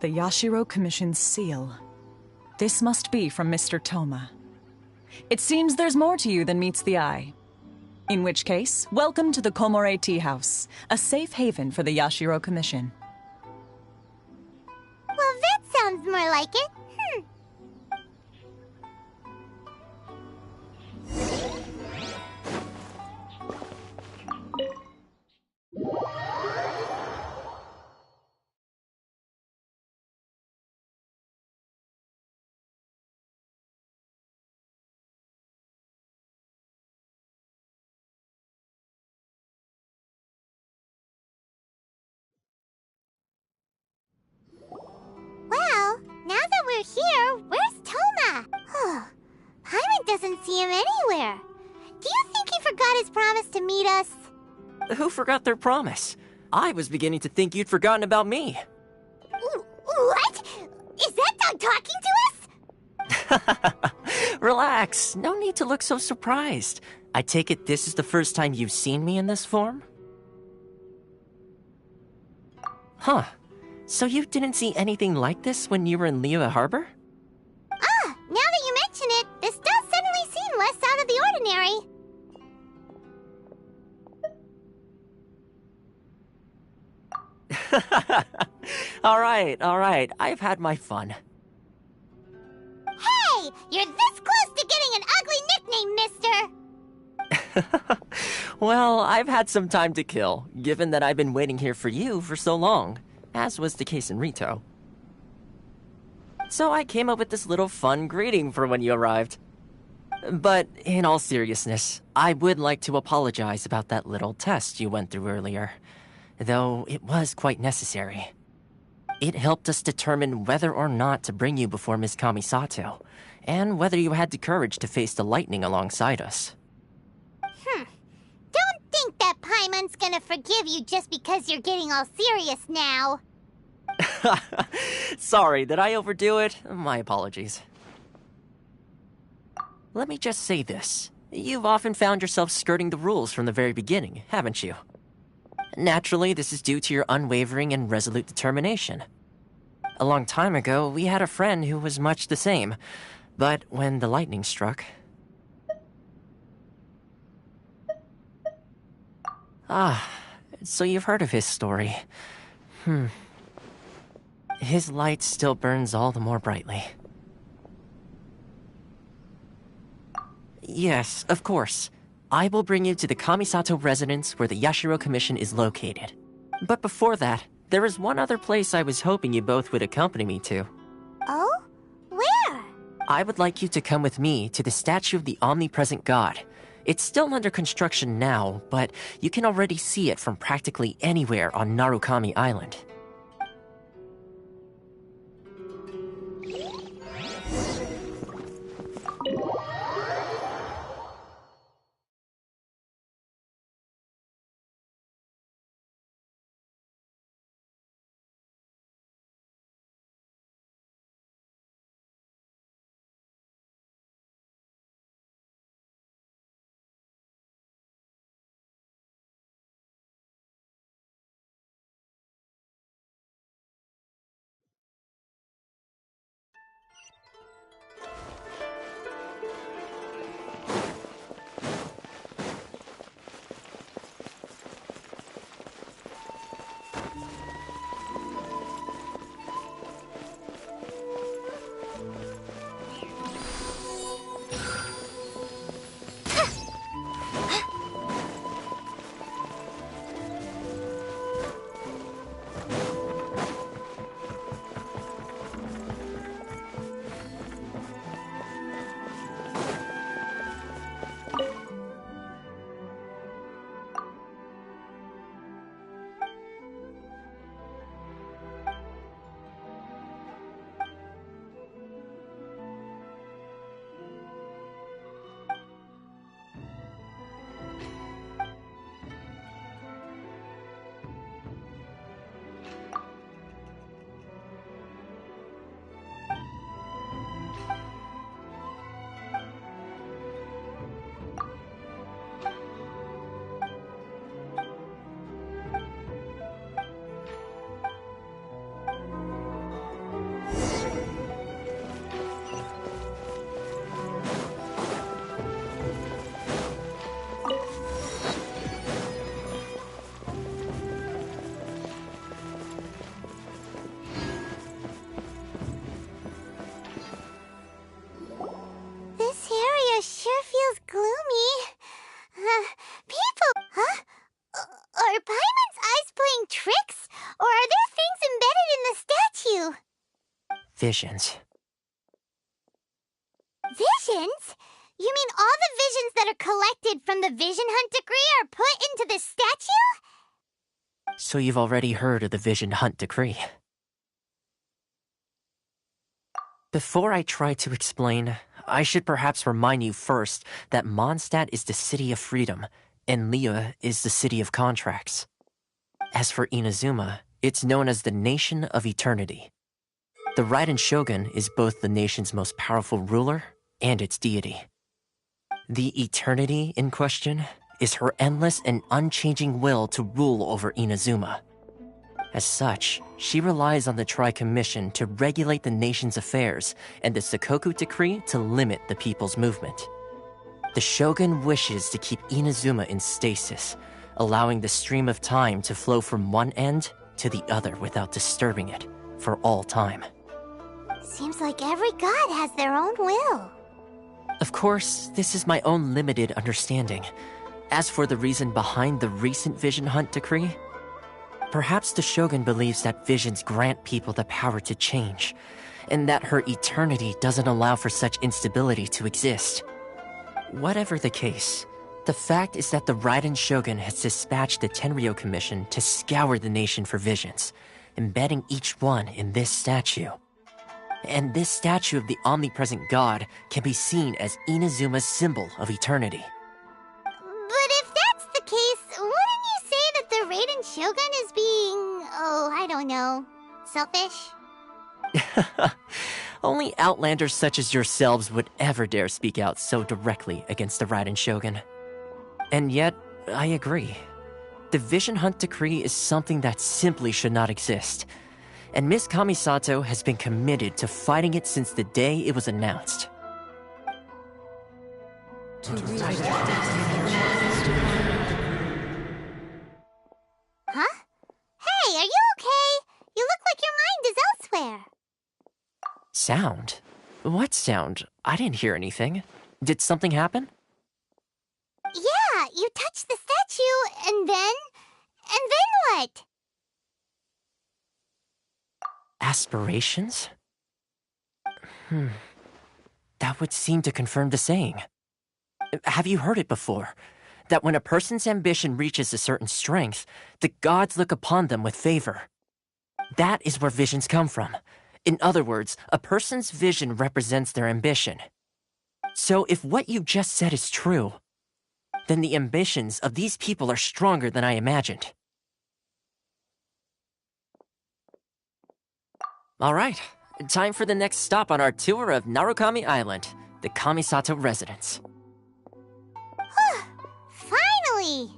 [SPEAKER 6] The Yashiro Commission's seal. This must be from Mr. Toma. It seems there's more to you than meets the eye. In which case, welcome to the Komore Tea House, a safe haven for the Yashiro Commission.
[SPEAKER 2] Well, that sounds more like it. Well, now that we're here, where's Toma? Paimon doesn't see him anywhere. Do you think he forgot his promise to meet us?
[SPEAKER 3] Who forgot their promise? I was beginning to think you'd forgotten about me.
[SPEAKER 2] What? Is that dog talking to us?
[SPEAKER 3] Relax, no need to look so surprised. I take it this is the first time you've seen me in this form? Huh. So you didn't see anything like this when you were in Liyue Harbor?
[SPEAKER 2] Ah, now that you mention it, this does suddenly seem less out of the ordinary.
[SPEAKER 3] Alright, I've had my fun.
[SPEAKER 2] Hey, you're this close to getting an ugly nickname, mister!
[SPEAKER 3] Well, I've had some time to kill, given that I've been waiting here for you for so long, as was the case in Rito. So I came up with this little fun greeting for when you arrived. But in all seriousness, I would like to apologize about that little test you went through earlier, though it was quite necessary. It helped us determine whether or not to bring you before Miss Kamisato, and whether you had the courage to face the lightning alongside us.
[SPEAKER 2] Don't think that Paimon's gonna forgive you just because you're getting all serious now.
[SPEAKER 3] Sorry, did I overdo it? My apologies. Let me just say this. You've often found yourself skirting the rules from the very beginning, haven't you? Naturally, this is due to your unwavering and resolute determination. A long time ago, we had a friend who was much the same, but when the lightning struck... Ah, so you've heard of his story. His light still burns all the more brightly. Yes, of course. I will bring you to the Kamisato residence where the Yashiro Commission is located. But before that, there is one other place I was hoping you both would accompany me to.
[SPEAKER 2] Oh? Where?
[SPEAKER 3] I would like you to come with me to the statue of the omnipresent god. It's still under construction now, but you can already see it from practically anywhere on Narukami Island. Visions.
[SPEAKER 2] Visions? You mean all the visions that are collected from the Vision Hunt decree are put into this statue?
[SPEAKER 3] So you've already heard of the Vision Hunt decree. Before I try to explain, I should perhaps remind you first that Mondstadt is the city of freedom, and Liyue is the city of contracts. As for Inazuma, it's known as the Nation of Eternity. The Raiden Shogun is both the nation's most powerful ruler and its deity. The eternity in question is her endless and unchanging will to rule over Inazuma. As such, she relies on the Tri-Commission to regulate the nation's affairs and the Sakoku Decree to limit the people's movement. The Shogun wishes to keep Inazuma in stasis, allowing the stream of time to flow from one end to the other without disturbing it for all time.
[SPEAKER 2] Seems like every god has their own will.
[SPEAKER 3] Of course, this is my own limited understanding. As for the reason behind the recent Vision Hunt decree, perhaps the Shogun believes that visions grant people the power to change, and that her eternity doesn't allow for such instability to exist. Whatever the case, the fact is that the Raiden Shogun has dispatched the Tenryo Commission to scour the nation for visions, embedding each one in this statue. And this statue of the omnipresent god can be seen as Inazuma's symbol of eternity.
[SPEAKER 2] But if that's the case, wouldn't you say that the Raiden Shogun is being, I don't know, selfish?
[SPEAKER 3] Only outlanders such as yourselves would ever dare speak out so directly against the Raiden Shogun. And yet, I agree. The Vision Hunt decree is something that simply should not exist. And Miss Kamisato has been committed to fighting it since the day it was announced.
[SPEAKER 2] Huh? Hey, are you okay? You look like your mind is elsewhere.
[SPEAKER 3] Sound? What sound? I didn't hear anything. Did something happen?
[SPEAKER 2] Yeah, you touched the statue, and then what?
[SPEAKER 3] Aspirations? That would seem to confirm the saying. Have you heard it before? That when a person's ambition reaches a certain strength, the gods look upon them with favor. That is where visions come from. In other words, a person's vision represents their ambition. So if what you just said is true, then the ambitions of these people are stronger than I imagined. Alright, time for the next stop on our tour of Narukami Island, the Kamisato residence.
[SPEAKER 2] Finally!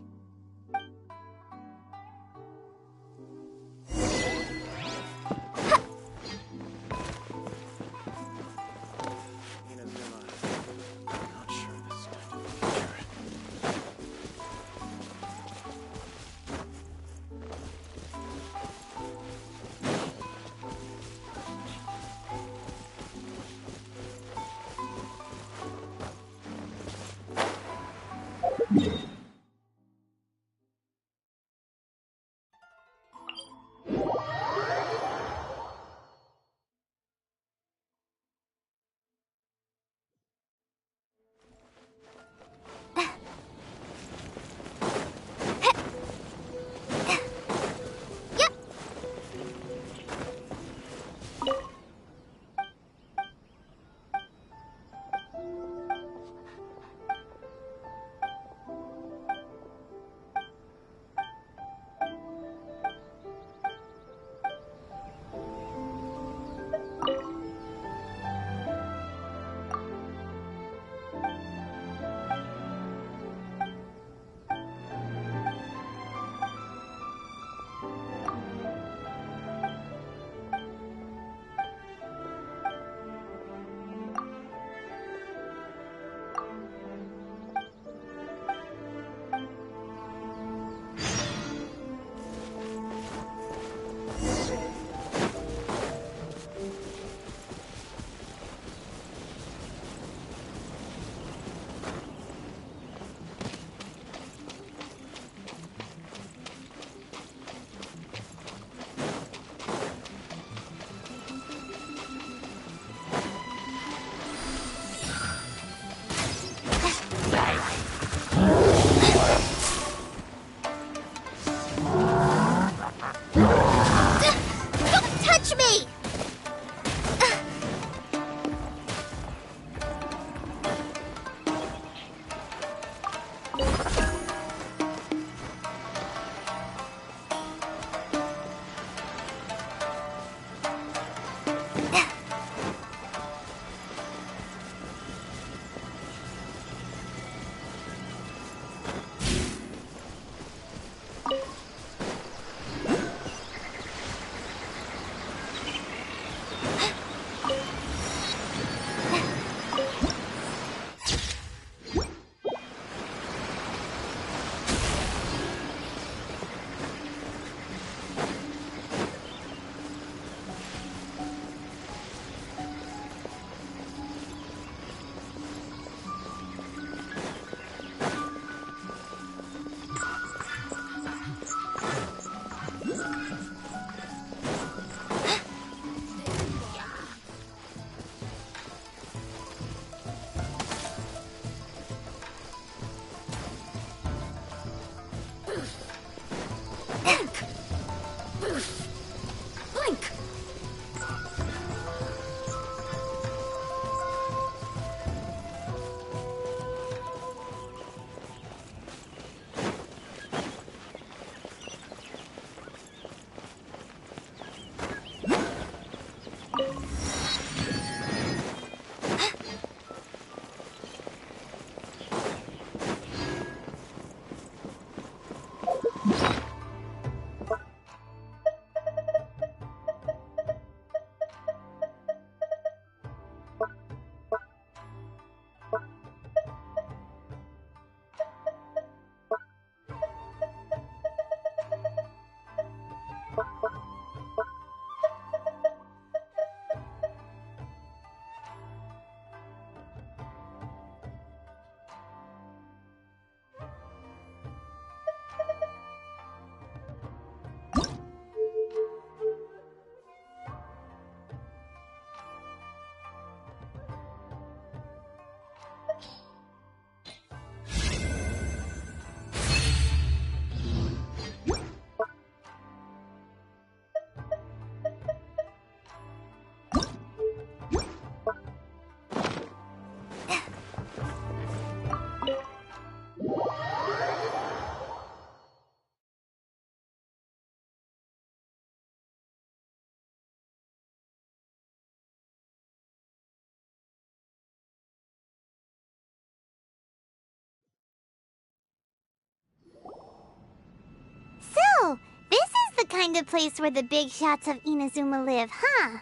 [SPEAKER 2] kind of place where the big shots of Inazuma live, huh?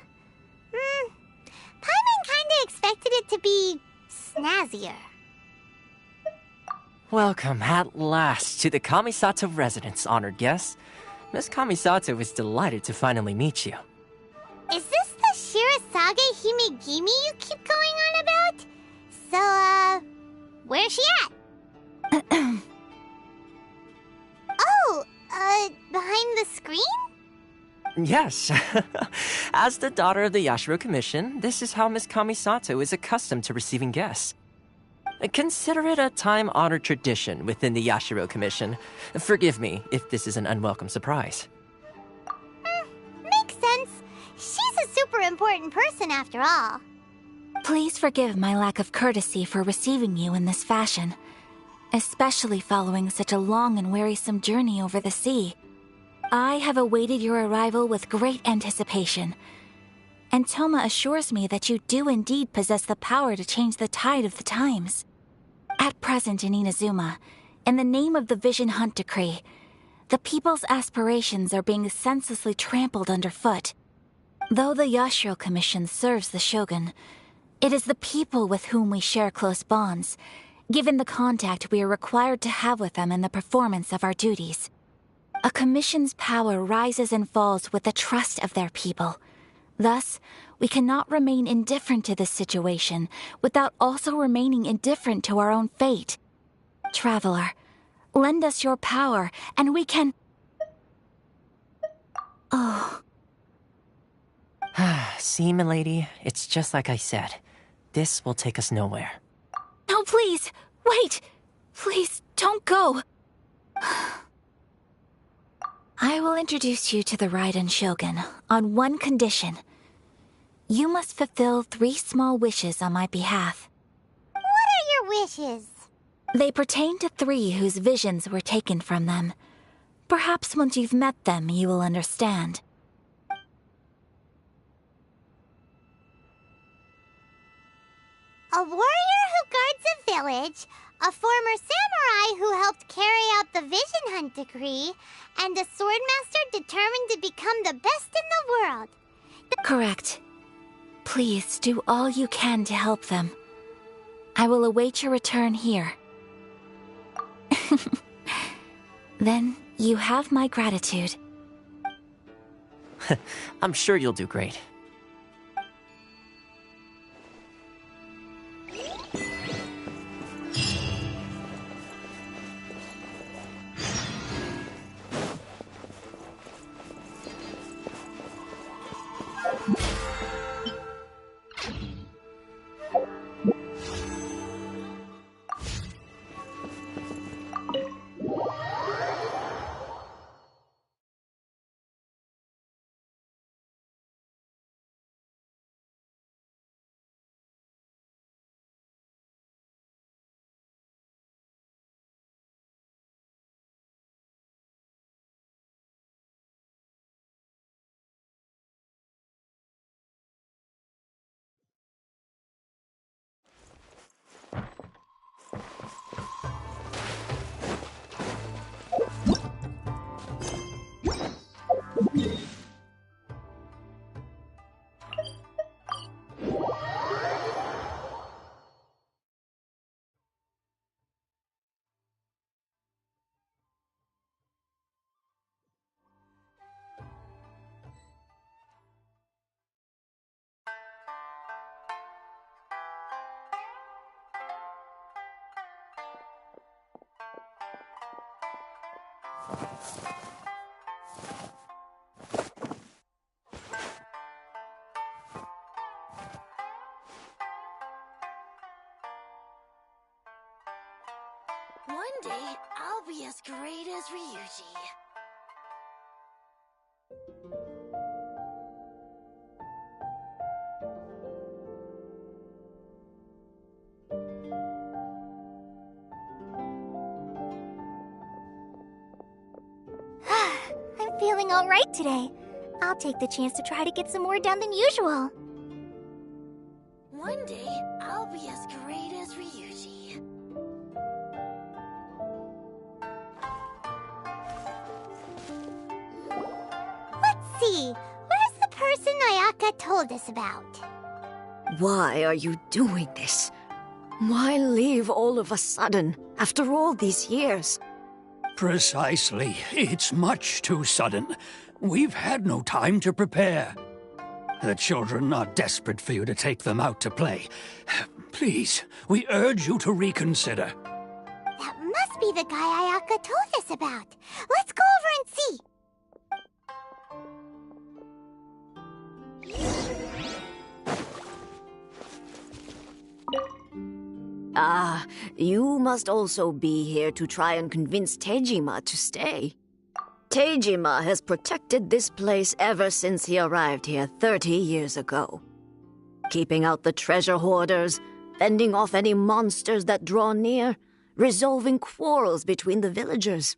[SPEAKER 2] Paimon kinda expected it to be snazzier.
[SPEAKER 3] Welcome, at last, to the Kamisato residence, honored guests. Miss Kamisato is delighted to finally meet you.
[SPEAKER 2] Is this the Shirasage Himegimi you keep going on about? So, where's she at? Behind the screen?
[SPEAKER 3] Yes. As the daughter of the Yashiro Commission, this is how Miss Kamisato is accustomed to receiving guests. Consider it a time-honored tradition within the Yashiro Commission. Forgive me if this is an unwelcome surprise.
[SPEAKER 2] Makes sense. She's a super important person after all.
[SPEAKER 17] Please forgive my lack of courtesy for receiving you in this fashion, especially following such a long and wearisome journey over the sea. I have awaited your arrival with great anticipation, and Toma assures me that you do indeed possess the power to change the tide of the times. At present in Inazuma, in the name of the Vision Hunt Decree, the people's aspirations are being senselessly trampled underfoot. Though the Yashiro Commission serves the Shogun, it is the people with whom we share close bonds, given the contact we are required to have with them in the performance of our duties. A commission's power rises and falls with the trust of their people. Thus, we cannot remain indifferent to this situation without also remaining indifferent to our own fate. Traveler, lend us your power, and we can... Oh.
[SPEAKER 3] See, milady, it's just like I said. This will take us nowhere.
[SPEAKER 17] No, please! Wait! Please, don't go! I will introduce you to the Raiden Shogun on one condition. You must fulfill 3 small wishes on my behalf.
[SPEAKER 2] What are your wishes?
[SPEAKER 17] They pertain to 3 whose visions were taken from them. Perhaps once you've met them, you will understand.
[SPEAKER 2] A warrior who guards a village, a former samurai who helped carry out the Vision Hunt Decree, and a swordmaster determined to become the best in the world.
[SPEAKER 17] Correct. Please do all you can to help them. I will await your return here. Then you have my gratitude.
[SPEAKER 3] I'm sure you'll do great.
[SPEAKER 10] One day, I'll be as great as Ryuji.
[SPEAKER 2] I'm feeling alright today. I'll take the chance to try to get some more done than usual.
[SPEAKER 10] One day, I'll be as great as Ryuji.
[SPEAKER 2] see. Where's the person Ayaka told us about?
[SPEAKER 8] Why are you doing this? Why leave all of a sudden, after all these years?
[SPEAKER 9] Precisely. It's much too sudden. We've had no time to prepare. The children are desperate for you to take them out to play. Please, we urge you to reconsider.
[SPEAKER 2] That must be the guy Ayaka told us about. Let's go over and see.
[SPEAKER 8] Ah, you must also be here to try and convince Tejima to stay. Tejima has protected this place ever since he arrived here 30 years ago. Keeping out the treasure hoarders, fending off any monsters that draw near, resolving quarrels between the villagers.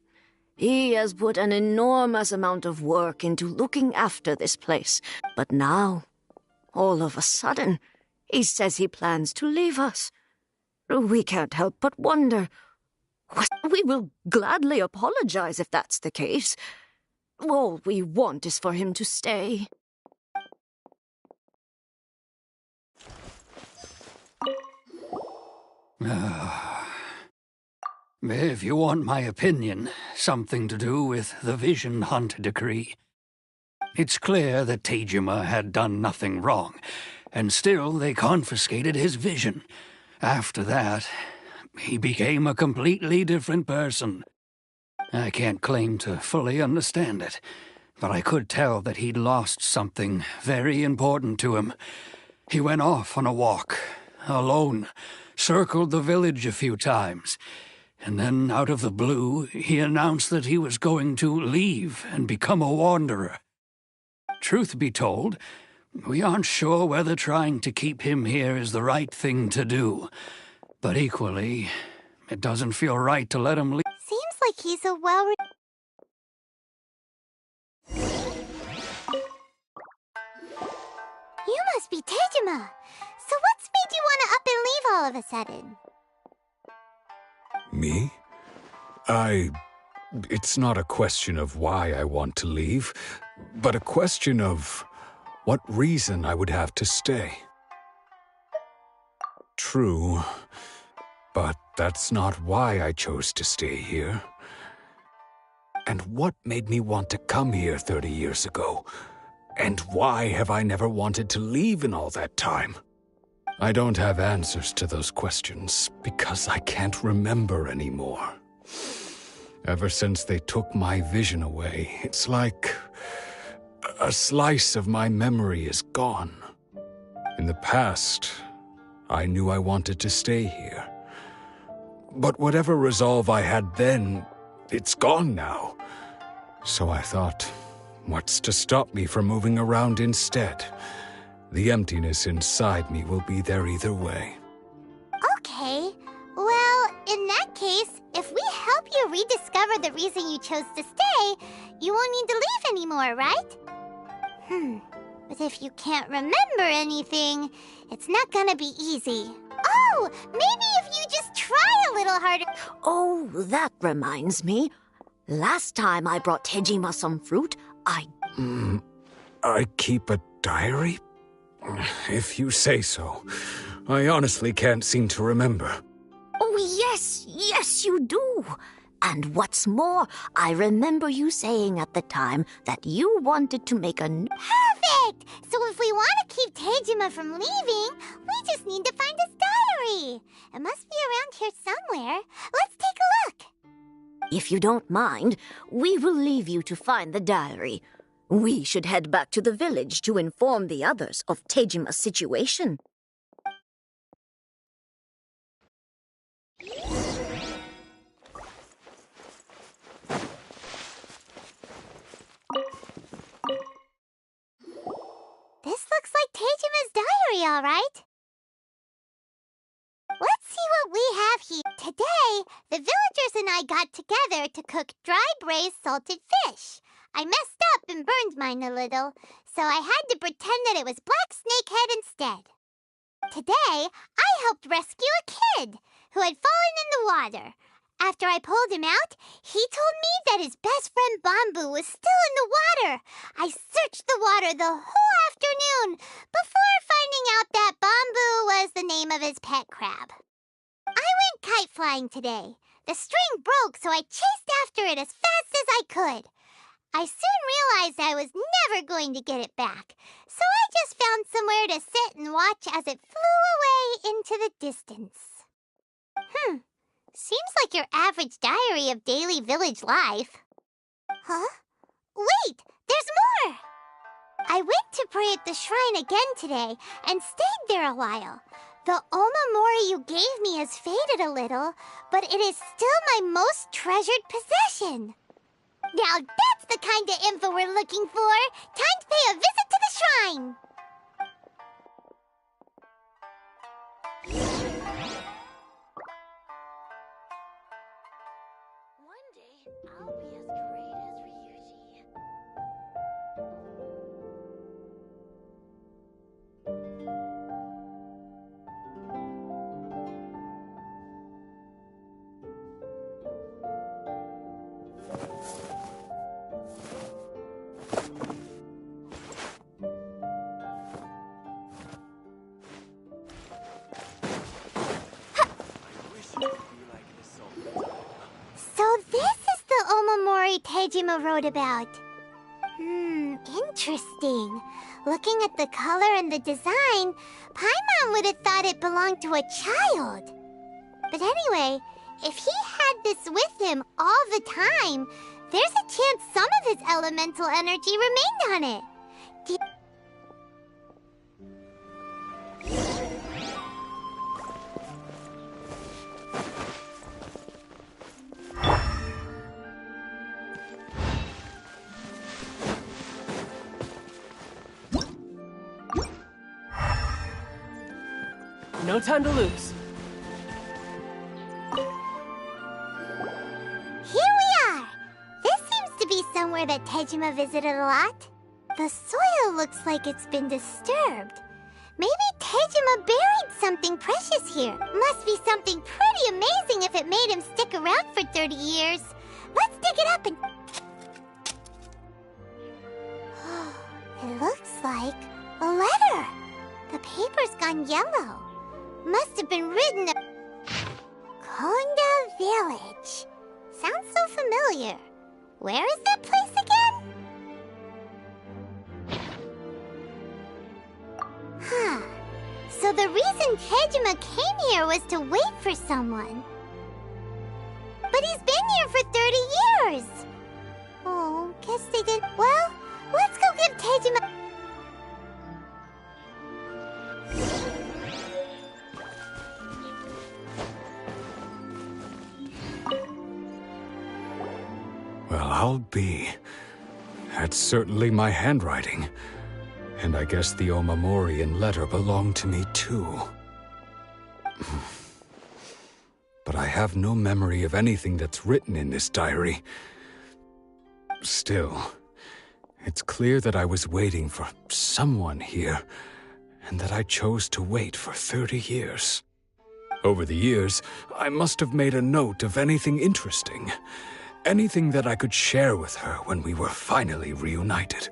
[SPEAKER 8] He has put an enormous amount of work into looking after this place. But now, all of a sudden, he says he plans to leave us. We can't help but wonder. We will gladly apologize if that's the case. All we want is for him to stay.
[SPEAKER 9] If you want my opinion, something to do with the Vision Hunt decree. It's clear that Tejima had done nothing wrong, and still they confiscated his vision. After that, he became a completely different person. I can't claim to fully understand it, but I could tell that he'd lost something very important to him. He went off on a walk, alone, circled the village a few times, and then out of the blue, he announced that he was going to leave and become a wanderer. Truth be told, we aren't sure whether trying to keep him here is the right thing to do. But equally, it doesn't feel right to let him leave.
[SPEAKER 2] Seems like he's a well... You must be Tejima. So what's made you want to up and leave all of a sudden?
[SPEAKER 7] Me? It's not a question of why I want to leave, but a question of what reason I would have to stay. True, but that's not why I chose to stay here. And what made me want to come here 30 years ago? And why have I never wanted to leave in all that time? I don't have answers to those questions because I can't remember anymore. Ever since they took my vision away, it's like a slice of my memory is gone. In the past, I knew I wanted to stay here. But whatever resolve I had then, it's gone now. So I thought, what's to stop me from moving around instead? The emptiness inside me will be there either way.
[SPEAKER 2] Okay. Well, in that case, if we help you rediscover the reason you chose to stay, you won't need to leave anymore, right? But if you can't remember anything, it's not gonna be easy. Oh, maybe if you just try a little harder.
[SPEAKER 8] Oh, that reminds me. Last time I brought Tejima some fruit, I
[SPEAKER 7] keep a diary? If you say so. I honestly can't seem to remember.
[SPEAKER 8] Oh, yes, you do. And what's more, I remember you saying at the time that you wanted to make a...
[SPEAKER 2] Perfect! So if we want to keep Tejima from leaving, we just need to find his diary. It must be around here somewhere. Let's take a look.
[SPEAKER 8] If you don't mind, we will leave you to find the diary. We should head back to the village to inform the others of Tejima's situation.
[SPEAKER 2] This looks like Tejima's diary, all right. Let's see what we have here. Today, the villagers and I got together to cook dry braised salted fish. I messed up and burned mine a little, so I had to pretend that it was black snakehead instead. Today, I helped rescue a kid who had fallen in the water. After I pulled him out, he told me that his best friend Bamboo was still in the water. I searched the water the whole afternoon before finding out that Bamboo was the name of his pet crab. I went kite flying today. The string broke, so I chased after it as fast as I could. I soon realized I was never going to get it back, so I just found somewhere to sit and watch as it flew away into the distance. Seems like your average diary of daily village life. Huh? Wait, there's more! I went to pray at the shrine again today and stayed there a while. The omamori you gave me has faded a little, but it is still my most treasured possession. Now that's the kind of info we're looking for. Time to pay a visit to the shrine.
[SPEAKER 10] One day, I'll be as great as Ryuji.
[SPEAKER 2] So this is the omamori Tejima wrote about. Interesting. Looking at the color and the design, Paimon would have thought it belonged to a child. But anyway, if he had this with him all the time, there's a chance some of his elemental energy remained on it.
[SPEAKER 11] No time to lose.
[SPEAKER 2] Here we are! This seems to be somewhere that Tejima visited a lot. The soil looks like it's been disturbed. Maybe Tejima buried something precious here. Must be something pretty amazing if it made him stick around for 30 years. Let's dig it up and... It looks like a letter. The paper's gone yellow. Must have been written at Konda Village. Sounds so familiar. Where is that place again? So the reason Tejima came here was to wait for someone. But he's been here for 30 years. Oh, guess they did. Well, let's go give Tejima...
[SPEAKER 7] Well, I'll be. That's certainly my handwriting. And I guess the omamori and letter belong to me too. But I have no memory of anything that's written in this diary. Still, it's clear that I was waiting for someone here, and that I chose to wait for 30 years. Over the years, I must have made a note of anything interesting. Anything that I could share with her when we were finally reunited.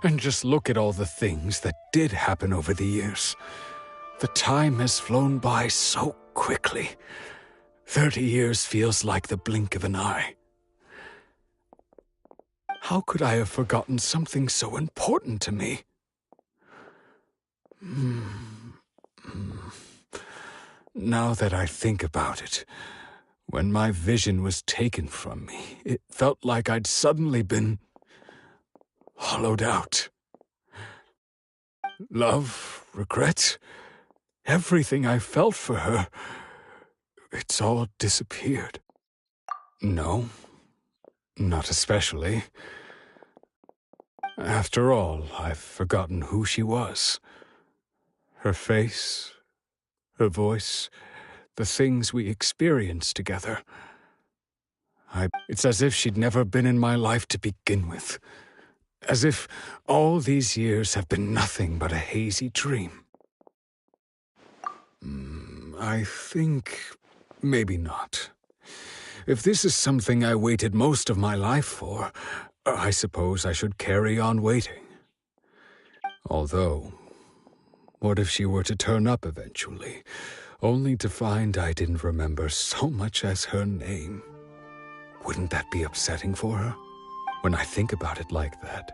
[SPEAKER 7] And just look at all the things that did happen over the years. The time has flown by so quickly. 30 years feels like the blink of an eye. How could I have forgotten something so important to me? Now that I think about it, when my vision was taken from me, it felt like I'd suddenly been hollowed out. Love, regret, everything I felt for her, it's all disappeared. No, not especially. After all, I've forgotten who she was. Her face, her voice, the things we experienced together. It's as if she'd never been in my life to begin with. As if all these years have been nothing but a hazy dream. I think maybe not. If this is something I waited most of my life for, I suppose I should carry on waiting. Although, what if she were to turn up eventually, only to find I didn't remember so much as her name? Wouldn't that be upsetting for her? When I think about it like that,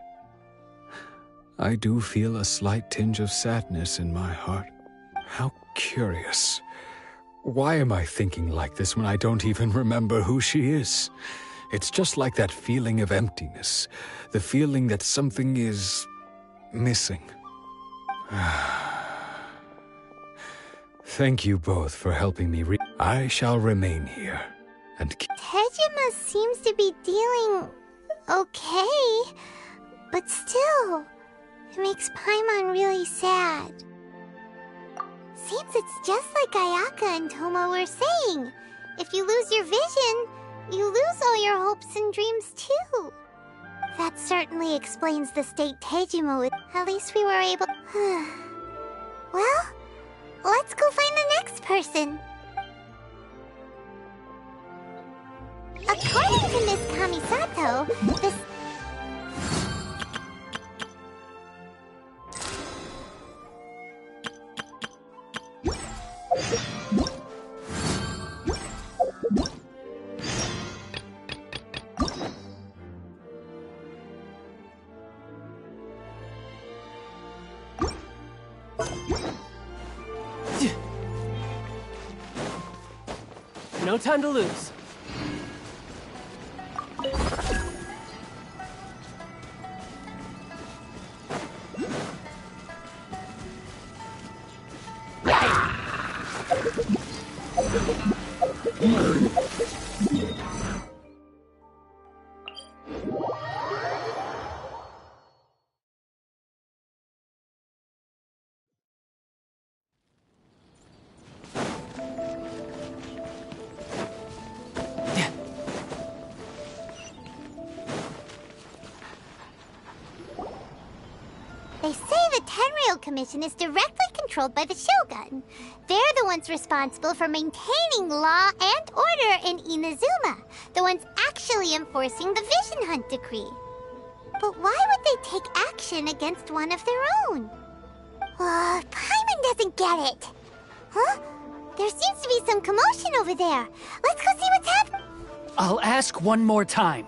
[SPEAKER 7] I do feel a slight tinge of sadness in my heart. How curious. Why am I thinking like this when I don't even remember who she is? It's just like that feeling of emptiness, the feeling that something is missing. Thank you both for helping me I shall remain here and keep...
[SPEAKER 2] Tejima seems to be dealing okay, but still, it makes Paimon really sad. Seems it's just like Ayaka and Toma were saying. If you lose your vision, you lose all your hopes and dreams too. That certainly explains the state Tejima was. At least we were able... Well, let's go find the next person. According to Miss Kamisato, this...
[SPEAKER 15] No time to lose.
[SPEAKER 2] They say the Tenryou Commission is directly controlled by the Shogun. They're the ones responsible for maintaining law and order in Inazuma, the ones actually enforcing the Vision Hunt decree. But why would they take action against one of their own? Paimon doesn't get it. Huh? There seems to be some commotion over there. Let's go see what's happening.
[SPEAKER 9] I'll ask one more time.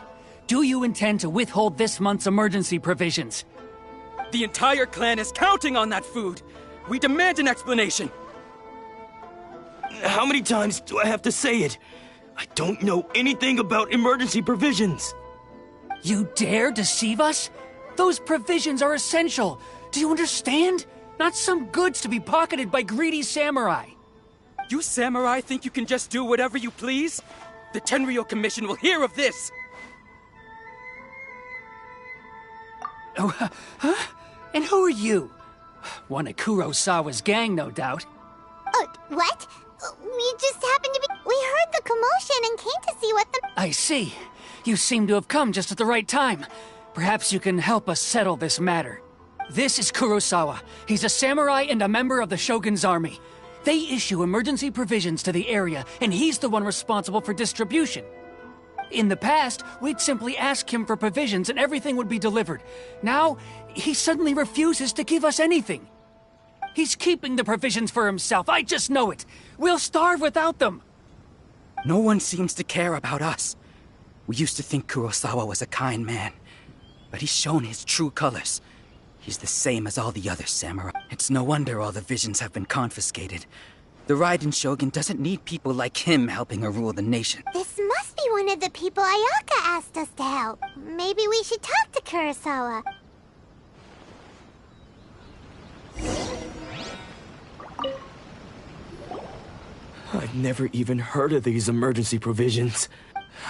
[SPEAKER 9] Do you intend to withhold this month's emergency provisions?
[SPEAKER 1] The entire clan is counting on that food. We demand an explanation.
[SPEAKER 11] How many times do I have to say it? I don't know anything about emergency provisions.
[SPEAKER 9] You dare deceive us? Those provisions are essential. Do you understand? Not some goods to be pocketed by greedy samurai.
[SPEAKER 1] You samurai think you can just do whatever you please? The Tenryou Commission will hear of this.
[SPEAKER 9] Oh, huh? And who are you? One of Kurosawa's gang, no doubt.
[SPEAKER 2] What? We just happened to be... We heard the commotion and came to see what the...
[SPEAKER 9] I see. You seem to have come just at the right time. Perhaps you can help us settle this matter. This is Kurosawa. He's a samurai and a member of the Shogun's army. They issue emergency provisions to the area, and he's the one responsible for distribution. In the past, we'd simply ask him for provisions and everything would be delivered. Now, he suddenly refuses to give us anything. He's keeping the provisions for himself, I just know it. We'll starve without them.
[SPEAKER 1] No one seems to care about us. We used to think Kurosawa was a kind man, but he's shown his true colors. He's the same as all the other samurai. It's no wonder all the visions have been confiscated. The Raiden Shogun doesn't need people like him helping her rule the nation.
[SPEAKER 2] This must be one of the people Ayaka asked us to help. Maybe we should talk to Kurosawa.
[SPEAKER 11] I've never even heard of these emergency provisions.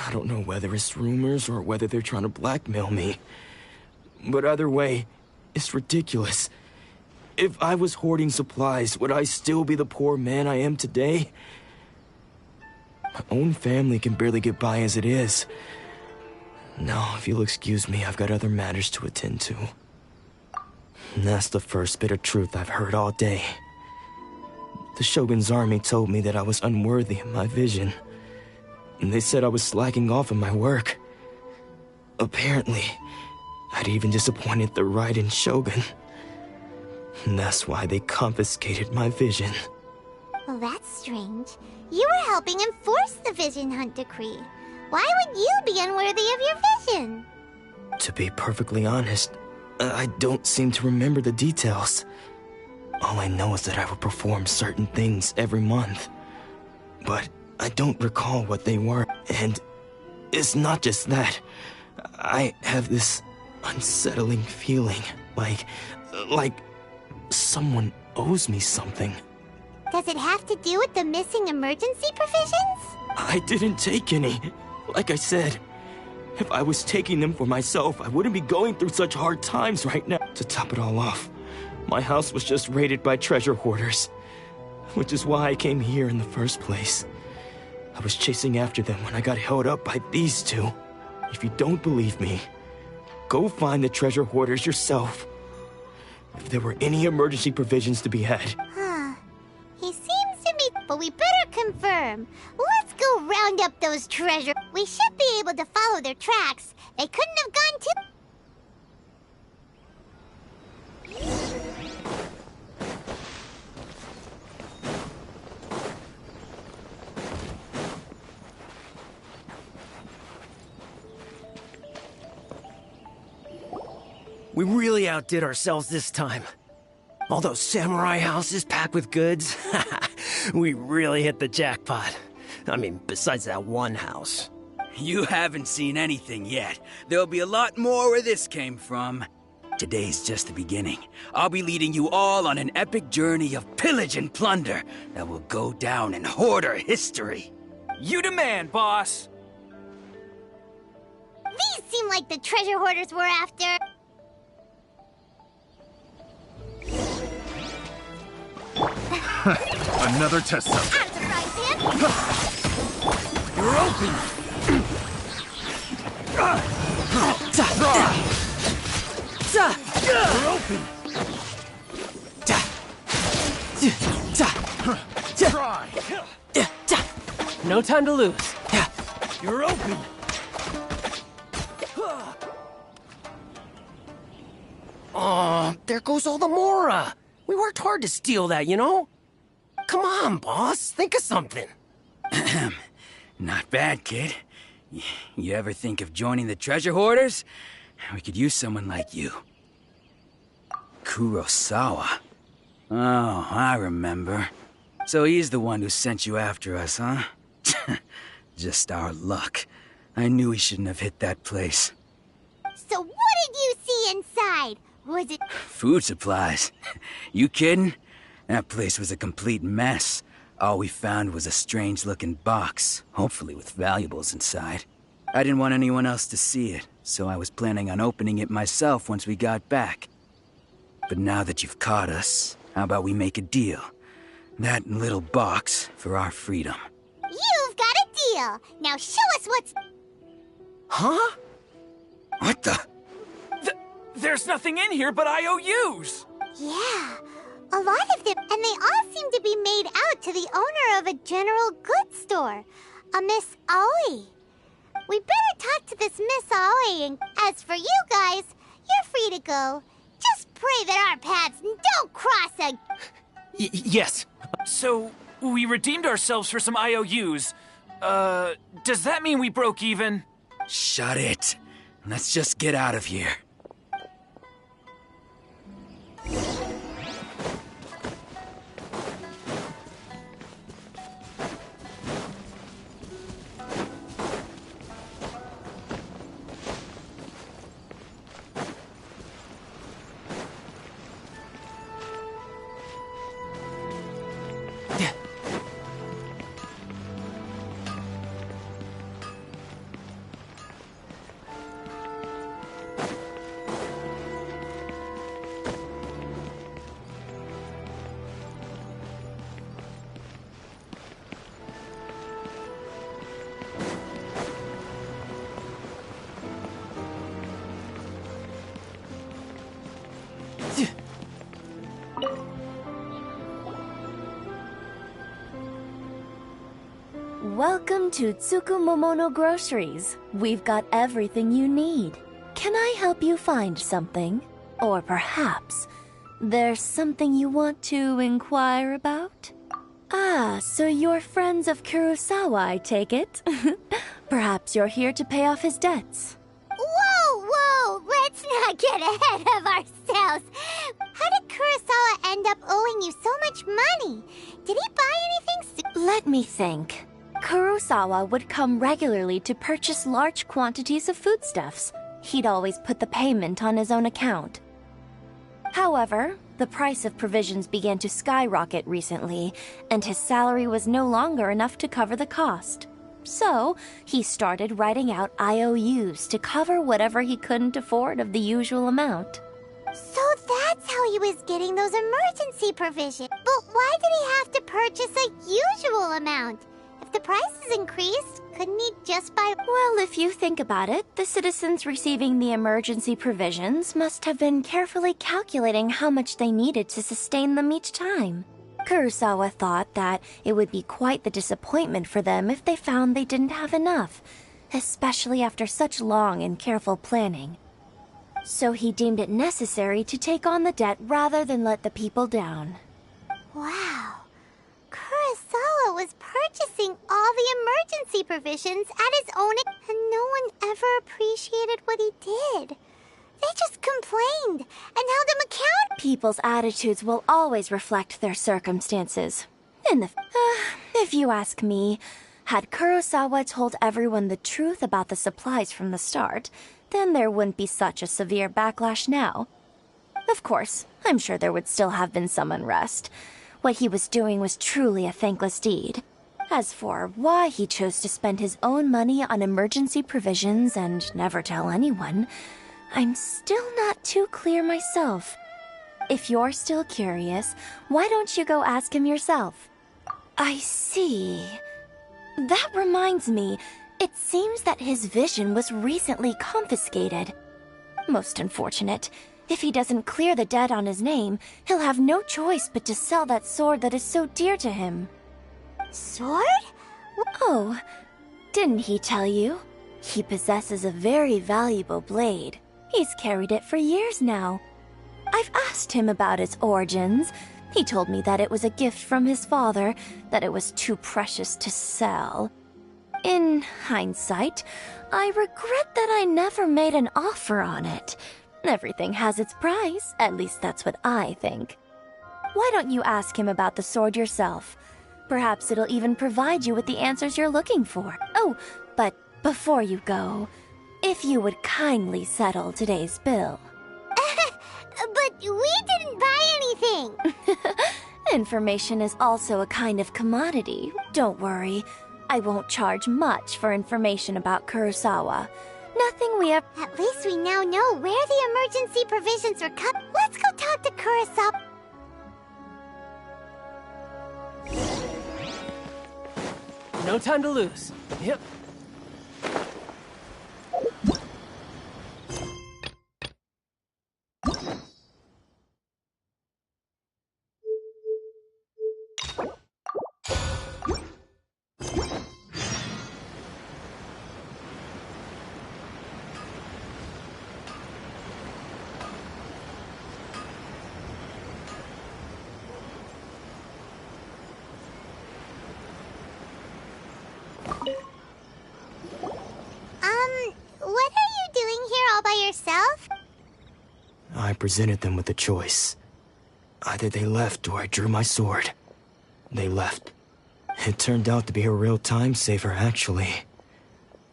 [SPEAKER 11] I don't know whether it's rumors or whether they're trying to blackmail me. But either way, it's ridiculous. If I was hoarding supplies, would I still be the poor man I am today? My own family can barely get by as it is. Now, if you'll excuse me, I've got other matters to attend to. And that's the first bit of truth I've heard all day. The Shogun's army told me that I was unworthy of my vision. And they said I was slacking off in my work. Apparently, I'd even disappointed the Raiden Shogun. And that's why they confiscated my vision.
[SPEAKER 2] Well, that's strange. You were helping enforce the Vision Hunt decree. Why would you be unworthy of your vision?
[SPEAKER 11] To be perfectly honest, I don't seem to remember the details. All I know is that I would perform certain things every month. But I don't recall what they were. And it's not just that. I have this unsettling feeling, like someone owes me something.
[SPEAKER 2] Does it have to do with the missing emergency provisions?
[SPEAKER 11] I didn't take any. Like I said, if I was taking them for myself, I wouldn't be going through such hard times right now. To top it all off, my house was just raided by treasure hoarders, which is why I came here in the first place. I was chasing after them when I got held up by these two. If you don't believe me, go find the treasure hoarders yourself. If there were any emergency provisions to be had.
[SPEAKER 2] He seems to be... But we better confirm. Let's go round up those treasure... We should be able to follow their tracks. They couldn't have gone too...
[SPEAKER 18] We really outdid ourselves this time. All those samurai houses packed with goods. We really hit the jackpot. I mean, besides that one house.
[SPEAKER 1] You haven't seen anything yet. There'll be a lot more where this came from. Today's just the beginning. I'll be leading you all on an epic journey of pillage and plunder that will go down in hoarder history.
[SPEAKER 15] You demand, boss!
[SPEAKER 2] These seem like the treasure hoarders we're after.
[SPEAKER 5] Another test subject.
[SPEAKER 2] I'm surprised, Sam.
[SPEAKER 15] You're open! You're open!
[SPEAKER 5] Try!
[SPEAKER 15] No time to lose. You're open!
[SPEAKER 18] Oh, there goes all the Mora. We worked hard to steal that, you know? Come on, boss. Think of something.
[SPEAKER 1] Not bad, kid. You ever think of joining the treasure hoarders? We could use someone like you. Kurosawa. Oh, I remember. So he's the one who sent you after us, huh? Just our luck. I knew he shouldn't have hit that place.
[SPEAKER 2] So what did you see inside? Was it...
[SPEAKER 1] Food supplies. You kidding? That place was a complete mess. All we found was a strange-looking box, hopefully with valuables inside. I didn't want anyone else to see it, so I was planning on opening it myself once we got back. But now that you've caught us, how about we make a deal? That little box for our freedom.
[SPEAKER 2] You've got a deal! Now show us what's...
[SPEAKER 18] Huh?
[SPEAKER 1] What the...
[SPEAKER 15] There's nothing in here but IOUs!
[SPEAKER 2] Yeah, a lot of them, and they all seem to be made out to the owner of a general goods store, a Miss Aoi. We better talk to this Miss Aoi, and as for you guys, you're free to go. Just pray that our paths don't cross again.
[SPEAKER 18] Yes.
[SPEAKER 15] So, we redeemed ourselves for some IOUs. Does that mean we broke even?
[SPEAKER 1] Shut it. Let's just get out of here.
[SPEAKER 13] Welcome to Tsukumomono Groceries. We've got everything you need. Can I help you find something? Or perhaps there's something you want to inquire about? Ah, so you're friends of Kurosawa, I take it? Perhaps you're here to pay off his debts.
[SPEAKER 2] Whoa! Let's not get ahead of ourselves. How did Kurosawa end up owing you so much money? Did he buy anything?
[SPEAKER 13] Let me think. Kurosawa would come regularly to purchase large quantities of foodstuffs. He'd always put the payment on his own account. However, the price of provisions began to skyrocket recently, and his salary was no longer enough to cover the cost. So, he started writing out IOUs to cover whatever he couldn't afford of the usual amount.
[SPEAKER 2] So that's how he was getting those emergency provisions. But why did he have to purchase a usual amount? If the prices increased, couldn't he just buy...
[SPEAKER 13] Well, if you think about it, the citizens receiving the emergency provisions must have been carefully calculating how much they needed to sustain them each time. Kurosawa thought that it would be quite the disappointment for them if they found they didn't have enough, especially after such long and careful planning. So he deemed it necessary to take on the debt rather than let the people down.
[SPEAKER 2] Wow. Kurosawa was purchasing all the emergency provisions at his own... And no one ever appreciated what he did. They just complained and held him accountable.
[SPEAKER 13] People's attitudes will always reflect their circumstances. If you ask me, had Kurosawa told everyone the truth about the supplies from the start, then there wouldn't be such a severe backlash now. Of course, I'm sure there would still have been some unrest. What he was doing was truly a thankless deed. As for why he chose to spend his own money on emergency provisions and never tell anyone, I'm still not too clear myself. If you're still curious, why don't you go ask him yourself? I see. That reminds me, it seems that his vision was recently confiscated. Most unfortunate. If he doesn't clear the debt on his name, he'll have no choice but to sell that sword that is so dear to him.
[SPEAKER 2] Sword?
[SPEAKER 13] Oh, didn't he tell you? He possesses a very valuable blade. He's carried it for years now. I've asked him about its origins. He told me that it was a gift from his father, that it was too precious to sell. In hindsight, I regret that I never made an offer on it. Everything has its price, at least that's what I think. Why don't you ask him about the sword yourself? Perhaps it'll even provide you with the answers you're looking for. Oh, but before you go, if you would kindly settle today's bill.
[SPEAKER 2] But we didn't buy anything!
[SPEAKER 13] Information is also a kind of commodity. Don't worry, I won't charge much for information about Kurosawa. Nothing we have...
[SPEAKER 2] At least we now know where the emergency provisions were cut. Let's go talk to Kurosawa.
[SPEAKER 18] No time to lose. Yep.
[SPEAKER 2] What are you doing here all by yourself?
[SPEAKER 11] I presented them with a choice. Either they left or I drew my sword. They left. It turned out to be a real time saver, actually.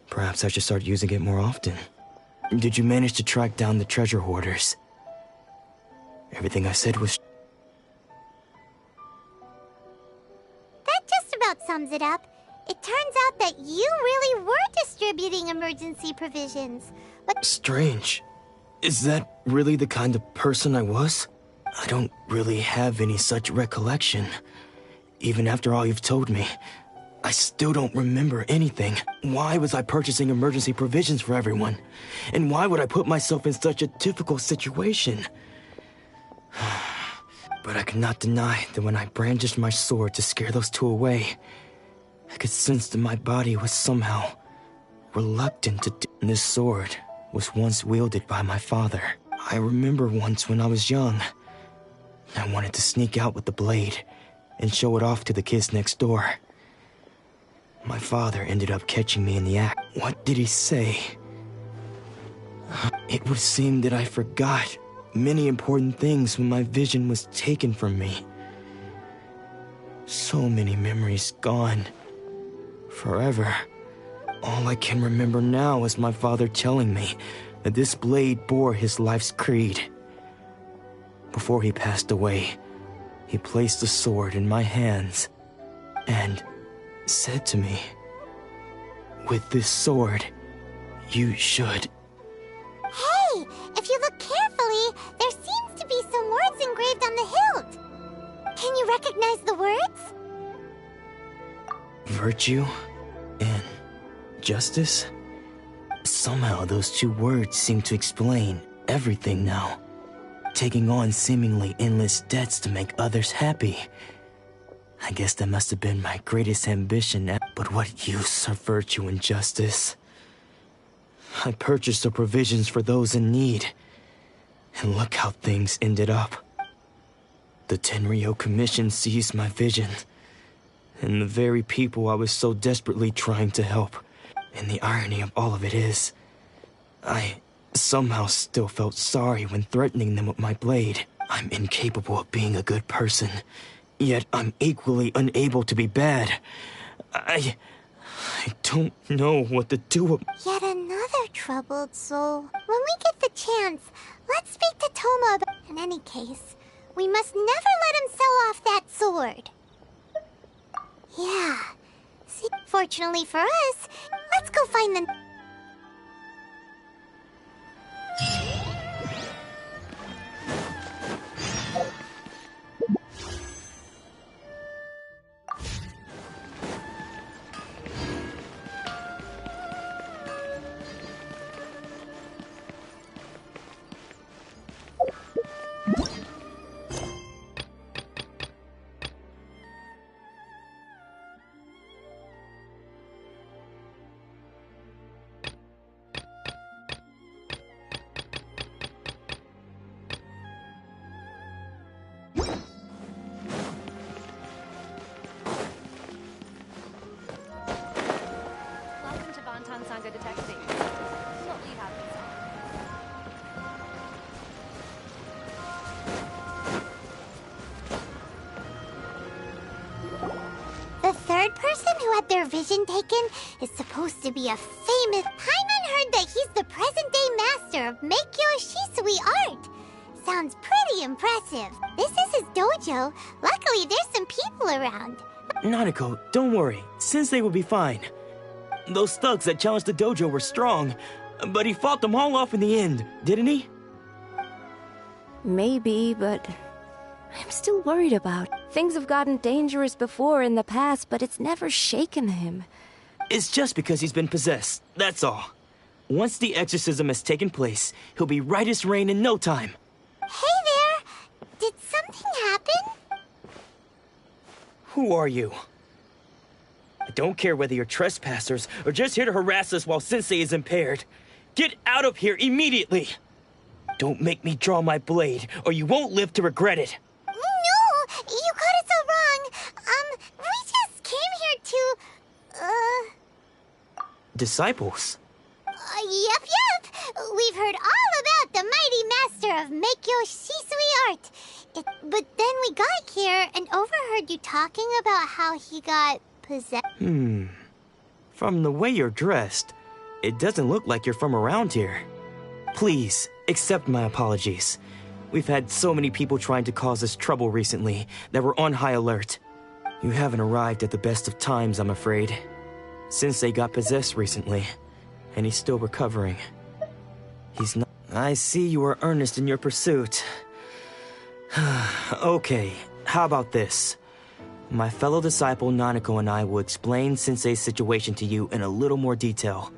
[SPEAKER 11] Perhaps I should start using it more often. Did you manage to track down the treasure hoarders? Everything I said was...
[SPEAKER 2] That just about sums it up. It turns out that you really were distributing emergency provisions. But
[SPEAKER 11] Strange. Is that really the kind of person I was? I don't really have any such recollection. Even after all you've told me, I still don't remember anything. Why was I purchasing emergency provisions for everyone? And why would I put myself in such a difficult situation? But I cannot deny that when I brandished my sword to scare those two away, I could sense that my body was somehow reluctant to do. This sword was once wielded by my father. I remember once when I was young, I wanted to sneak out with the blade and show it off to the kids next door. My father ended up catching me in the act. What did he say? It would seem that I forgot many important things when my vision was taken from me. So many memories gone. Forever. All I can remember now is my father telling me that this blade bore his life's creed. Before he passed away, he placed the sword in my hands and said to me, "With this sword, you should..."
[SPEAKER 2] Hey, if you look carefully, there seems to be some words engraved on the hilt. Can you recognize the words?
[SPEAKER 11] Virtue and justice? Somehow those two words seem to explain everything now. Taking on seemingly endless debts to make others happy. I guess that must have been my greatest ambition. But what use are virtue and justice? I purchased the provisions for those in need. And look how things ended up. The Tenryo Commission seized my vision. And the very people I was so desperately trying to help. And the irony of all of it is, I somehow still felt sorry when threatening them with my blade. I'm incapable of being a good person, yet I'm equally unable to be bad. I don't know what to do.
[SPEAKER 2] Yet another troubled soul. When we get the chance, let's speak to Toma about... In any case, we must never let him sell off that sword. Yeah. See, fortunately for us, let's go find the... Their vision taken is supposed to be a famous... Paimon heard that he's the present-day master of Meikyo Shisui art. Sounds pretty impressive. This is his dojo. Luckily, there's some people around.
[SPEAKER 11] Nanako, don't worry. Sensei will be fine. Those thugs that challenged the dojo were strong, but he fought them all off in the end, didn't he?
[SPEAKER 8] Maybe, but I'm still worried about. Things have gotten dangerous before in the past, but it's never shaken him.
[SPEAKER 11] It's just because he's been possessed, that's all. Once the exorcism has taken place, he'll be right as rain in no time.
[SPEAKER 2] Hey there! Did something happen?
[SPEAKER 11] Who are you? I don't care whether you're trespassers or just here to harass us while Sensei is impaired. Get out of here immediately! Don't make me draw my blade, or you won't live to regret it.
[SPEAKER 2] No! You got it so wrong. We just came here to,
[SPEAKER 11] Disciples?
[SPEAKER 2] Yep. We've heard all about the mighty master of Meikyo Shisui art. But then we got here and overheard you talking about how he got possessed.
[SPEAKER 11] From the way you're dressed, it doesn't look like you're from around here. Please, accept my apologies. We've had so many people trying to cause us trouble recently that we're on high alert. You haven't arrived at the best of times, I'm afraid. Sensei got possessed recently, and he's still recovering. He's not... I see you are earnest in your pursuit. Okay, how about this? My fellow disciple Nanako and I will explain Sensei's situation to you in a little more detail.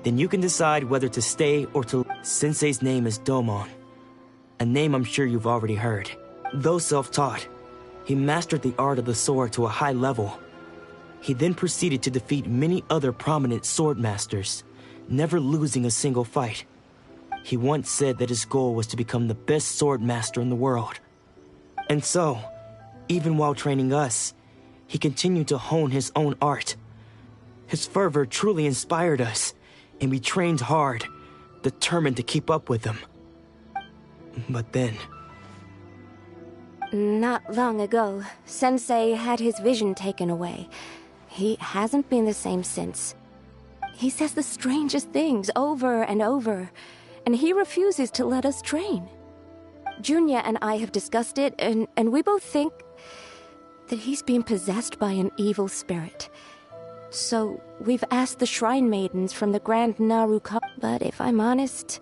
[SPEAKER 11] Then you can decide whether to stay or to... Sensei's name is Domon. A name I'm sure you've already heard. Though self-taught, he mastered the art of the sword to a high level. He then proceeded to defeat many other prominent sword masters, never losing a single fight. He once said that his goal was to become the best sword master in the world. And so, even while training us, he continued to hone his own art. His fervor truly inspired us, and we trained hard, determined to keep up with him. But then...
[SPEAKER 8] Not long ago, Sensei had his vision taken away. He hasn't been the same since. He says the strangest things over and over, and he refuses to let us train. Junya and I have discussed it, and we both think that he's being possessed by an evil spirit. So we've asked the Shrine Maidens from the Grand Narukami, but if I'm honest,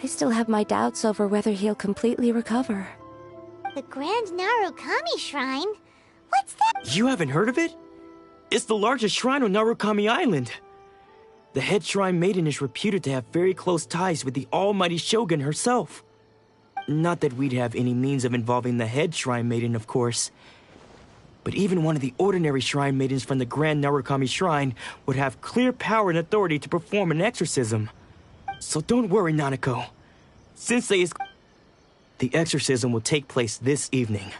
[SPEAKER 8] I still have my doubts over whether he'll completely recover.
[SPEAKER 2] The Grand Narukami Shrine? What's that?
[SPEAKER 11] You haven't heard of it? It's the largest shrine on Narukami Island. The head shrine maiden is reputed to have very close ties with the almighty Shogun herself. Not that we'd have any means of involving the head shrine maiden, of course. But even one of the ordinary shrine maidens from the Grand Narukami Shrine would have clear power and authority to perform an exorcism. So don't worry, Nanako. Sensei is... The exorcism will take place this evening.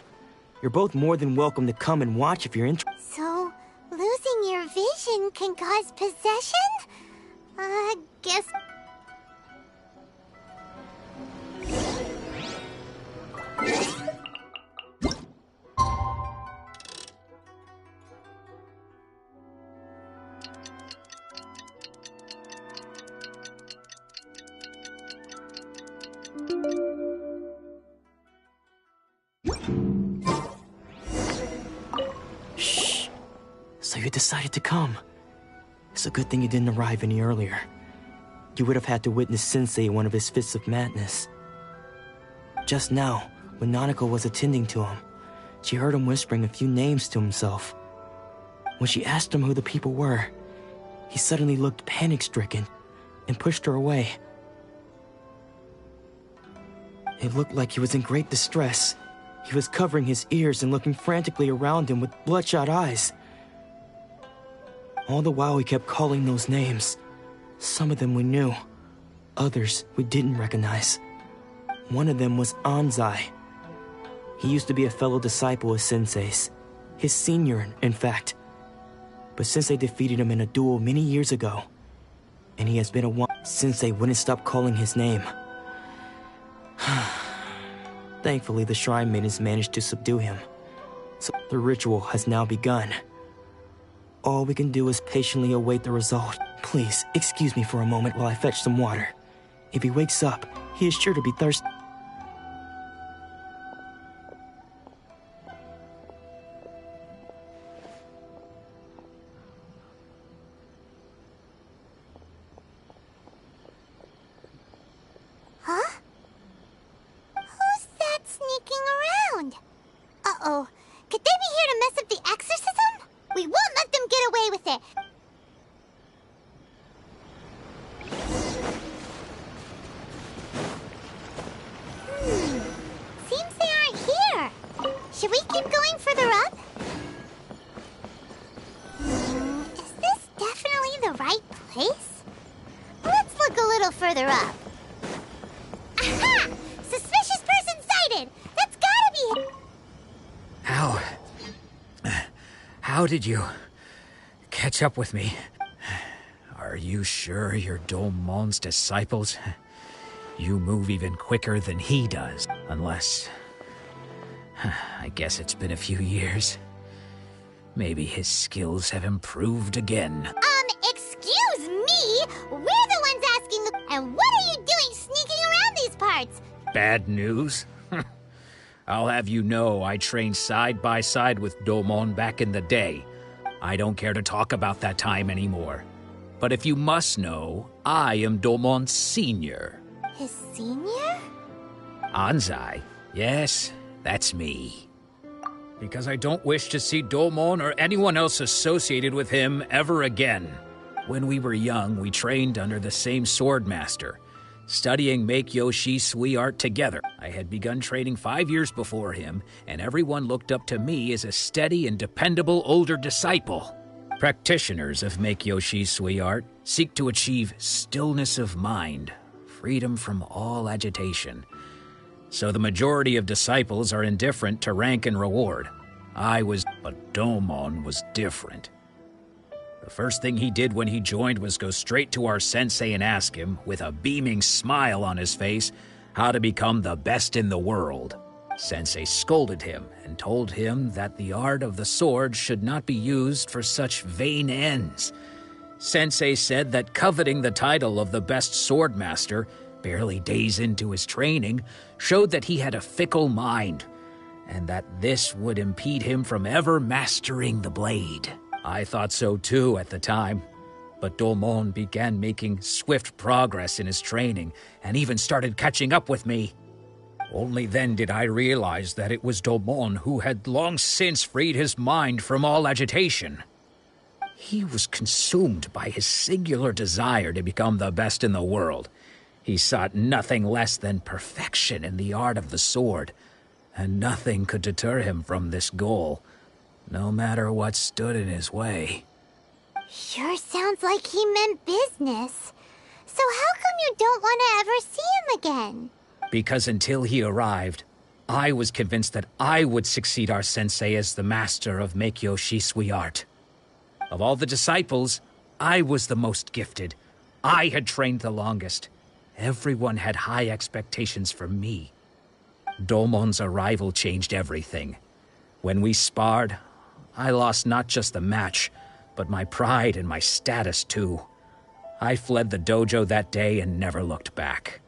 [SPEAKER 11] You're both more than welcome to come and watch if you're interested.
[SPEAKER 2] So, losing your vision can cause possession? Guess...
[SPEAKER 11] Shh. So you decided to come. It's a good thing you didn't arrive any earlier. You would have had to witness Sensei one of his fits of madness. Just now, when Nanako was attending to him, she heard him whispering a few names to himself. When she asked him who the people were, he suddenly looked panic-stricken and pushed her away. It looked like he was in great distress. He was covering his ears and looking frantically around him with bloodshot eyes. All the while he kept calling those names. Some of them we knew, others we didn't recognize. One of them was Anzai. He used to be a fellow disciple of Sensei's, his senior, in fact. But Sensei defeated him in a duel many years ago, and he has been a one. Sensei wouldn't stop calling his name. Thankfully, the Shrine Maidens managed to subdue him, so the ritual has now begun. All we can do is patiently await the result. Please, excuse me for a moment while I fetch some water. If he wakes up, he is sure to be thirsty.
[SPEAKER 2] Huh? Who's that sneaking around? Uh-oh. Could they be here to mess up the exorcism? We won't let them get away with it. Seems they aren't here. Should we keep going further up? Is this definitely the right place? Let's look a little further up. Aha! Suspicious person sighted! That's gotta be...
[SPEAKER 19] How did you catch up with me? Are you sure you're Domon's disciples? You move even quicker than he does, unless... I guess it's been a few years. Maybe his skills have improved again.
[SPEAKER 2] Excuse me? We're the ones asking the... And what are you doing sneaking around these parts?
[SPEAKER 19] Bad news? I'll have you know I trained side by side with Domon back in the day. I don't care to talk about that time anymore. But if you must know, I am Domon's senior.
[SPEAKER 2] His senior?
[SPEAKER 19] Anzai. Yes, that's me. Because I don't wish to see Domon or anyone else associated with him ever again. When we were young, we trained under the same sword master, studying Make-Yoshi Sui art together. I had begun training 5 years before him, and everyone looked up to me as a steady and dependable older disciple. Practitioners of Make-Yoshi Sui art seek to achieve stillness of mind, freedom from all agitation. So the majority of disciples are indifferent to rank and reward. But Domon was different. The first thing he did when he joined was go straight to our sensei and ask him, with a beaming smile on his face, how to become the best in the world. Sensei scolded him and told him that the art of the sword should not be used for such vain ends. Sensei said that coveting the title of the best swordmaster, barely days into his training, showed that he had a fickle mind, and that this would impede him from ever mastering the blade. I thought so too at the time, but Domon began making swift progress in his training and even started catching up with me. Only then did I realize that it was Domon who had long since freed his mind from all agitation. He was consumed by his singular desire to become the best in the world. He sought nothing less than perfection in the art of the sword, and nothing could deter him from this goal, no matter what stood in his way.
[SPEAKER 2] Sure sounds like he meant business. So how come you don't want to ever see him again?
[SPEAKER 19] Because until he arrived, I was convinced that I would succeed our sensei as the master of Make-Yoshi Sui art. Of all the disciples, I was the most gifted. I had trained the longest. Everyone had high expectations for me. Domon's arrival changed everything. When we sparred, I lost not just the match, but my pride and my status too. I fled the dojo that day and never looked back.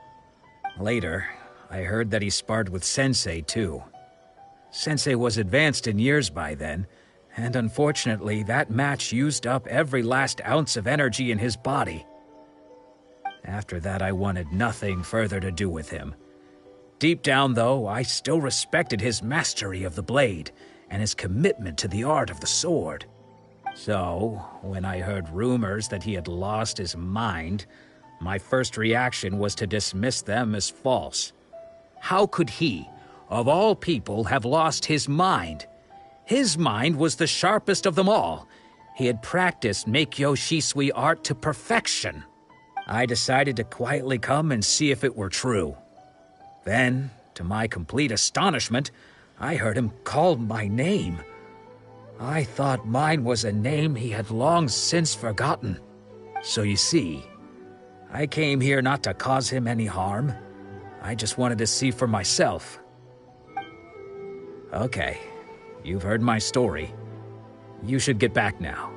[SPEAKER 19] Later, I heard that he sparred with Sensei too. Sensei was advanced in years by then, and unfortunately that match used up every last ounce of energy in his body. After that, I wanted nothing further to do with him. Deep down, though, I still respected his mastery of the blade and his commitment to the art of the sword. So, when I heard rumors that he had lost his mind, my first reaction was to dismiss them as false. How could he, of all people, have lost his mind? His mind was the sharpest of them all. He had practiced Make-Yoshi Sui art to perfection. I decided to quietly come and see if it were true. Then, to my complete astonishment, I heard him call my name. I thought mine was a name he had long since forgotten. So you see, I came here not to cause him any harm. I just wanted to see for myself. Okay, you've heard my story. You should get back now.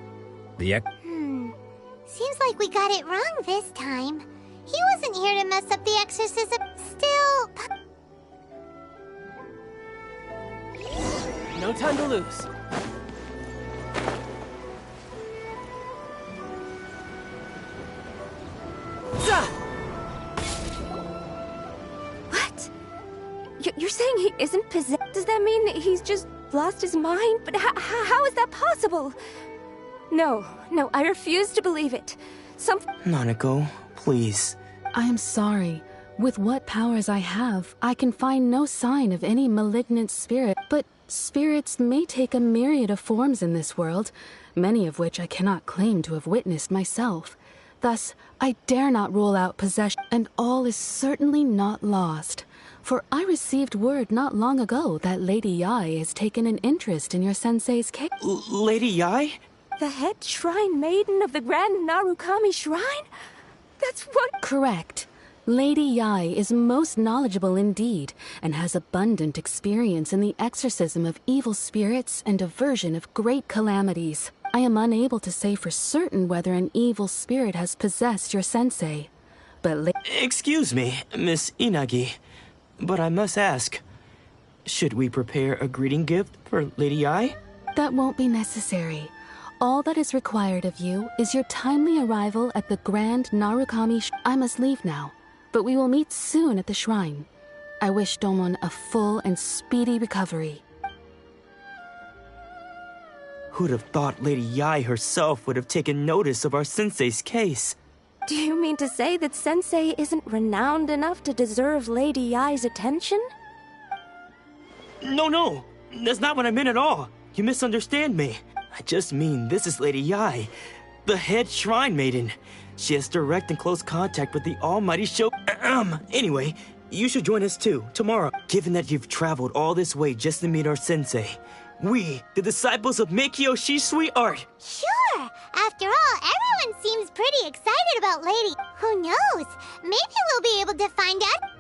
[SPEAKER 2] Seems like we got it wrong this time. He wasn't here to mess up the exorcism. Still...
[SPEAKER 18] No time to lose.
[SPEAKER 8] What? You're saying he isn't possessed? Does that mean he's just lost his mind? But how is that possible? No, I refuse to believe it.
[SPEAKER 11] Nanako, please.
[SPEAKER 4] I am sorry. With what powers I have, I can find no sign of any malignant spirit. But spirits may take a myriad of forms in this world, many of which I cannot claim to have witnessed myself. Thus, I dare not rule out possession, and all is certainly not lost. For I received word not long ago that Lady Yai has taken an interest in your sensei's case.
[SPEAKER 11] Lady Yai?
[SPEAKER 8] The head shrine maiden of the Grand Narukami Shrine? That's what...
[SPEAKER 4] Correct. Lady Yai is most knowledgeable indeed, and has abundant experience in the exorcism of evil spirits and aversion of great calamities. I am unable to say for certain whether an evil spirit has possessed your sensei, but
[SPEAKER 11] Excuse me, Miss Inagi, but I must ask, should we prepare a greeting gift for Lady Yai?
[SPEAKER 4] That won't be necessary. All that is required of you is your timely arrival at the Grand Narukami I must leave now, but we will meet soon at the shrine. I wish Domon a full and speedy recovery.
[SPEAKER 11] Who'd have thought Lady Yai herself would have taken notice of our sensei's case?
[SPEAKER 8] Do you mean to say that Sensei isn't renowned enough to deserve Lady Yai's attention?
[SPEAKER 11] No, that's not what I meant at all. You misunderstand me. I just mean this is Lady Yai, the head shrine maiden. She has direct and close contact with the almighty Sho... Anyway, you should join us too, tomorrow. Given that you've traveled all this way just to meet our sensei. We, the disciples of Meikyo Shisui Art.
[SPEAKER 2] Sure! After all, everyone seems pretty excited about Lady... Who knows? Maybe we'll be able to find out...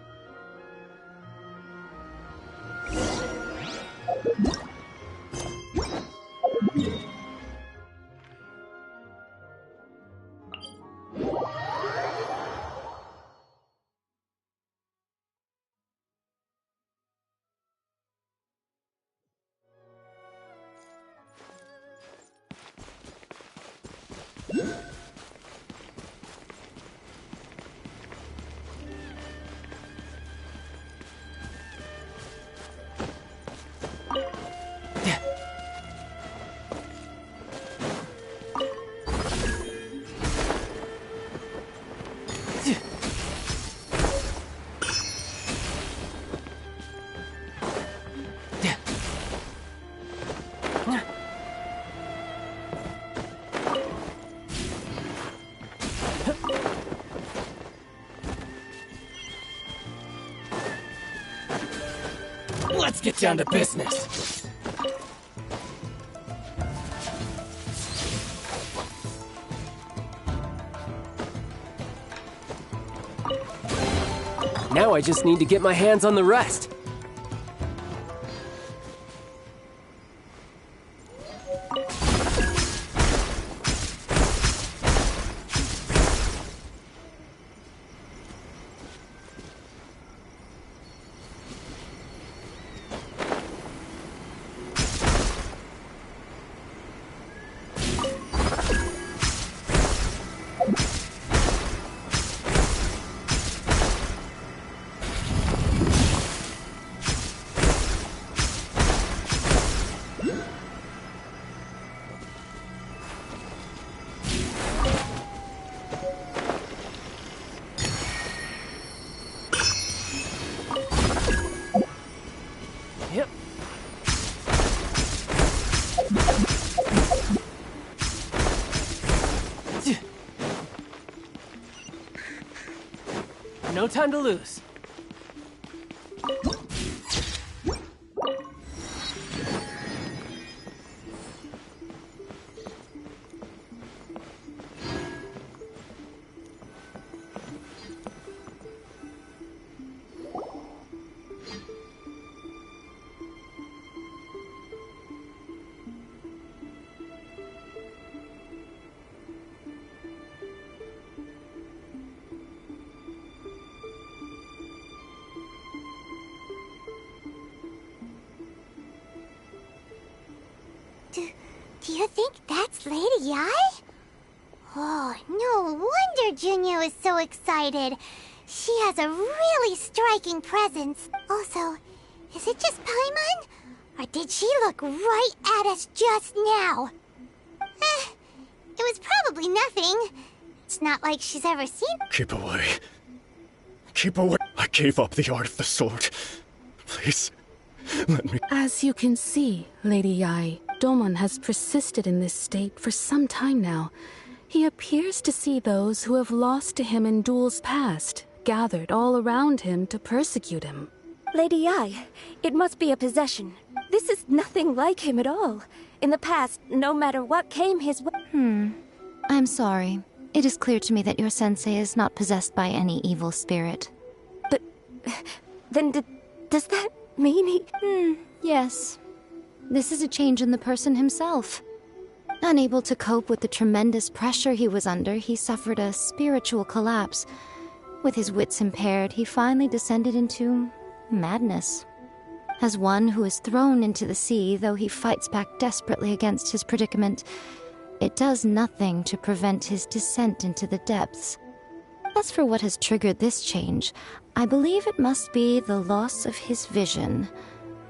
[SPEAKER 16] Let's get down to business. Now I just need to get my hands on the rest. No time to lose.
[SPEAKER 2] Do you think that's Lady Yai? Oh, no wonder Junyo is so excited. She has a really striking presence. Also, is it just Paimon? Or did she look right at us just now? It was probably nothing. It's not like she's ever seen...
[SPEAKER 20] Keep away. Keep away. I gave up the art of the sword. Please, let me...
[SPEAKER 4] As you can see, Lady Yai, Domon has persisted in this state for some time now. He appears to see those who have lost to him in duels past, gathered all around him to persecute him.
[SPEAKER 8] Lady Yai, it must be a possession. This is nothing like him at all. In the past, no matter what came his way...
[SPEAKER 23] I'm sorry. It is clear to me that your sensei is not possessed by any evil spirit.
[SPEAKER 8] But... then does that mean he...
[SPEAKER 23] Yes. This is a change in the person himself. Unable to cope with the tremendous pressure he was under, he suffered a spiritual collapse. With his wits impaired, he finally descended into madness. As one who is thrown into the sea, though he fights back desperately against his predicament, it does nothing to prevent his descent into the depths. As for what has triggered this change, I believe it must be the loss of his vision.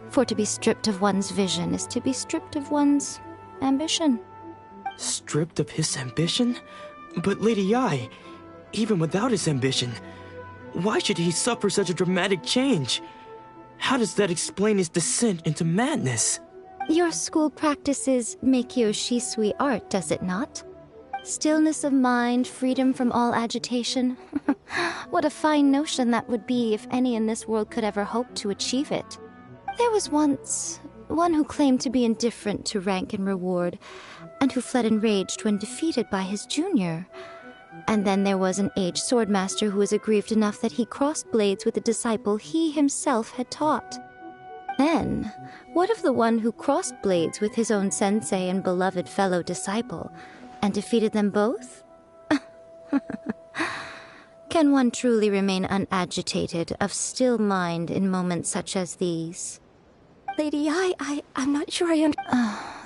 [SPEAKER 23] For to be stripped of one's vision is to be stripped of one's ambition.
[SPEAKER 11] Stripped of his ambition? But Lady Yai, even without his ambition, why should he suffer such a dramatic change? How does that explain his descent into madness?
[SPEAKER 23] Your school practices Meikyo Shisui art, does it not? Stillness of mind, freedom from all agitation. What a fine notion that would be if any in this world could ever hope to achieve it. There was once one who claimed to be indifferent to rank and reward, and who fled enraged when defeated by his junior. And then there was an aged swordmaster who was aggrieved enough that he crossed blades with a disciple he himself had taught. Then, what of the one who crossed blades with his own sensei and beloved fellow disciple, and defeated them both? Can one truly remain unagitated, of still mind in moments such as these?
[SPEAKER 8] Lady I'm not sure I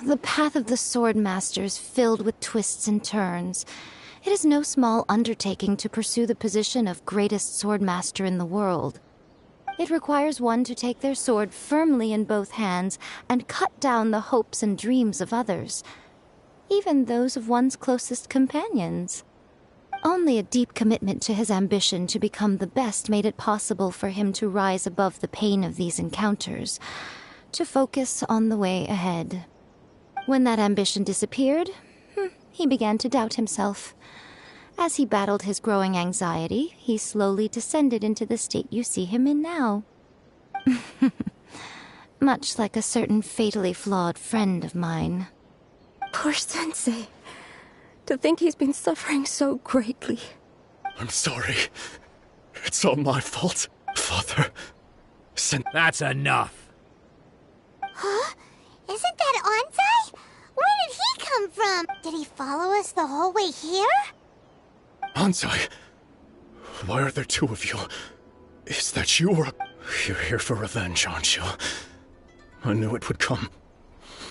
[SPEAKER 23] The path of the swordmaster is filled with twists and turns. It is no small undertaking to pursue the position of greatest swordmaster in the world. It requires one to take their sword firmly in both hands and cut down the hopes and dreams of others, even those of one's closest companions. Only a deep commitment to his ambition to become the best made it possible for him to rise above the pain of these encounters, to focus on the way ahead. When that ambition disappeared, he began to doubt himself. As he battled his growing anxiety, he slowly descended into the state you see him in now. Much like a certain fatally flawed friend of mine.
[SPEAKER 8] Poor Sensei. To think he's been suffering so greatly.
[SPEAKER 20] I'm sorry. It's all my fault, Father.
[SPEAKER 19] That's enough.
[SPEAKER 2] Huh? Isn't that Onsai? Where did he come from? Did he follow us the whole way here?
[SPEAKER 20] Onsai, why are there two of you? Is that you or... You're here for revenge, aren't you? I knew it would come.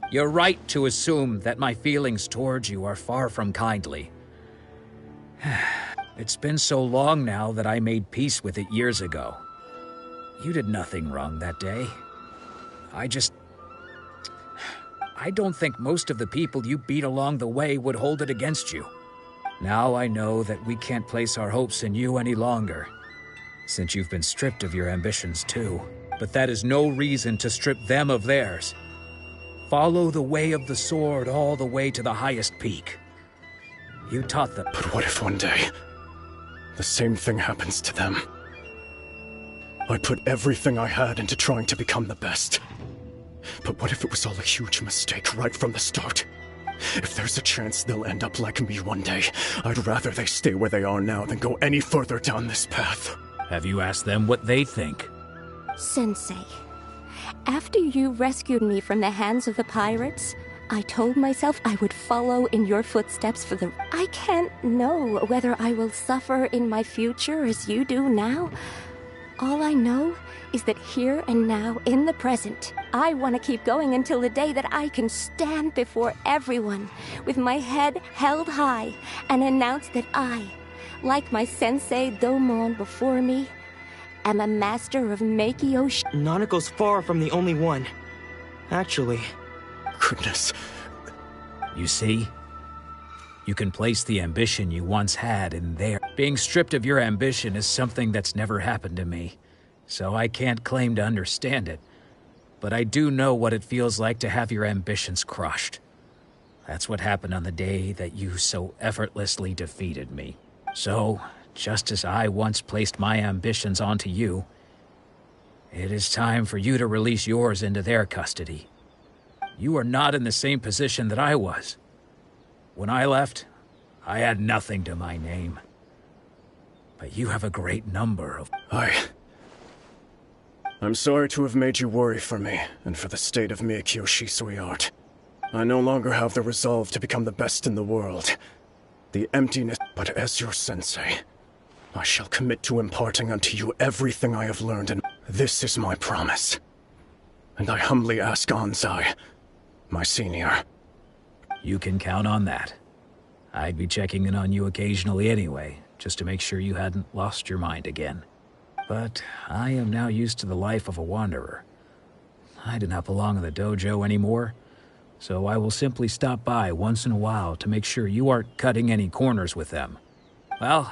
[SPEAKER 19] You're right to assume that my feelings towards you are far from kindly. It's been so long now that I made peace with it years ago. You did nothing wrong that day. I don't think most of the people you beat along the way would hold it against you. Now I know that we can't place our hopes in you any longer, since you've been stripped of your ambitions too. But that is no reason to strip them of theirs. Follow the way of the sword all the way to the highest peak. You taught them.
[SPEAKER 20] But what if one day, the same thing happens to them? I put everything I had into trying to become the best. But what if it was all a huge mistake right from the start? If there's a chance they'll end up like me one day, I'd rather they stay where they are now than go any further down this path.
[SPEAKER 19] Have you asked them what they think?
[SPEAKER 8] Sensei, after you rescued me from the hands of the pirates, I told myself I would follow in your footsteps for the... I can't know whether I will suffer in my future as you do now. All I know is that here and now, in the present, I want to keep going until the day that I can stand before everyone with my head held high and announce that I, like my sensei Domon before me, am a master of Meikyo.
[SPEAKER 11] Nanako's far from the only one. Actually.
[SPEAKER 20] Goodness.
[SPEAKER 19] You see? You can place the ambition you once had in there. Being stripped of your ambition is something that's never happened to me, so I can't claim to understand it. But I do know what it feels like to have your ambitions crushed. That's what happened on the day that you so effortlessly defeated me. So, just as I once placed my ambitions onto you, it is time for you to release yours into their custody. You are not in the same position that I was. When I left, I had nothing to my name. But you have a great number of...
[SPEAKER 20] I'm sorry to have made you worry for me, and for the state of Meikyo Shisui art. I no longer have the resolve to become the best in the world. The emptiness... But as your sensei, I shall commit to imparting unto you everything I have learned, and this is my promise. And I humbly ask Onsai, my senior.
[SPEAKER 19] You can count on that. I'd be checking in on you occasionally anyway, just to make sure you hadn't lost your mind again. But I am now used to the life of a wanderer. I do not belong in the dojo anymore, so I will simply stop by once in a while to make sure you aren't cutting any corners with them. Well,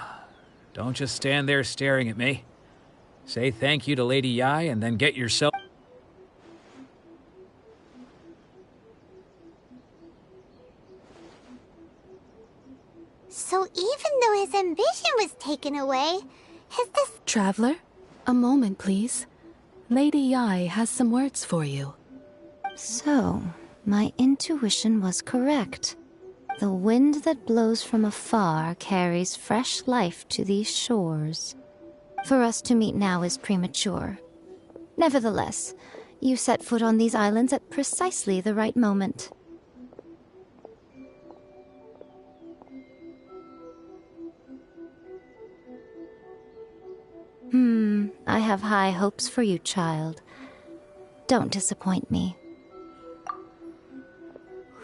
[SPEAKER 19] don't just stand there staring at me. Say thank you to Lady Yae and then get yourself...
[SPEAKER 2] So even though his ambition was taken away, this...
[SPEAKER 4] Traveler, a moment, please. Lady Yai has some words for you.
[SPEAKER 23] So, my intuition was correct. The wind that blows from afar carries fresh life to these shores. For us to meet now is premature. Nevertheless, you set foot on these islands at precisely the right moment. I have high hopes for you, child. Don't disappoint me.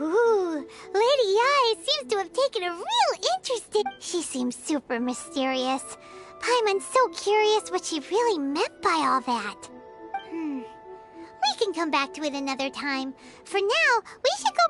[SPEAKER 2] Ooh, Lady Yai seems to have taken a real interest in... She seems super mysterious. Paimon's so curious what she really meant by all that. We can come back to it another time. For now, we should go...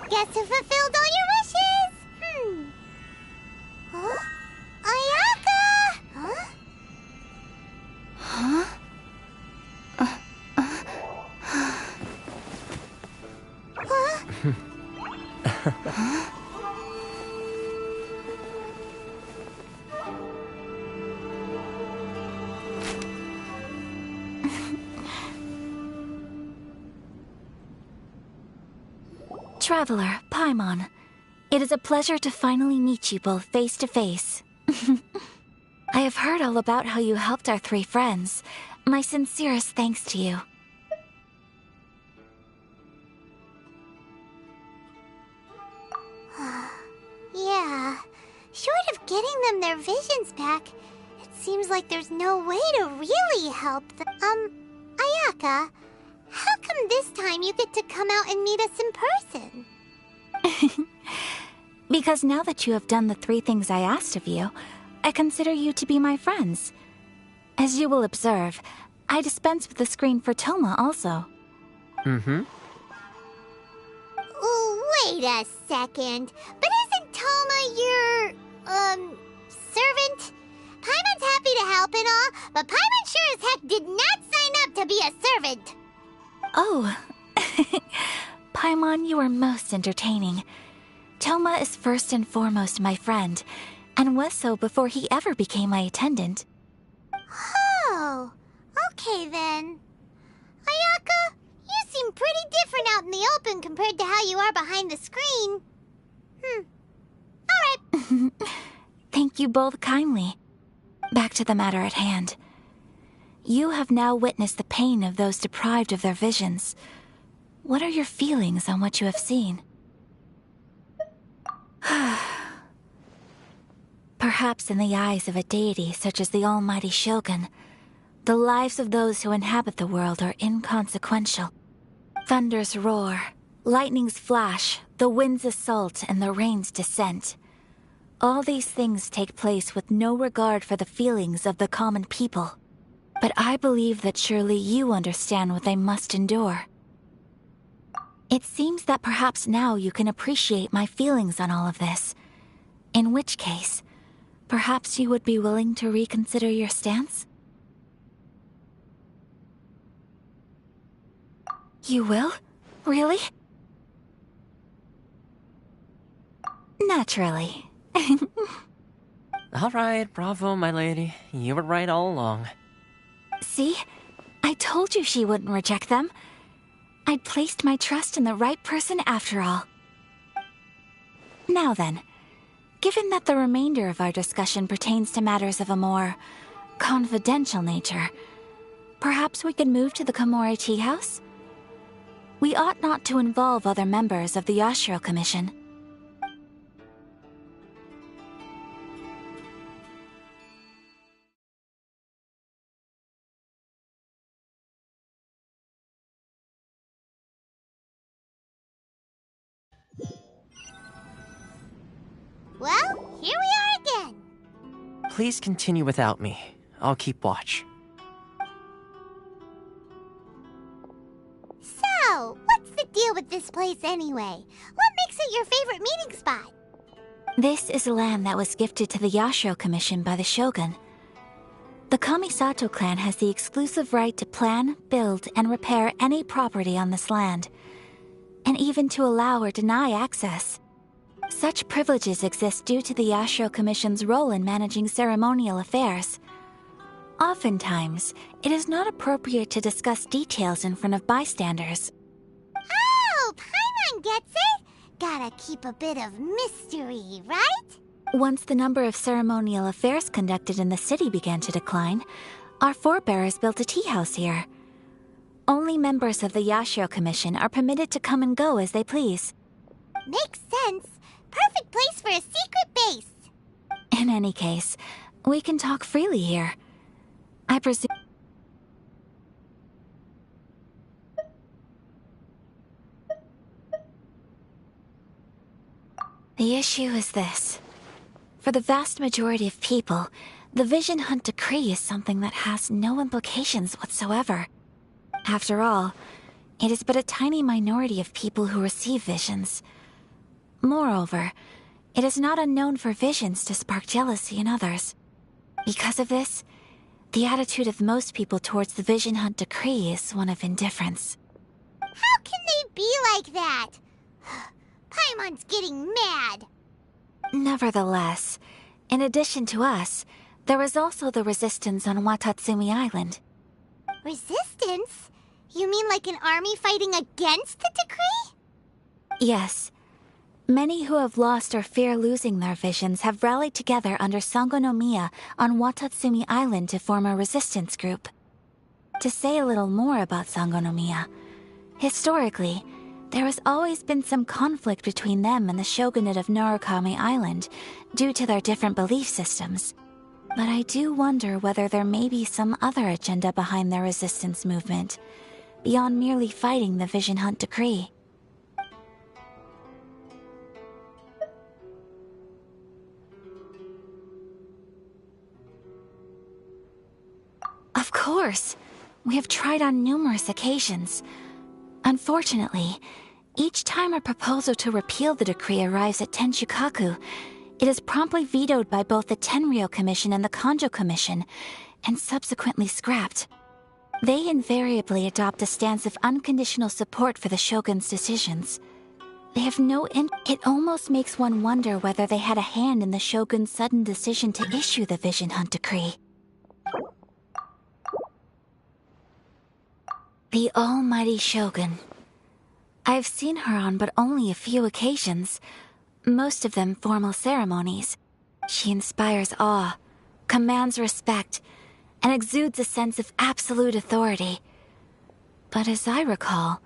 [SPEAKER 2] Guess who fulfilled all your wishes? Huh? Ayaka! Huh?
[SPEAKER 17] Traveler, Paimon, it is a pleasure to finally meet you both face to face. I have heard all about how you helped our three friends. My sincerest thanks to you.
[SPEAKER 2] Yeah, short of getting them their visions back, it seems like there's no way to really help them. Ayaka, how come this time you get to come out and meet us in person?
[SPEAKER 17] Because now that you have done the 3 things I asked of you, I consider you to be my friends. As you will observe, I dispense with the screen for Toma also.
[SPEAKER 2] Wait a second. But isn't Toma your, servant? Paimon's happy to help and all, but Paimon sure as heck did not sign up to be a servant.
[SPEAKER 17] Oh. Paimon, you are most entertaining. Toma is first and foremost my friend, and was so before he ever became my attendant.
[SPEAKER 2] Oh, okay then. Ayaka, you seem pretty different out in the open compared to how you are behind the screen. Alright.
[SPEAKER 17] Thank you both kindly. Back to the matter at hand. You have now witnessed the pain of those deprived of their visions. What are your feelings on what you have seen? Perhaps in the eyes of a deity such as the almighty Shogun, the lives of those who inhabit the world are inconsequential. Thunder's roar, lightning's flash, the wind's assault, and the rain's descent. All these things take place with no regard for the feelings of the common people. But I believe that surely you understand what they must endure. It seems that perhaps now you can appreciate my feelings on all of this. In which case, perhaps you would be willing to reconsider your stance? You will? Really? Naturally.
[SPEAKER 3] All right, bravo, my lady. You were right all along.
[SPEAKER 17] See? I told you she wouldn't reject them. I'd placed my trust in the right person after all. Now then, given that the remainder of our discussion pertains to matters of a more confidential nature, perhaps we could move to the Komori Tea House? We ought not to involve other members of the Yashiro Commission.
[SPEAKER 2] Well, here we are again.
[SPEAKER 3] Please continue without me. I'll keep watch.
[SPEAKER 2] So, what's the deal with this place anyway? What makes it your favorite meeting spot?
[SPEAKER 17] This is land that was gifted to the Yashiro Commission by the Shogun. The Kamisato clan has the exclusive right to plan, build, and repair any property on this land, and even to allow or deny access. Such privileges exist due to the Yashiro Commission's role in managing ceremonial affairs. Oftentimes, it is not appropriate to discuss details in front of bystanders.
[SPEAKER 2] Oh, Paimon gets it! Gotta keep a bit of mystery, right?
[SPEAKER 17] Once the number of ceremonial affairs conducted in the city began to decline, our forebears built a tea house here. Only members of the Yashiro Commission are permitted to come and go as they please.
[SPEAKER 2] Makes sense. Perfect place for a secret base.
[SPEAKER 17] In any case, we can talk freely here. I presume... The issue is this. For the vast majority of people, the Vision Hunt Decree is something that has no implications whatsoever. After all, it is but a tiny minority of people who receive visions. Moreover, it is not unknown for visions to spark jealousy in others. Because of this, the attitude of most people towards the Vision Hunt Decree is one of indifference.
[SPEAKER 2] How can they be like that? Paimon's getting mad.
[SPEAKER 17] Nevertheless, in addition to us, there is also the resistance on Watatsumi Island.
[SPEAKER 2] Resistance? You mean like an army fighting against the decree?
[SPEAKER 17] Yes. Many who have lost or fear losing their visions have rallied together under Sangonomiya on Watatsumi Island to form a resistance group. To say a little more about Sangonomiya, historically, there has always been some conflict between them and the shogunate of Narukami Island due to their different belief systems. But I do wonder whether there may be some other agenda behind their resistance movement, beyond merely fighting the Vision Hunt Decree. Of course. We have tried on numerous occasions. Unfortunately, each time a proposal to repeal the decree arrives at Tenshukaku, it is promptly vetoed by both the Tenryou Commission and the Kanjo Commission, and subsequently scrapped. They invariably adopt a stance of unconditional support for the Shogun's decisions. They have no It almost makes one wonder whether they had a hand in the Shogun's sudden decision to issue the Vision Hunt Decree. The almighty Shogun. I've seen her on but only a few occasions, most of them formal ceremonies. She inspires awe, commands respect, and exudes a sense of absolute authority. But as I recall,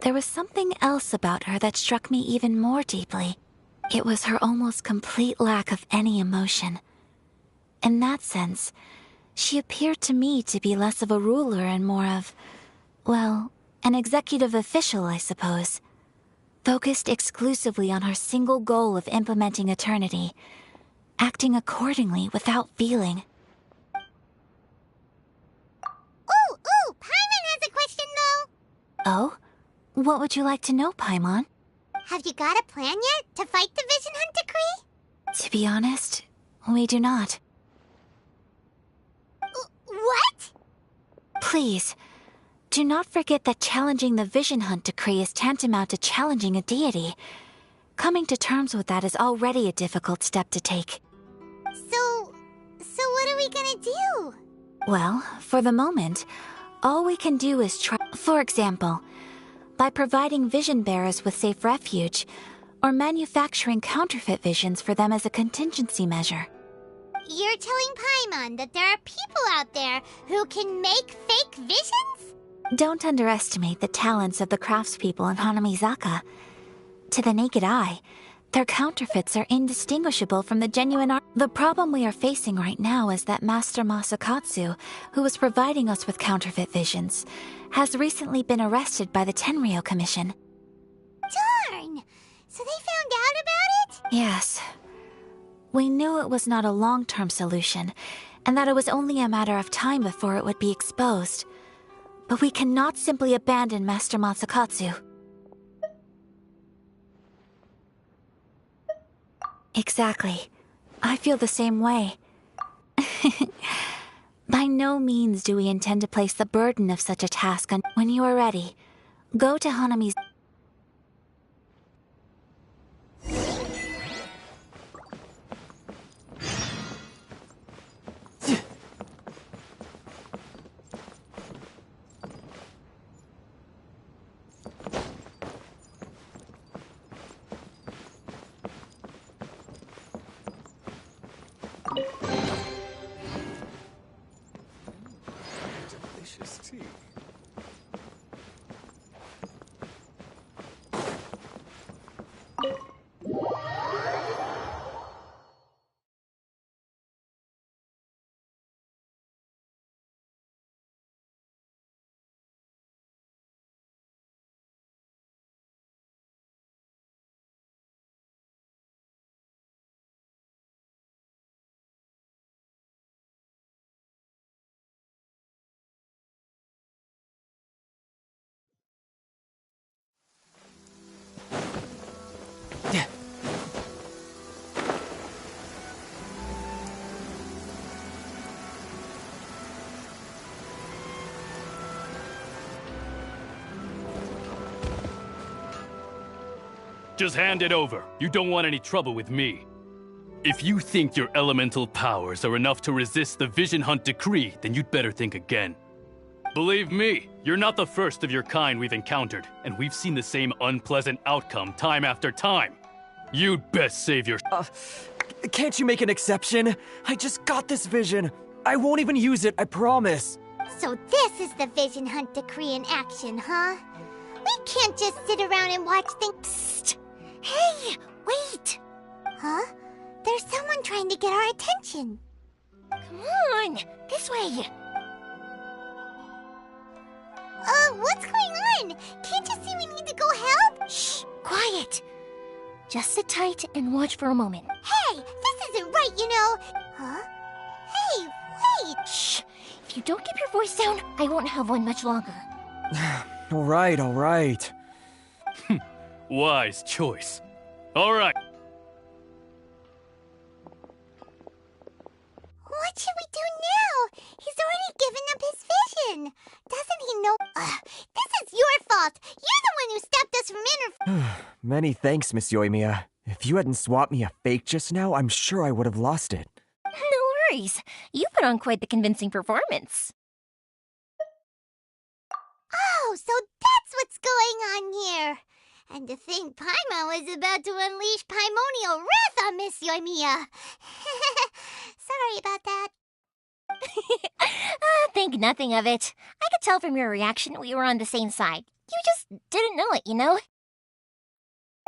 [SPEAKER 17] there was something else about her that struck me even more deeply. It was her almost complete lack of any emotion. In that sense, she appeared to me to be less of a ruler and more of, well, An executive official, I suppose. Focused exclusively on her single goal of implementing eternity. Acting accordingly without feeling.
[SPEAKER 2] Ooh, Paimon has a question though.
[SPEAKER 17] Oh? What would you like to know, Paimon?
[SPEAKER 2] Have you got a plan yet to fight the Vision Hunt Decree?
[SPEAKER 17] To be honest, we do not.
[SPEAKER 2] What?
[SPEAKER 17] Please, do not forget that challenging the Vision Hunt Decree is tantamount to challenging a deity. Coming to terms with that is already a difficult step to take.
[SPEAKER 2] So what are we gonna do?
[SPEAKER 17] Well, for the moment, all we can do is try. For example, by providing vision bearers with safe refuge, or manufacturing counterfeit visions for them as a contingency measure.
[SPEAKER 2] You're telling Paimon that there are people out there who can make fake visions?
[SPEAKER 17] Don't underestimate the talents of the craftspeople in Hanamizaka. To the naked eye, their counterfeits are indistinguishable from the genuine art. The problem we are facing right now is that Master Masakatsu, who was providing us with counterfeit visions, has recently been arrested by the Tenryou Commission.
[SPEAKER 2] Darn! So they found out about it?
[SPEAKER 17] Yes. We knew it was not a long-term solution, and that it was only a matter of time before it would be exposed. But we cannot simply abandon Master Masakatsu. Exactly. I feel the same way. By no means do we intend to place the burden of such a task on. When you are ready, go to Hanami's.
[SPEAKER 7] Delicious tea.
[SPEAKER 22] Just hand it over. You don't want any trouble with me. If you think your elemental powers are enough to resist the Vision Hunt Decree, then you'd better think again. Believe me, you're not the first of your kind we've encountered, and we've seen the same unpleasant outcome time after time. You'd best save your—
[SPEAKER 11] Can't you make an exception? I just got this vision. I won't even use it, I promise.
[SPEAKER 2] So this is the Vision Hunt Decree in action, huh? We can't just sit around and watch things. Psst! Hey, wait! Huh? There's someone trying to get our attention.
[SPEAKER 10] Come on, this way.
[SPEAKER 2] What's going on? Can't you see we need to go help?
[SPEAKER 10] Shh, quiet. Just sit tight and watch for a moment.
[SPEAKER 2] Hey, this isn't right, you know. Huh? Hey, wait!
[SPEAKER 10] Shh. If you don't keep your voice down, I won't have one much longer.
[SPEAKER 11] All right.
[SPEAKER 22] Wise choice. All right.
[SPEAKER 2] What should we do now? He's already given up his vision. Doesn't he know? This is your fault. You're the one who stopped us from
[SPEAKER 11] Many thanks, Miss Yoimiya. If you hadn't swapped me a fake just now, I'm sure I would have lost it.
[SPEAKER 10] No worries. You put on quite the convincing performance.
[SPEAKER 2] Oh, so that's what's going on here. And to think Paimon was about to unleash Paimonial wrath on Miss Yoimiya. Sorry about that.
[SPEAKER 10] Think nothing of it. I could tell from your reaction we were on the same side. You just didn't know it, you know?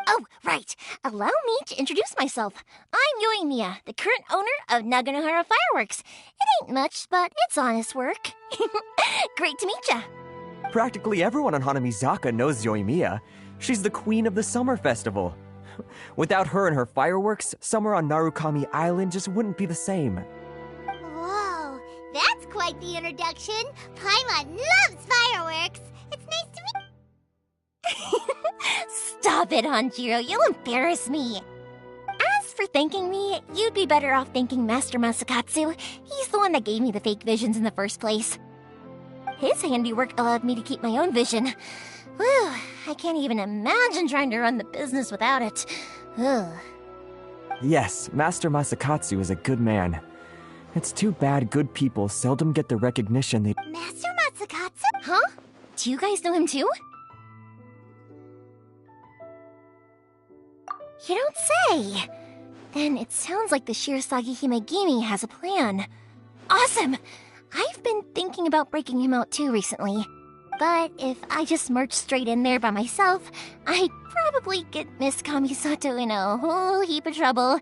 [SPEAKER 10] Oh, right. Allow me to introduce myself. I'm Yoimiya, the current owner of Naganohara Fireworks. It ain't much, but it's honest work. Great to meet ya.
[SPEAKER 12] Practically everyone on Hanamizaka knows Yoimiya. She's the queen of the summer festival. Without her and her fireworks, summer on Narukami Island just wouldn't be the same.
[SPEAKER 2] Whoa, that's quite the introduction. Paimon loves fireworks. It's nice to meet.
[SPEAKER 10] Stop it, Hanjiro. You'll embarrass me. As for thanking me, you'd be better off thanking Master Masakatsu. He's the one that gave me the fake visions in the first place. His handiwork allowed me to keep my own vision. Whew, I can't even imagine trying to run the business without it. Ugh.
[SPEAKER 12] Yes, Master Masakatsu is a good man. It's too bad good people seldom get the recognition they—
[SPEAKER 2] Master Masakatsu?
[SPEAKER 10] Huh? Do you guys know him too? You don't say! Then it sounds like the Shirasagi Himegimi has a plan. Awesome! I've been thinking about breaking him out too recently. But if I just marched straight in there by myself, I'd probably get Miss Kamisato in a whole heap of trouble.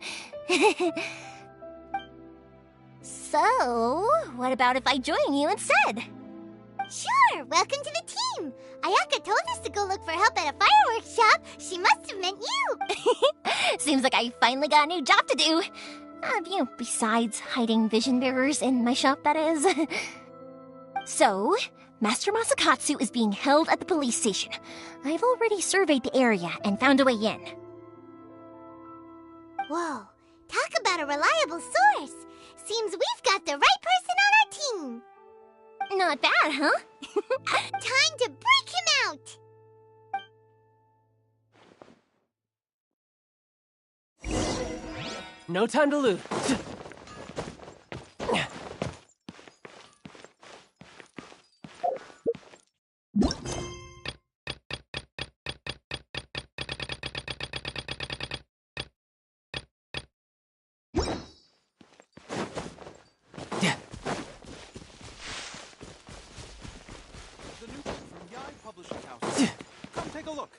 [SPEAKER 10] So, what about if I join you instead?
[SPEAKER 2] Sure, welcome to the team. Ayaka told us to go look for help at a fireworks shop. She must have meant you.
[SPEAKER 10] Seems like I finally got a new job to do. Besides hiding vision bearers in my shop, that is. So, Master Masakatsu is being held at the police station. I've already surveyed the area and found a way in.
[SPEAKER 2] Whoa, talk about a reliable source. Seems we've got the right person on our team.
[SPEAKER 10] Not bad, huh?
[SPEAKER 2] Time to break him out!
[SPEAKER 16] No time to lose.
[SPEAKER 5] Come take a look.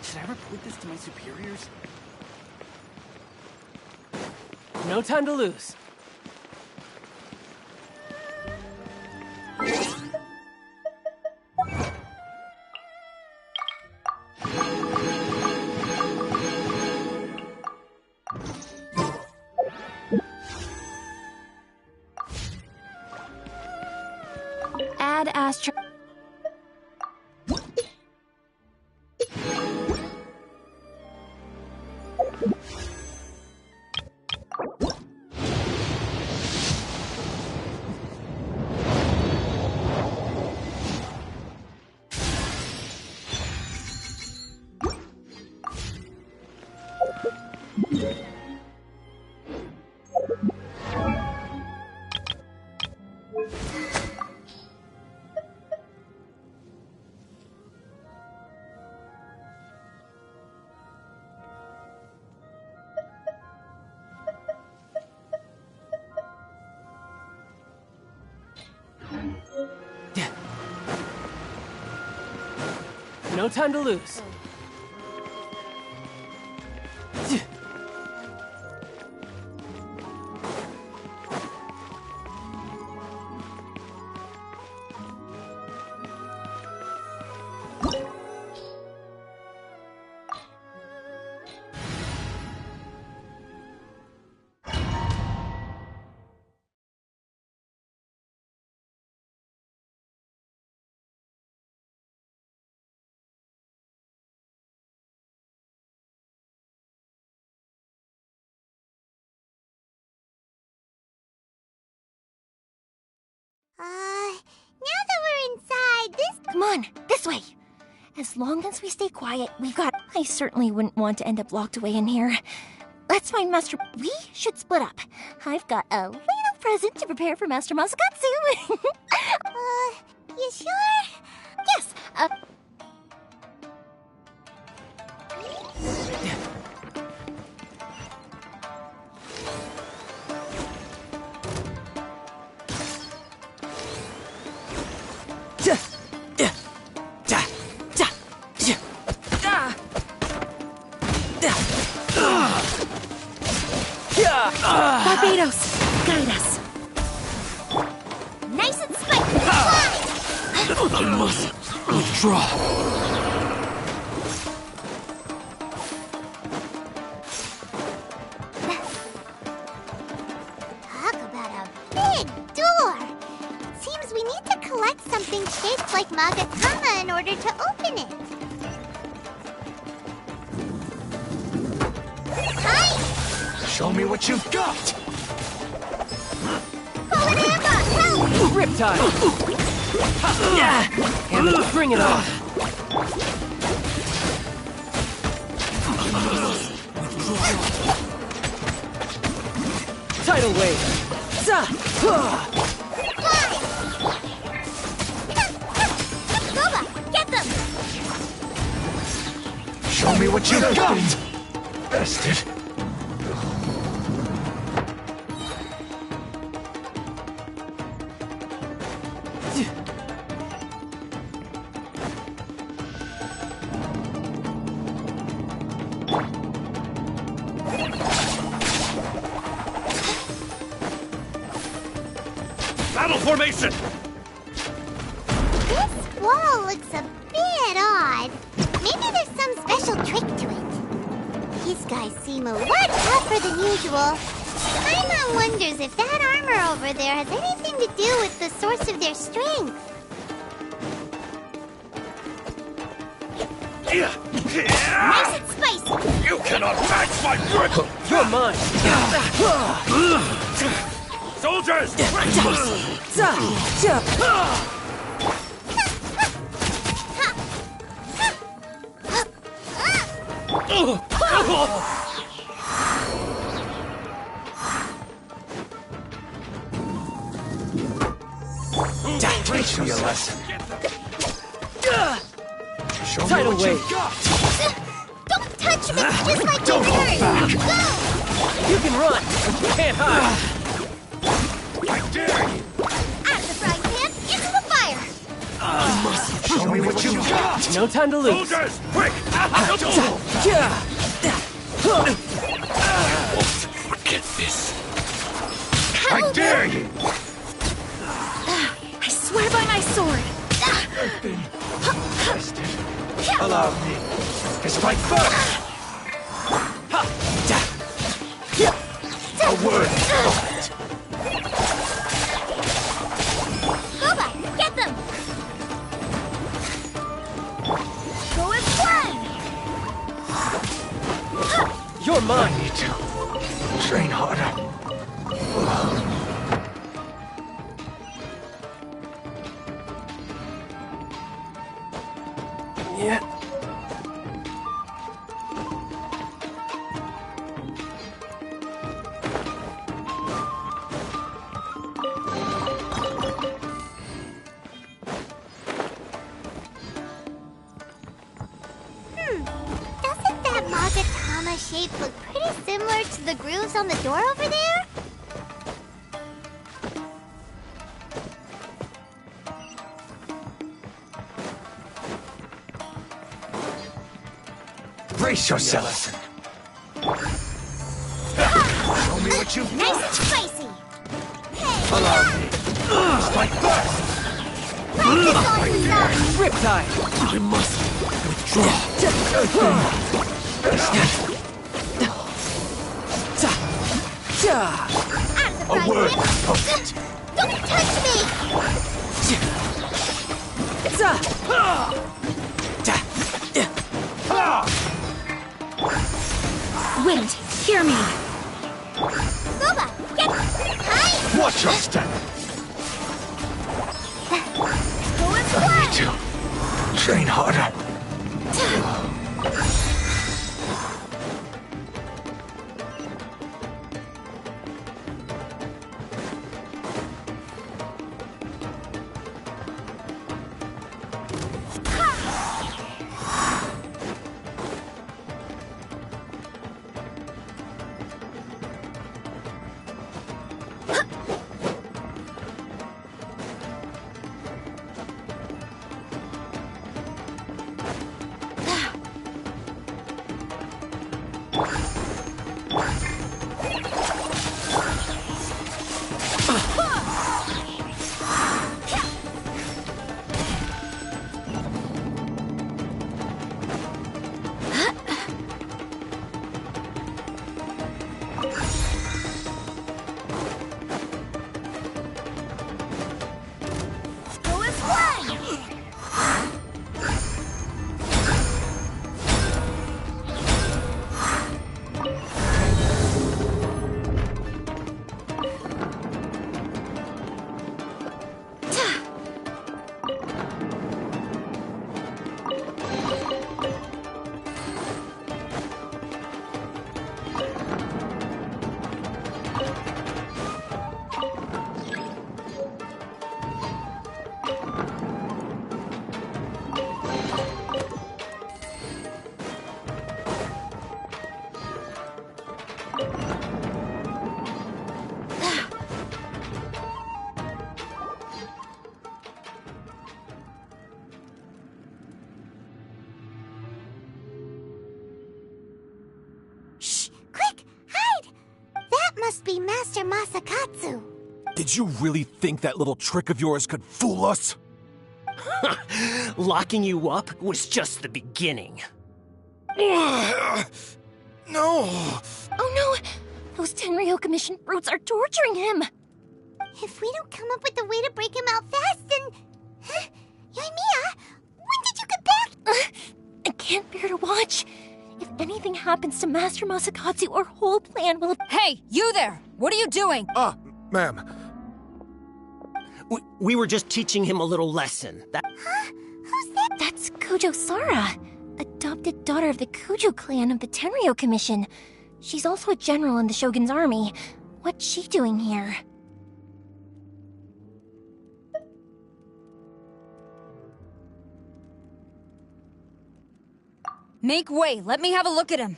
[SPEAKER 16] Should I report this to my superiors? No time to lose.
[SPEAKER 17] Add Astro.
[SPEAKER 16] No time to lose.
[SPEAKER 2] Now that we're inside,
[SPEAKER 10] Come on, this way! As long as we stay quiet, we've got— I certainly wouldn't want to end up locked away in here. Let's find Master— We should split up. I've got a little present to prepare for Master Masakatsu.
[SPEAKER 2] You sure?
[SPEAKER 10] Yes,
[SPEAKER 8] Barbados, guide us.
[SPEAKER 2] Nice and spiky. Fly!
[SPEAKER 9] I must withdraw.
[SPEAKER 2] Talk about a big door. Seems we need to collect something shaped like Magatama in order to open it. Hi!
[SPEAKER 7] Show me what you've got!
[SPEAKER 2] Fallen Amber, help!
[SPEAKER 16] Riptide! And bring it on! Tidal wave! Za!
[SPEAKER 2] Boba, get them!
[SPEAKER 7] Show me what you've got! Bastard.
[SPEAKER 22] Battle formation!
[SPEAKER 2] This wall looks a bit odd. Maybe there's some special trick to it. These guys seem a lot tougher than usual. Paimon wonders if that armor over there has anything to do with the source of their strength. Nice and spicy!
[SPEAKER 22] You cannot match my grip!
[SPEAKER 16] You're mine!
[SPEAKER 22] Soldiers!
[SPEAKER 7] Teach me a lesson. Show me
[SPEAKER 16] Tidal
[SPEAKER 7] what
[SPEAKER 16] wave!
[SPEAKER 7] you've got!
[SPEAKER 2] Don't touch me, just like
[SPEAKER 7] Don't
[SPEAKER 2] you
[SPEAKER 7] hold
[SPEAKER 2] hurt!
[SPEAKER 7] back.
[SPEAKER 2] Go!
[SPEAKER 16] You can run, but you can't hide!
[SPEAKER 7] I dare you!
[SPEAKER 2] Out of the frying pan, into the fire!
[SPEAKER 7] Show me what you've got!
[SPEAKER 16] No time to lose!
[SPEAKER 22] Soldiers! Quick!
[SPEAKER 7] Forget this! I dare you!
[SPEAKER 8] I swear by my sword.
[SPEAKER 7] I've been tested. Allow me to strike first! A word for it!
[SPEAKER 2] Boba, get them! Go and fly!
[SPEAKER 16] You're mine!
[SPEAKER 7] I need to train harder.
[SPEAKER 16] Yeah.
[SPEAKER 2] Doesn't that Magatama shape look pretty similar to the grooves on the door over there?
[SPEAKER 7] Brace yourself! Show me what you've
[SPEAKER 2] Nice
[SPEAKER 7] got!
[SPEAKER 2] and spicy!
[SPEAKER 7] Allow me! Strike first!
[SPEAKER 2] Practice on yourself!
[SPEAKER 16] Riptide!
[SPEAKER 7] I must withdraw!
[SPEAKER 2] Out of the
[SPEAKER 7] A
[SPEAKER 2] frying
[SPEAKER 7] word
[SPEAKER 2] pan!
[SPEAKER 7] of it!
[SPEAKER 2] Don't touch me!
[SPEAKER 8] Wind, hear me.
[SPEAKER 2] Boba, get... Hi!
[SPEAKER 7] Watch your step!
[SPEAKER 2] Go and
[SPEAKER 7] I
[SPEAKER 2] fly!
[SPEAKER 7] need to train harder.
[SPEAKER 2] Go as one! Must be Master Masakatsu.
[SPEAKER 6] Did you really think that little trick of yours could fool us?
[SPEAKER 18] Locking you up was just the beginning.
[SPEAKER 6] No!
[SPEAKER 10] Oh no! Those Tenryo Commission brutes are torturing him!
[SPEAKER 2] If we don't come up with a way to break him out fast, then... Huh? Yoimiya, when did you get back?
[SPEAKER 10] I can't bear to watch. If anything happens to Master Masakatsu, our whole plan will...
[SPEAKER 14] Hey, you there! What are you doing?
[SPEAKER 6] Ma'am.
[SPEAKER 18] We were just teaching him a little lesson.
[SPEAKER 2] Huh? Who's that?
[SPEAKER 10] That's Kojo Sara, adopted daughter of the Kujo clan of the Tenryo Commission. She's also a general in the Shogun's army. What's she doing here?
[SPEAKER 14] Make way, let me have a look at him.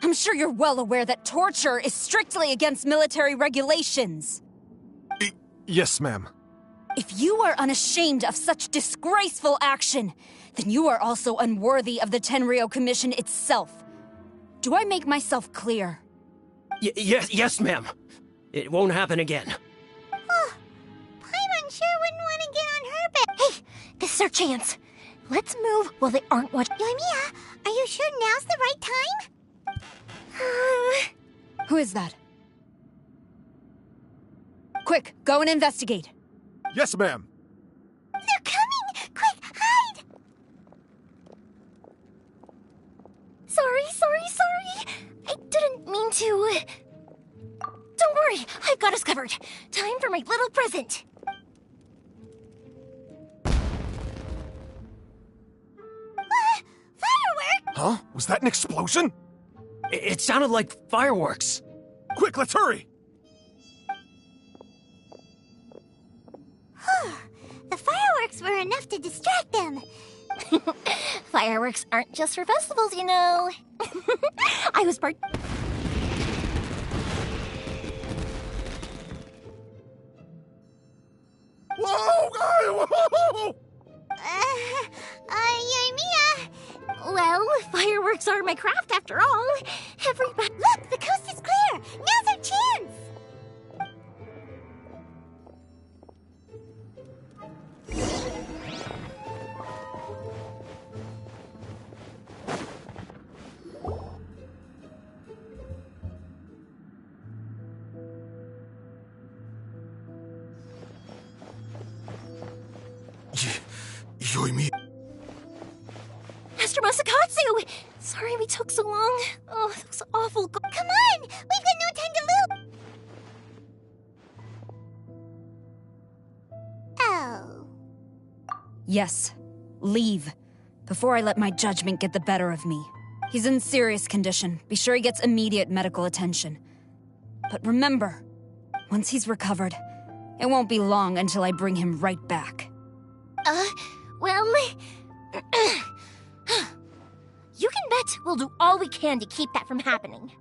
[SPEAKER 14] I'm sure you're well aware that torture is strictly against military regulations.
[SPEAKER 6] Yes, ma'am.
[SPEAKER 14] If you are unashamed of such disgraceful action, then you are also unworthy of the Tenryo Commission itself. Do I make myself clear?
[SPEAKER 18] Yes, ma'am. It won't happen again.
[SPEAKER 2] Paimon sure wouldn't want to get on her bed.
[SPEAKER 10] Hey, this is our chance. Let's move while they aren't watching.
[SPEAKER 2] Yoimiya, are you sure now's the right time?
[SPEAKER 14] Who is that? Quick, go and investigate.
[SPEAKER 6] Yes, ma'am.
[SPEAKER 2] They're coming! Quick, hide!
[SPEAKER 10] Sorry. I didn't mean to. Don't worry, I've got us covered. Time for my little present.
[SPEAKER 2] Firework!
[SPEAKER 6] Huh? Was that an explosion?
[SPEAKER 18] It sounded like fireworks.
[SPEAKER 6] Quick, let's hurry!
[SPEAKER 2] The fireworks were enough to distract them.
[SPEAKER 10] Fireworks aren't just for festivals, you know. I was part...
[SPEAKER 6] Whoa!
[SPEAKER 2] Yoimiya!
[SPEAKER 10] Well, fireworks are my craft after all. Everybody...
[SPEAKER 2] Look, the coast is clear! Now's our chance!
[SPEAKER 6] Yoimiya.
[SPEAKER 10] Master Masakatsu! Sorry we took so long. Oh, that was awful.
[SPEAKER 2] Come on! We've got no time to lose! Oh.
[SPEAKER 14] Yes, leave. Before I let my judgment get the better of me. He's in serious condition. Be sure he gets immediate medical attention. But remember, once he's recovered, it won't be long until I bring him right back.
[SPEAKER 10] Well... You can bet we'll do all we can to keep that from happening.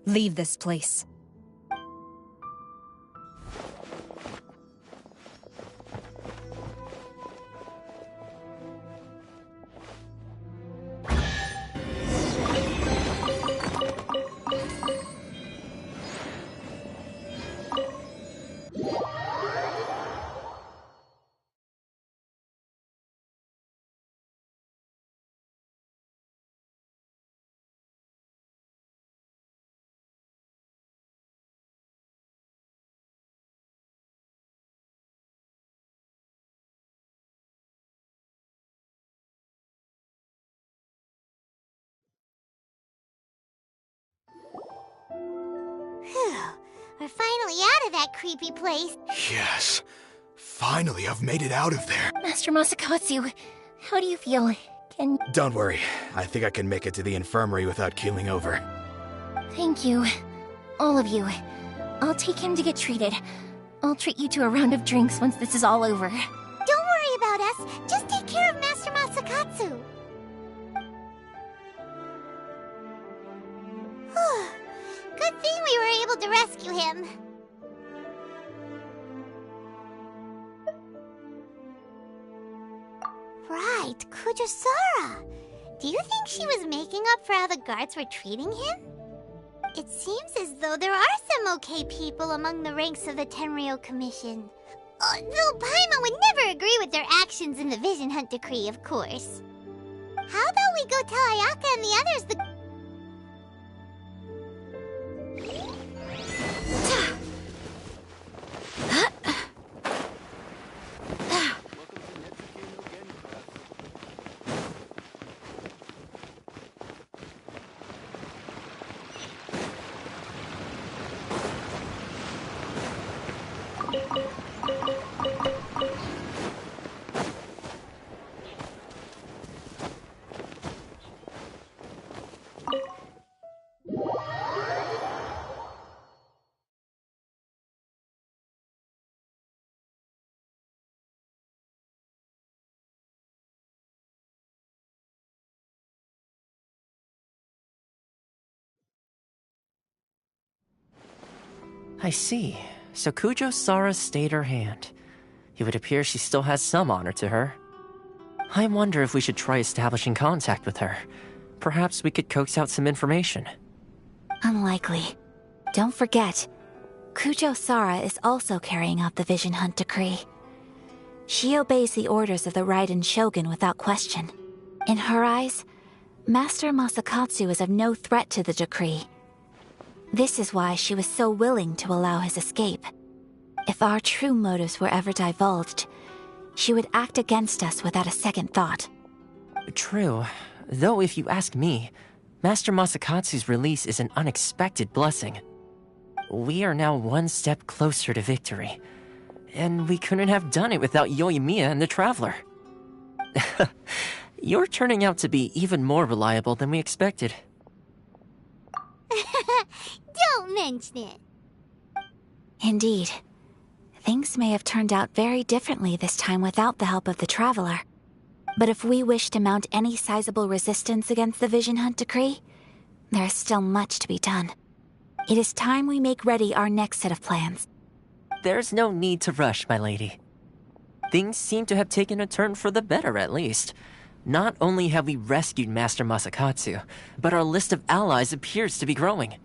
[SPEAKER 14] Leave this place.
[SPEAKER 2] of that creepy place.
[SPEAKER 6] Yes. Finally, I've made it out of there.
[SPEAKER 10] Master Masakatsu, how do you feel?
[SPEAKER 6] Don't worry. I think I can make it to the infirmary without keeling over.
[SPEAKER 10] Thank you. All of you. I'll take him to get treated. I'll treat you to a round of drinks once this is all over.
[SPEAKER 2] Don't worry about us. Just take care of Master Masakatsu. Good thing we were able to rescue him. Right, Kujosara. Do you think she was making up for how the guards were treating him? It seems as though there are some okay people among the ranks of the Tenryou Commission. Though Paimon would never agree with their actions in the Vision Hunt Decree, of course. How about we go tell Ayaka and the others the...
[SPEAKER 3] I see. So Kujo-Sara stayed her hand. It would appear she still has some honor to her. I wonder if we should try establishing contact with her. Perhaps we could coax out some information.
[SPEAKER 17] Unlikely. Don't forget, Kujo-Sara is also carrying out the Vision Hunt Decree. She obeys the orders of the Raiden Shogun without question. In her eyes, Master Masakatsu is of no threat to the decree. This is why she was so willing to allow his escape. If our true motives were ever divulged, she would act against us without a second thought.
[SPEAKER 3] True. Though if you ask me, Master Masakatsu's release is an unexpected blessing. We are now one step closer to victory. And we couldn't have done it without Yoimiya and the Traveler. You're turning out to be even more reliable than we expected.
[SPEAKER 2] Don't mention it.
[SPEAKER 17] Indeed. Things may have turned out very differently this time without the help of the Traveler. But if we wish to mount any sizable resistance against the Vision Hunt Decree, there is still much to be done. It is time we make ready our next set of plans.
[SPEAKER 3] There's no need to rush, my lady. Things seem to have taken a turn for the better, at least. Not only have we rescued Master Masakatsu, but our list of allies appears to be growing.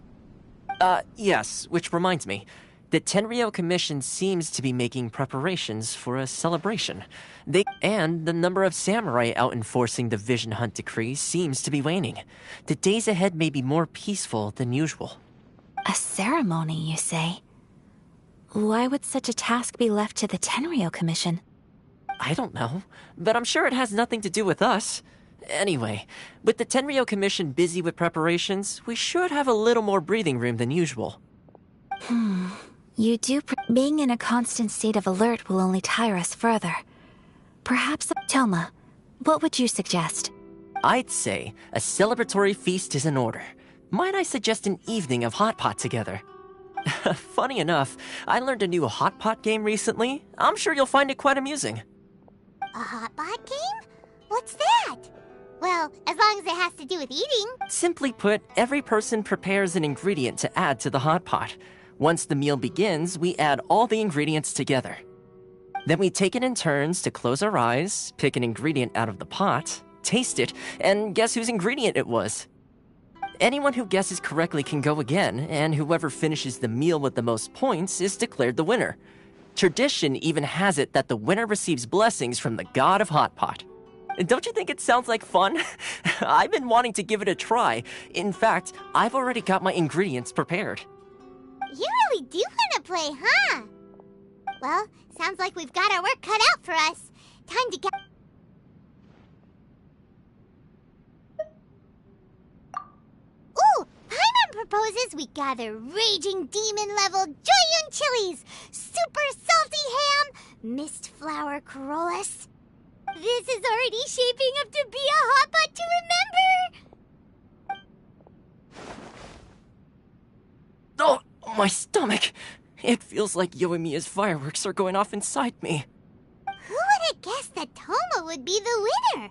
[SPEAKER 3] Yes, which reminds me. The Tenryou Commission seems to be making preparations for a celebration. And the number of samurai out enforcing the Vision Hunt Decree seems to be waning. The days ahead may be more peaceful than usual.
[SPEAKER 17] A ceremony, you say? Why would such a task be left to the Tenryou Commission?
[SPEAKER 3] I don't know, but I'm sure it has nothing to do with us. Anyway, with the Tenryou Commission busy with preparations, we should have a little more breathing room than usual.
[SPEAKER 17] You do. Being in a constant state of alert will only tire us further. Perhaps, Toma, what would you suggest?
[SPEAKER 3] I'd say a celebratory feast is in order. Might I suggest an evening of hot pot together? Funny enough, I learned a new hot pot game recently. I'm sure you'll find it quite amusing.
[SPEAKER 2] A hot pot game? What's that? Well, as long as it has to do with eating.
[SPEAKER 3] Simply put, every person prepares an ingredient to add to the hot pot. Once the meal begins, we add all the ingredients together. Then we take it in turns to close our eyes, pick an ingredient out of the pot, taste it, and guess whose ingredient it was. Anyone who guesses correctly can go again, and whoever finishes the meal with the most points is declared the winner. Tradition even has it that the winner receives blessings from the god of Hot Pot. Don't you think it sounds like fun? I've been wanting to give it a try. In fact, I've already got my ingredients prepared.
[SPEAKER 2] You really do want to play, huh? Well, sounds like we've got our work cut out for us. Time to get... Ooh! Paimon proposes we gather raging demon-level Joyo million chilies, super salty ham, mist flower corollas. This is already shaping up to be a hot pot to remember!
[SPEAKER 3] Oh, my stomach! It feels like Yoimiya's fireworks are going off inside me.
[SPEAKER 2] Who would have guessed that Toma would be the winner?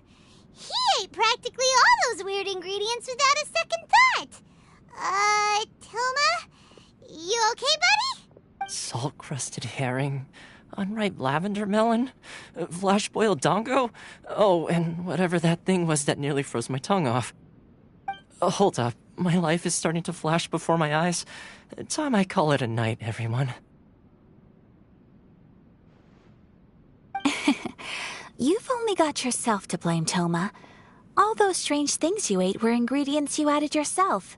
[SPEAKER 2] He ate practically all those weird ingredients without a second thought. Toma? You okay, buddy?
[SPEAKER 3] Salt-crusted herring, unripe lavender melon, flash-boiled dongo, oh, and whatever that thing was that nearly froze my tongue off. Hold up, my life is starting to flash before my eyes. Time I call it a night, everyone.
[SPEAKER 17] You've only got yourself to blame, Toma. All those strange things you ate were ingredients you added yourself.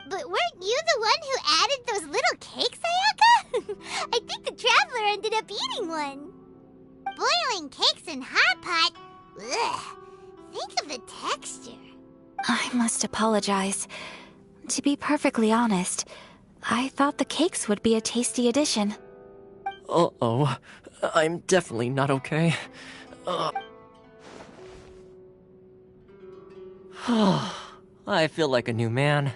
[SPEAKER 2] But weren't you the one who added those little cakes, Ayaka? I think the Traveler ended up eating one. Boiling cakes in hot pot? Ugh. Think of the texture.
[SPEAKER 17] I must apologize. To be perfectly honest, I thought the cakes would be a tasty addition.
[SPEAKER 3] Uh-oh. I'm definitely not okay. I feel like a new man.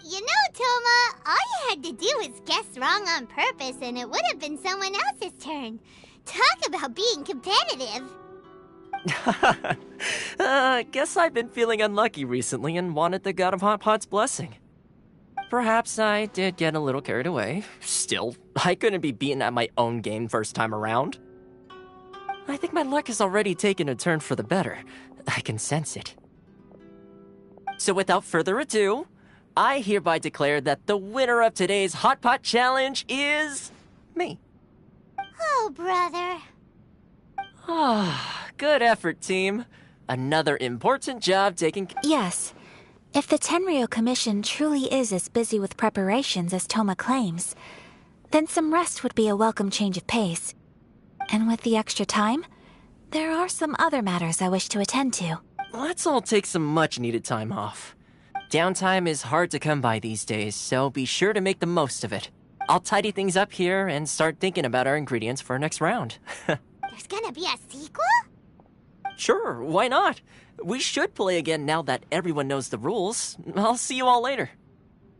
[SPEAKER 2] You know, Toma, all you had to do was guess wrong on purpose and it would have been someone else's turn. Talk about being competitive.
[SPEAKER 3] Guess I've been feeling unlucky recently and wanted the God of Hot Pot's blessing. Perhaps I did get a little carried away. Still, I couldn't be beaten at my own game first time around. I think my luck has already taken a turn for the better. I can sense it. So without further ado, I hereby declare that the winner of today's Hot Pot Challenge is... me.
[SPEAKER 2] Oh, brother.
[SPEAKER 3] Ah, good effort, team. Another important job taken...
[SPEAKER 17] Yes. If the Tenryo Commission truly is as busy with preparations as Toma claims, then some rest would be a welcome change of pace. And with the extra time, there are some other matters I wish to attend to.
[SPEAKER 3] Let's all take some much-needed time off. Downtime is hard to come by these days, so be sure to make the most of it. I'll tidy things up here and start thinking about our ingredients for our next round.
[SPEAKER 2] There's gonna be a sequel?
[SPEAKER 3] Sure, why not? We should play again now that everyone knows the rules. I'll see you all later.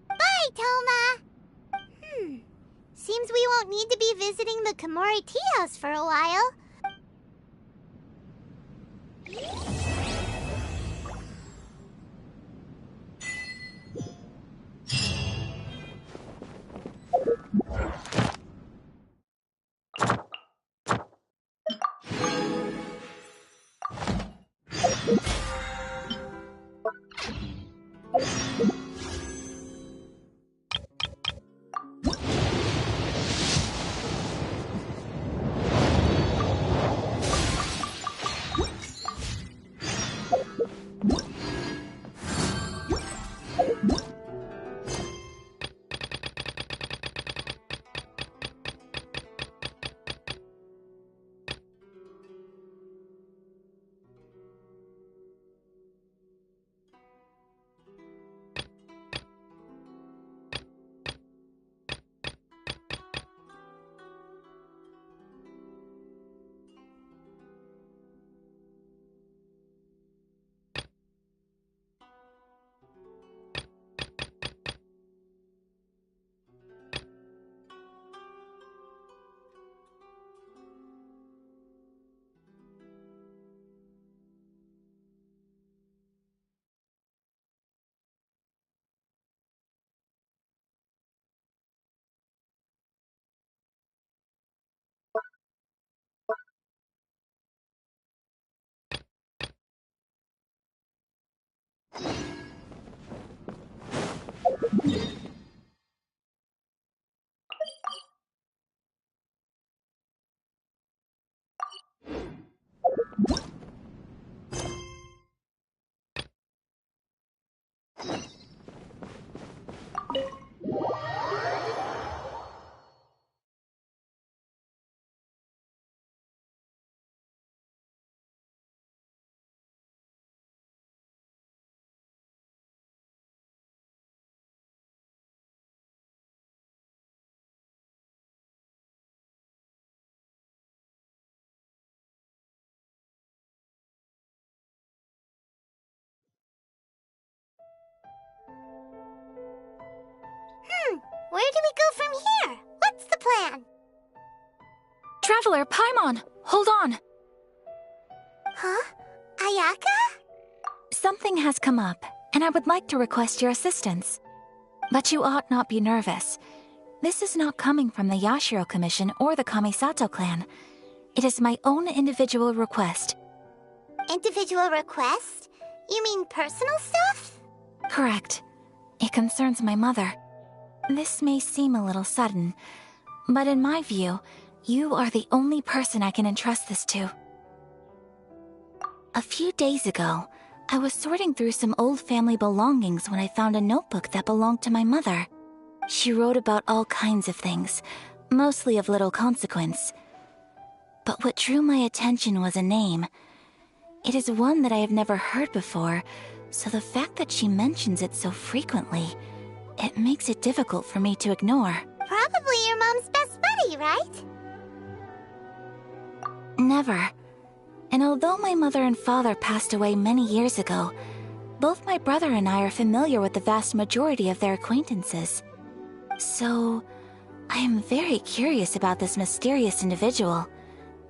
[SPEAKER 2] Bye, Toma. Seems we won't need to be visiting the Komori tea house for a while. Where do we go from here? What's the plan?
[SPEAKER 17] Traveler, Paimon, hold on.
[SPEAKER 2] Huh? Ayaka?
[SPEAKER 17] Something has come up, and I would like to request your assistance. But you ought not be nervous. This is not coming from the Yashiro Commission or the Kamisato clan. It is my own individual request.
[SPEAKER 2] Individual request? You mean personal stuff?
[SPEAKER 17] Correct. It concerns my mother. This may seem a little sudden, but in my view, you are the only person I can entrust this to. A few days ago, I was sorting through some old family belongings when I found a notebook that belonged to my mother. She wrote about all kinds of things, mostly of little consequence. But what drew my attention was a name. It is one that I have never heard before, so the fact that she mentions it so frequently, it makes it difficult for me to ignore.
[SPEAKER 2] Probably your mom's best buddy, right?
[SPEAKER 17] Never. And although my mother and father passed away many years ago, both my brother and I are familiar with the vast majority of their acquaintances. So, I am very curious about this mysterious individual.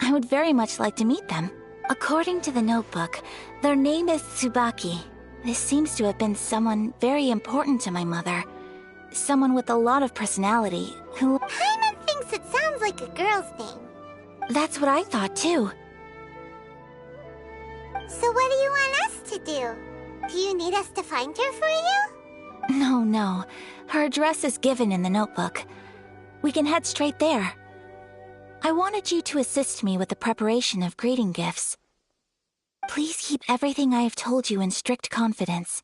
[SPEAKER 17] I would very much like to meet them. According to the notebook, their name is Tsubaki. This seems to have been someone very important to my mother. Someone with a lot of personality, who...
[SPEAKER 2] Paimon thinks it sounds like a girl's name.
[SPEAKER 17] That's what I thought too.
[SPEAKER 2] So what do you want us to do? Do you need us to find her for you?
[SPEAKER 17] No. Her address is given in the notebook. We can head straight there. I wanted you to assist me with the preparation of greeting gifts. Please keep everything I have told you in strict confidence.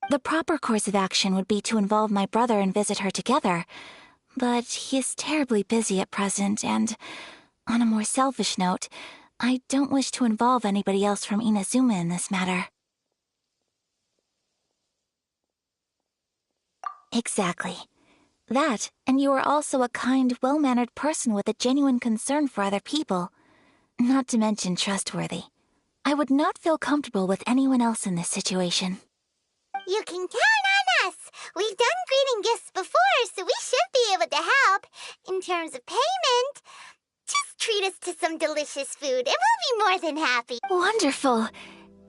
[SPEAKER 17] The proper course of action would be to involve my brother and visit her together, but he is terribly busy at present, and, on a more selfish note, I don't wish to involve anybody else from Inazuma in this matter. Exactly. That, and you are also a kind, well-mannered person with a genuine concern for other people. Not to mention trustworthy. I would not feel comfortable with anyone else in this situation.
[SPEAKER 2] You can count on us! We've done greeting gifts before, so we should be able to help. In terms of payment, just treat us to some delicious food and we'll be more than happy.
[SPEAKER 17] Wonderful!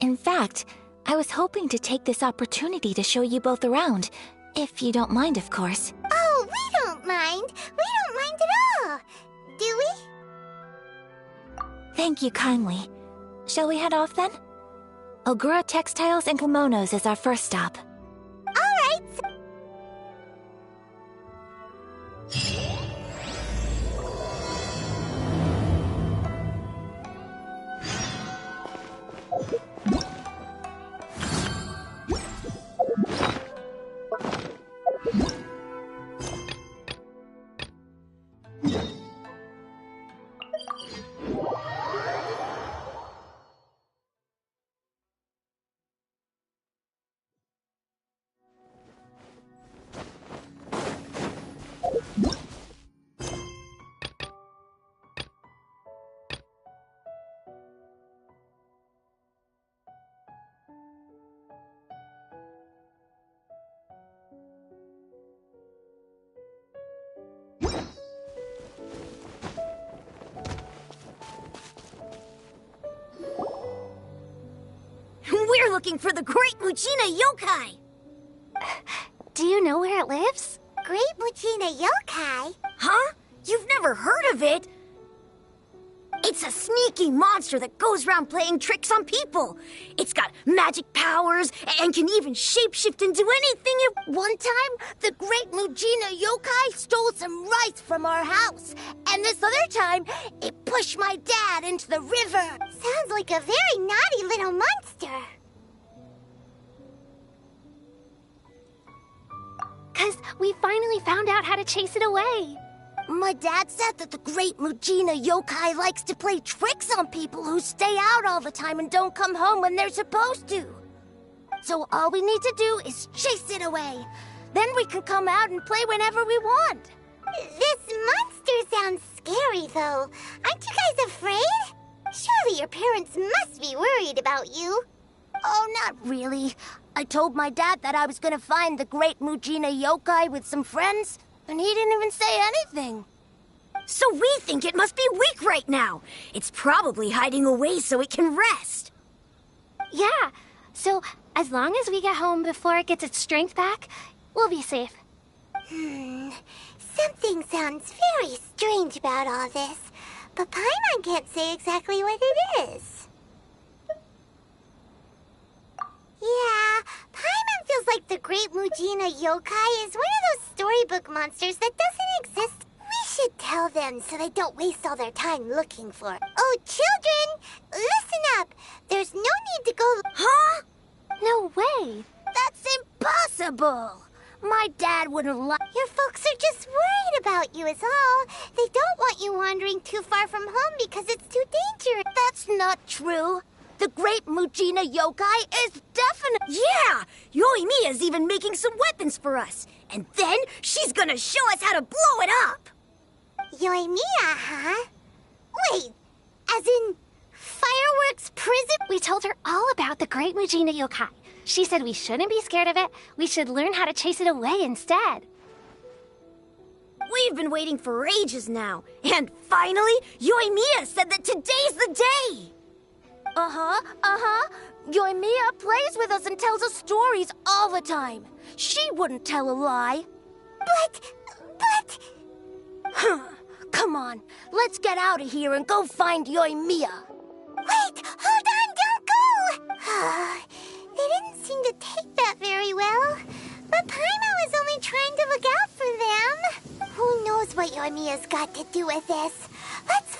[SPEAKER 17] In fact, I was hoping to take this opportunity to show you both around, if you don't mind, of course.
[SPEAKER 2] Oh, we don't mind. We don't mind at all. Do we?
[SPEAKER 17] Thank you kindly. Shall we head off then? Ogura Textiles and Kimonos is our first stop.
[SPEAKER 2] All right.
[SPEAKER 1] We're looking for the Great Mujina Yokai!
[SPEAKER 2] Do you know where it lives? Great Mujina Yokai?
[SPEAKER 1] Huh? You've never heard of it? It's a sneaky monster that goes around playing tricks on people. It's got magic powers and can even shapeshift into anything it...
[SPEAKER 2] One time, the Great Mujina Yokai stole some rice from our house. And this other time, it pushed my dad into the river. Sounds like a very naughty little monster.
[SPEAKER 15] 'Cause we finally found out how to chase it away.
[SPEAKER 2] My dad said that the Great Mujina Yokai likes to play tricks on people who stay out all the time and don't come home when they're supposed to. So all we need to do is chase it away. Then we can come out and play whenever we want. This monster sounds scary, though. Aren't you guys afraid? Surely your parents must be worried about you. Oh, not really.
[SPEAKER 1] I told my dad that I was gonna find the great Mujina yokai with some friends, and he didn't even say anything. So we think it must be weak right now. It's probably hiding away so it can rest.
[SPEAKER 15] Yeah, so as long as we get home before it gets its strength back, we'll be safe.
[SPEAKER 2] Something sounds very strange about all this, but Paimon can't say exactly what it is. Yeah, Paimon feels like the Great Mujina Yokai is one of those storybook monsters that doesn't exist. We should tell them so they don't waste all their time looking for it. Oh, children, listen up. There's no need to go...
[SPEAKER 1] Huh?
[SPEAKER 15] No way.
[SPEAKER 1] That's impossible. My dad wouldn't like...
[SPEAKER 2] Your folks are just worried about you is all. They don't want you wandering too far from home because it's too dangerous.
[SPEAKER 1] That's not true. The great Mujina yokai is definite. Yeah! Yoimiya's even making some weapons for us. And then she's gonna show us how to blow it up.
[SPEAKER 2] Yoimiya, huh? Wait, as in fireworks prison?
[SPEAKER 15] We told her all about the great Mujina yokai. She said we shouldn't be scared of it. We should learn how to chase it away instead.
[SPEAKER 1] We've been waiting for ages now. And finally, Yoimiya said that today's the day. Yoimiya plays with us and tells us stories all the time. She wouldn't tell a lie.
[SPEAKER 2] But...
[SPEAKER 1] Come on, let's get out of here and go find Yoimiya.
[SPEAKER 2] Wait, hold on, don't go! They didn't seem to take that very well. But Paimon was only trying to look out for them. Who knows what Yoimiya's got to do with this? Let's...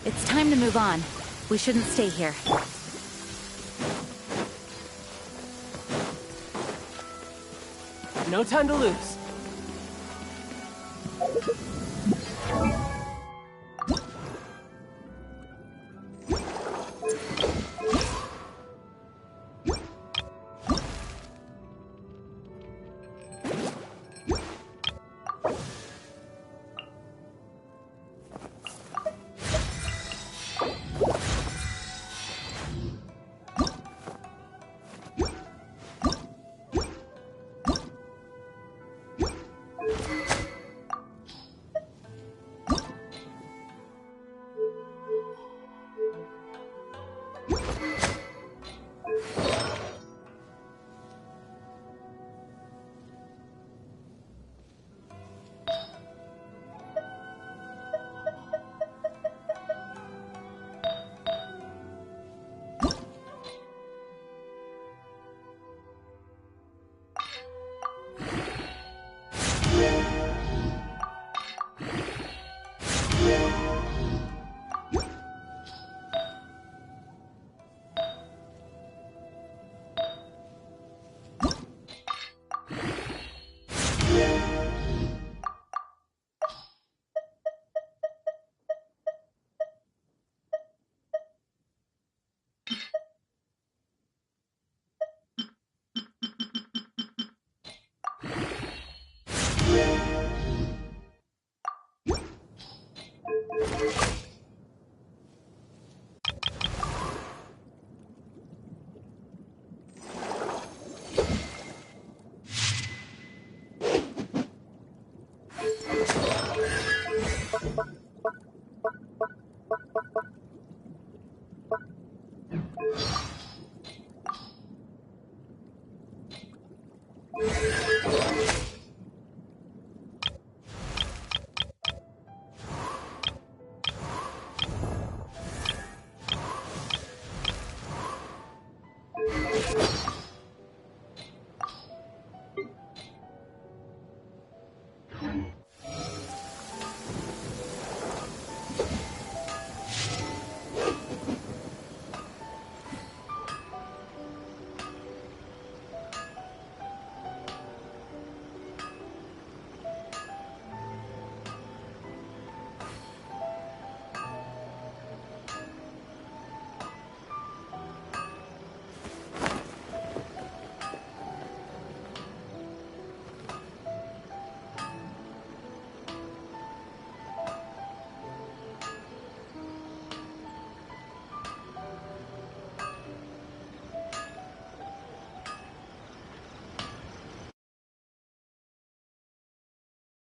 [SPEAKER 17] It's time to move on. We shouldn't stay here.
[SPEAKER 16] No time to lose.